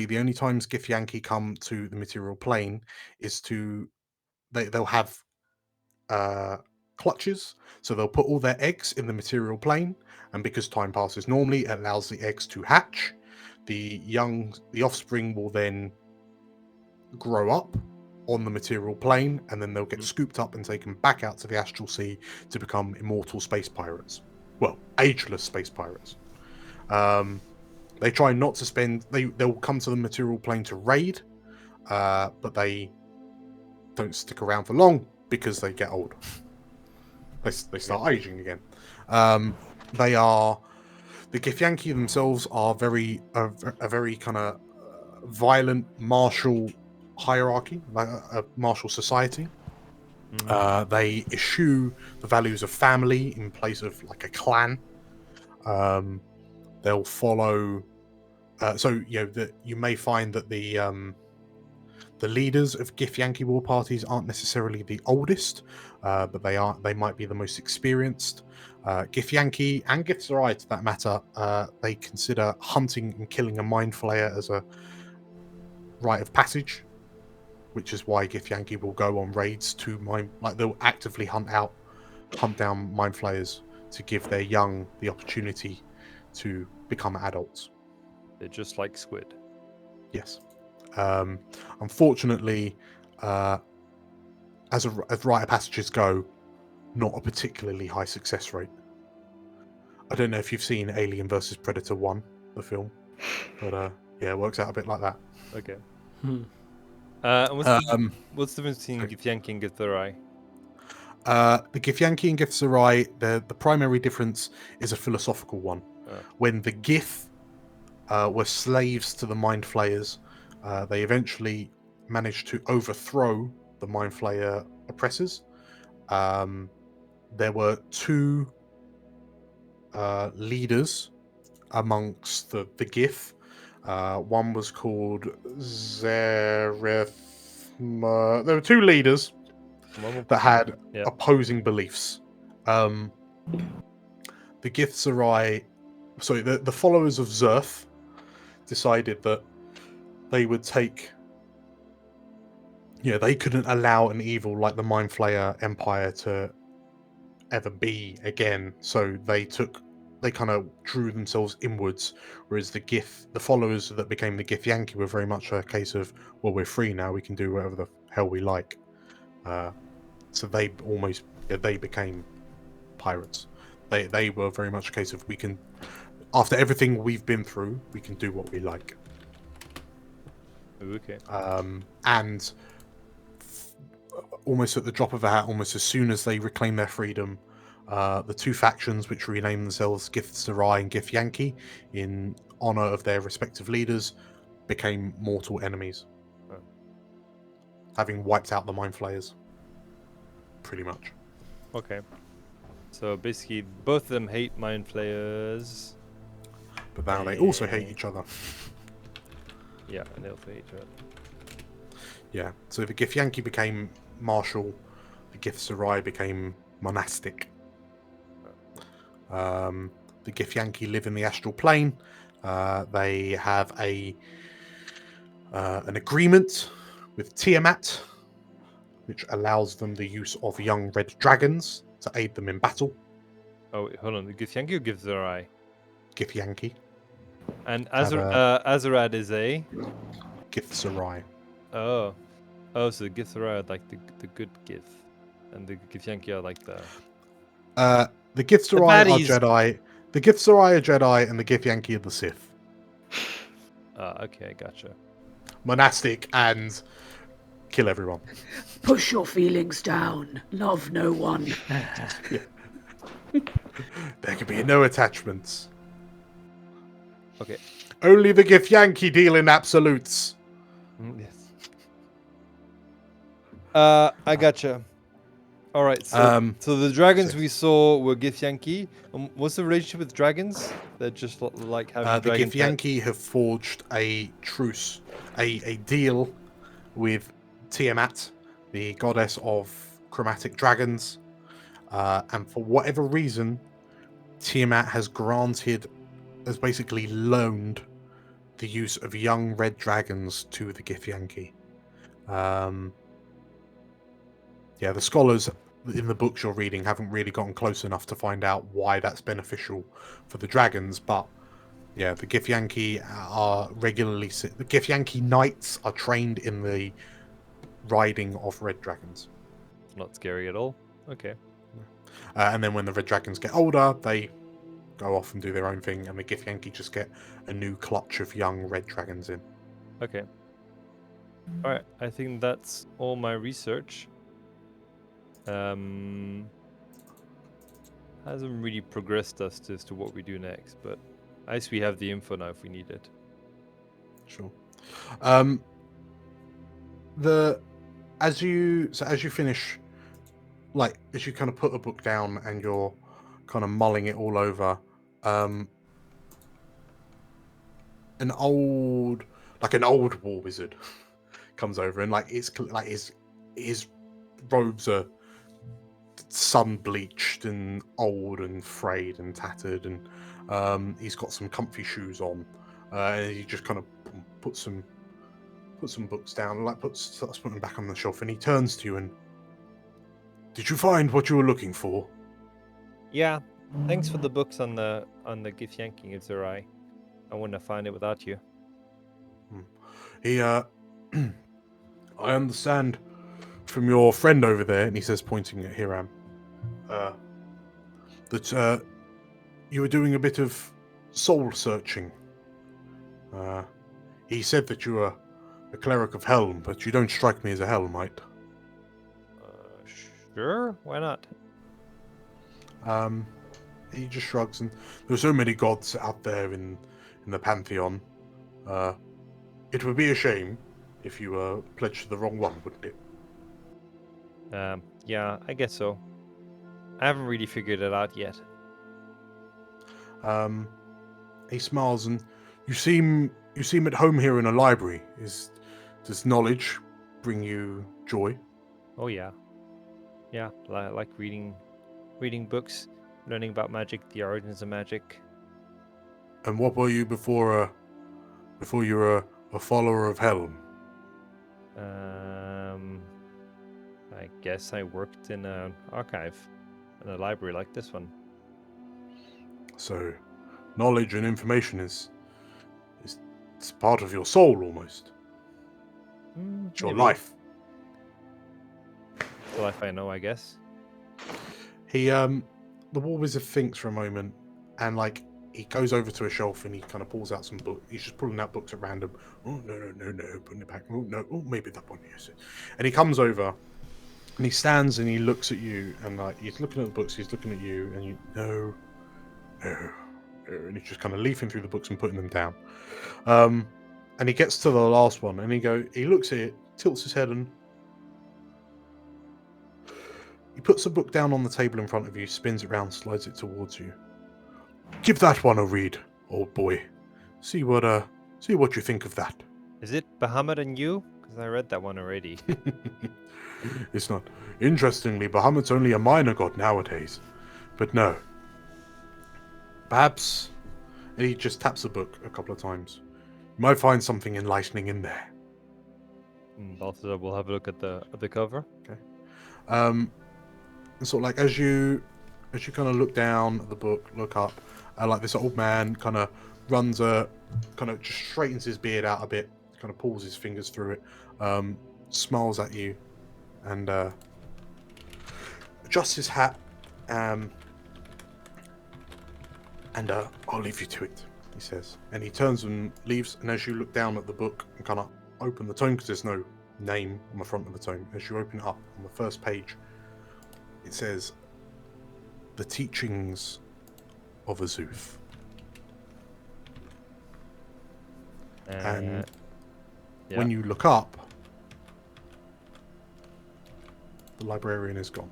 the only times Githyanki come to the material plane is they'll have clutches, so they'll put all their eggs in the material plane, and because time passes normally, it allows the eggs to hatch. The offspring will then grow up on the material plane, and then they'll get scooped up and taken back out to the Astral Sea to become immortal space pirates. Well, ageless space pirates. They try not to spend. They'll come to the material plane to raid, but they don't stick around for long because they get old. They start aging again. The Githyanki themselves are a very kind of violent martial hierarchy, like a martial society. They eschew the values of family in place of like a clan. They'll follow. You may find that the leaders of Githyanki war parties aren't necessarily the oldest, but they might be the most experienced. Githyanki and Githzerai, to that matter, they consider hunting and killing a mind flayer as a rite of passage, which is why Githyanki will go on raids to they'll actively hunt down mind flayers to give their young the opportunity to become adults. They're just like squid. Yes. Unfortunately, as rite of passages go, not a particularly high success rate. I don't know if you've seen Alien vs Predator 1, the film, but it works out a bit like that. Okay. What's the difference between Githyanki and Githzerai? The Githyanki and Githzerai, the primary difference is a philosophical one. When the Gith were slaves to the Mind Flayers. They eventually managed to overthrow the Mind Flayer oppressors. There were two leaders amongst the Gith. One was called Zereth. There were two leaders that had opposing beliefs. The Githzerai, sorry, the followers of Zerth decided that they would take. They couldn't allow an evil like the Mind Flayer Empire to ever be again, so they kind of drew themselves inwards, whereas the followers that became the Githyanki were very much a case of, well, we're free now, we can do whatever the hell we like. So they became pirates. They were very much a case of, we can, after everything we've been through, we can do what we like. Okay. And almost at the drop of a hat, almost as soon as they reclaim their freedom, the two factions, which renamed themselves Githzerai and Githyanki in honor of their respective leaders, became mortal enemies, having wiped out the Mind Flayers, pretty much. Okay. So basically, both of them hate Mind Flayers. But now they also hate each other. Yeah, and they also hate each other. Yeah, so the Githyanki became martial, the Githzerai became monastic. The Githyanki live in the astral plane. They have an agreement with Tiamat, which allows them the use of young red dragons to aid them in battle. Oh, wait, hold on. The Githyanki or Githzerai? Githyanki. And Azarad is a... Githzerai. Oh, so the Githzerai are like the good Gith, and the Githyanki are like the... The Githzerai are Jedi. The Githzerai are Jedi, and the Githyanki are the Sith. Okay, gotcha. Monastic and kill everyone. Push your feelings down. Love no one. There can be no attachments. Okay. Only the Githyanki deal in absolutes. Yes. I gotcha. All right. So, the dragons we saw were Githyanki. What's the relationship with dragons? They're just like having the dragon Githyanki have forged a truce, a deal with Tiamat, the goddess of chromatic dragons, and for whatever reason, Tiamat has basically loaned the use of young red dragons to the Githyanki. The scholars in the books you're reading haven't really gotten close enough to find out why that's beneficial for the dragons, but yeah, the Githyanki are the Githyanki knights are trained in the riding of red dragons. Not scary at all. Okay. And then when the red dragons get older, they go off and do their own thing, and the Githyanki just get a new clutch of young red dragons in. Okay. All right. I think that's all my research. Hasn't really progressed us as to what we do next, but at least we have the info now if we need it. Sure. As you finish, like as you kind of put the book down and you're kind of mulling it all over, an old war wizard comes over, and his robes are sun bleached and old and frayed and tattered, and he's got some comfy shoes on, and he just kind of puts some books down, starts putting them back on the shelf, and he turns to you and, did you find what you were looking for? Yeah. Thanks for the books on the Githyanki. It's alright. I wouldn't have found it without you. I understand from your friend over there, and he says, pointing at Hiram, that you were doing a bit of soul searching. He said that you were a cleric of Helm, but you don't strike me as a Helmite. Sure, why not? He just shrugs, and there are so many gods out there in in the Pantheon. It would be a shame if you pledged to the wrong one, wouldn't it? Yeah, I guess so. I haven't really figured it out yet. He smiles, and you seem at home here in a library. Does knowledge bring you joy? Oh yeah, yeah. Like reading books, learning about magic, the origins of magic. And what were you before you were a follower of Helm? I guess I worked in an archive, in a library like this one. So, knowledge and information is it's part of your soul almost. It's your Maybe. life. The life I know, I guess. He the war wizard thinks for a moment, and like he goes over to a shelf and he kind of pulls out some books. He's just pulling out books at random. Oh no, putting it back. Oh no, oh maybe that one, yes. And he comes over and he stands and he looks at you, and like he's looking at the books, he's looking at you, and you no, and he's just kind of leafing through the books and putting them down. And he gets to the last one, and he looks at it, tilts his head, and he puts the book down on the table in front of you, spins it round, slides it towards you. Give that one a read, old boy. See what you think of that. Is it Bahamut and you? Because I read that one already. It's not. Interestingly, Bahamut's only a minor god nowadays. But no. Perhaps... And he just taps the book a couple of times. You might find something enlightening in there. Balthazar will have a look at the cover. Okay. And sort of like as you kind of look down at the book, look up, like this old man kind of just straightens his beard out a bit, kind of pulls his fingers through it, smiles at you, and adjusts his hat, and I'll leave you to it, he says. And he turns and leaves, and as you look down at the book and kind of open the tome, because there's no name on the front of the tome, as you open it up on the first page, it says, The Teachings of Azuf. And when you look up, the librarian is gone.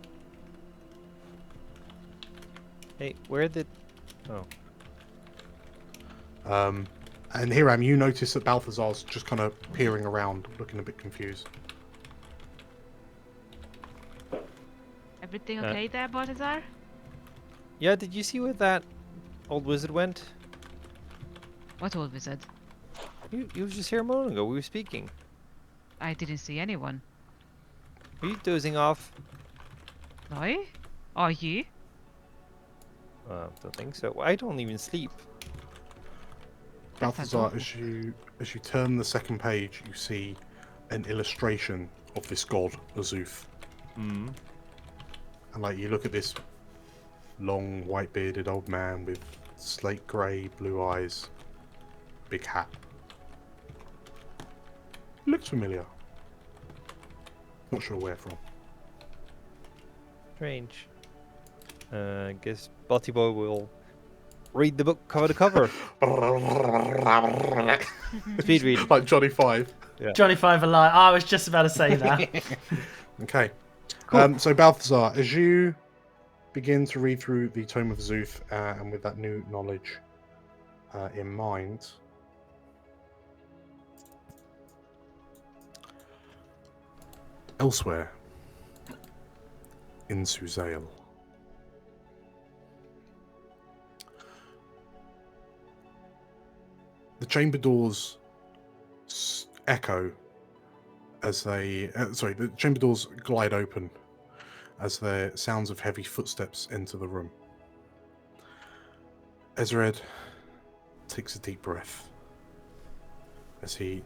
Hey, where did... Oh. And Hiram, you notice that Balthazar's just kind of peering around, looking a bit confused. Everything okay there, Balthazar? Yeah, did you see where that old wizard went? What old wizard? You was just here a moment ago. We were speaking. I didn't see anyone. Are you dozing off? No? Are you? Don't think so. I don't even sleep. Balthazar, as you turn the second page, you see an illustration of this god, Azuf. Mm. And like you look at this long, white-bearded old man with slate grey, blue eyes, big hat. Looks familiar. Not sure where from. Strange. I guess Botty Boy will read the book cover to cover. Speed read. Like Johnny Five. Yeah. Johnny Five alive. I was just about to say that. Okay. Cool. So Balthazar, as you begin to read through the Tome of Zoof, and with that new knowledge in mind, elsewhere in Suzail, the chamber doors echo as they... the chamber doors glide open as the sounds of heavy footsteps enter the room. Ezred takes a deep breath as he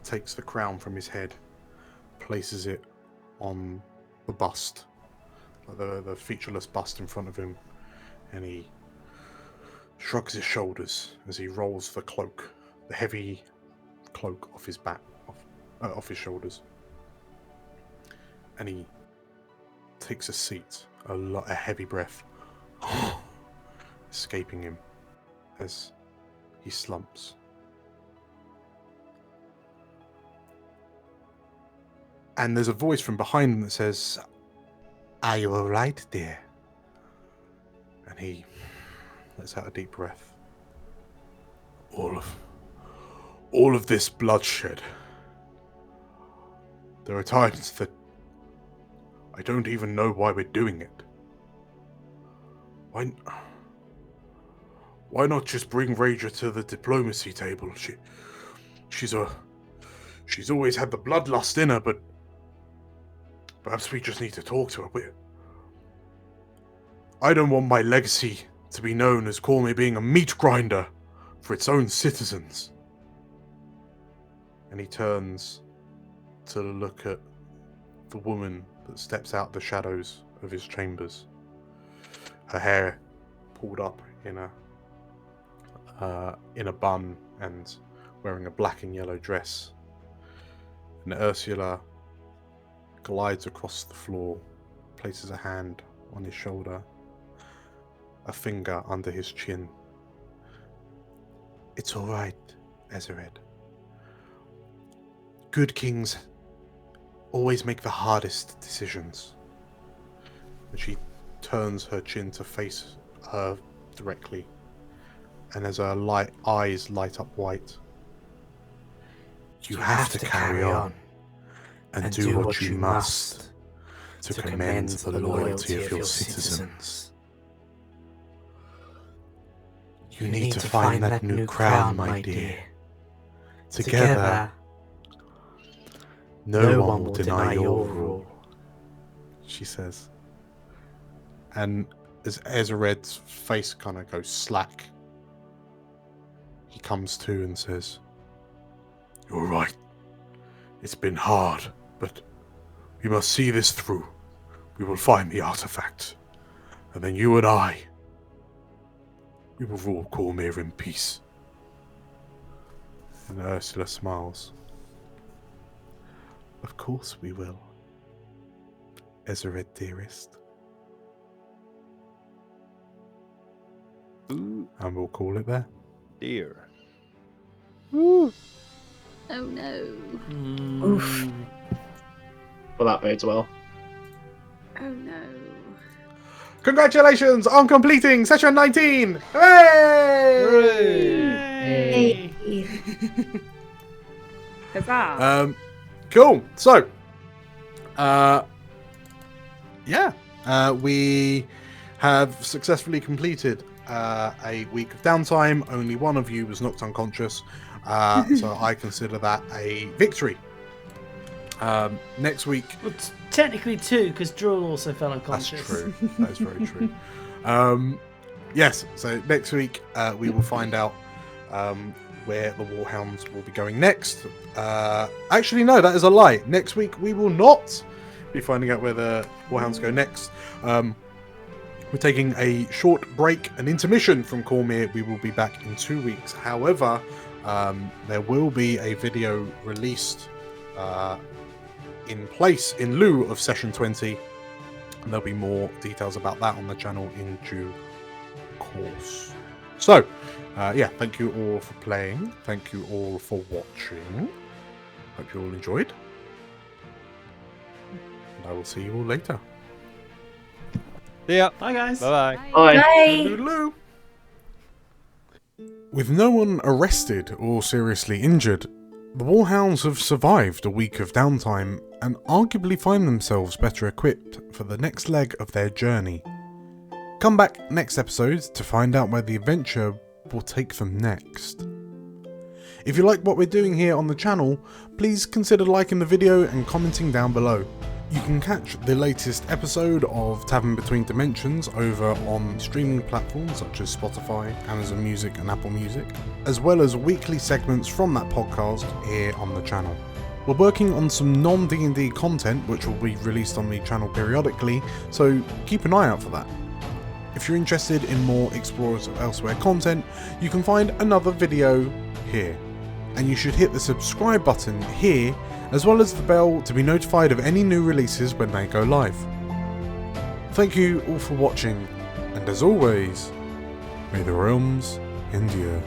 takes the crown from his head, places it on the bust, the featureless bust in front of him, and he shrugs his shoulders as he rolls the cloak, the heavy cloak off his back, off his shoulders, and he takes a seat, a heavy breath escaping him as he He slumps. And there's a voice from behind him that says, "Are you all right, dear?" And he lets out a deep breath. All of this bloodshed. There are times that I don't even know why we're doing it. Why not just bring Raja to the diplomacy table? She's always had the bloodlust in her, but perhaps we just need to talk to her. I don't want my legacy to be known as Cormyr being a meat grinder for its own citizens. And he turns to look at the woman that steps out the shadows of his chambers. Her hair pulled up in a bun and wearing a black and yellow dress. And Ursula glides across the floor, places a hand on his shoulder, a finger under his chin. "It's all right, Ezered. Good kings always make the hardest decisions." And she turns her chin to face her directly, and as her eyes light up white, "You have to carry on and do what you must to commend the loyalty of your citizens. You need to find that new crown, my dear. Together, no one will deny your rule," she says. And as Ezered's face kind of goes slack, he comes to and says, You're right. It's been hard, but we must see this through. We will find the artifact, and then you and we will rule Cormyr in peace. And Ursula smiles. "Of course we will, Ezered dearest." And we'll call it there. Dear. Oh no. Oof. Well, that bodes well. Oh no. Congratulations on completing session 19! Hooray! Yay! Huzzah. Cool. So, we have successfully completed a week of downtime. Only one of you was knocked unconscious, so I consider that a victory. Next week... Well, technically two, because Drool also fell unconscious. That's true. That is very true. Yes, so next week we will find out where the Warhounds will be going next. Actually, no, that is a lie. Next week we will not be finding out where the Warhounds go next. We're taking a short break, an intermission from Cormyr. We will be back in 2 weeks. However, there will be a video released in place, in lieu of session 20. And there'll be more details about that on the channel in due course. So, thank you all for playing. Thank you all for watching. Hope you all enjoyed. And I will see you all later. See ya. Bye, guys. Bye-bye. Bye. Bye. Toodaloo. With no one arrested or seriously injured, the Warhounds have survived a week of downtime and arguably find themselves better equipped for the next leg of their journey. Come back next episode to find out where the adventure will take them next. If you like what we're doing here on the channel, please consider liking the video and commenting down below. You can catch the latest episode of Tavern Between Dimensions over on streaming platforms such as Spotify, Amazon Music and Apple Music, as well as weekly segments from that podcast here on the channel. We're working on some non-D&D content which will be released on the channel periodically, so keep an eye out for that. If you're interested in more Explorers of Elsewhere content, you can find another video here. And you should hit the subscribe button here, as well as the bell to be notified of any new releases when they go live. Thank you all for watching, and as always, may the realms endure.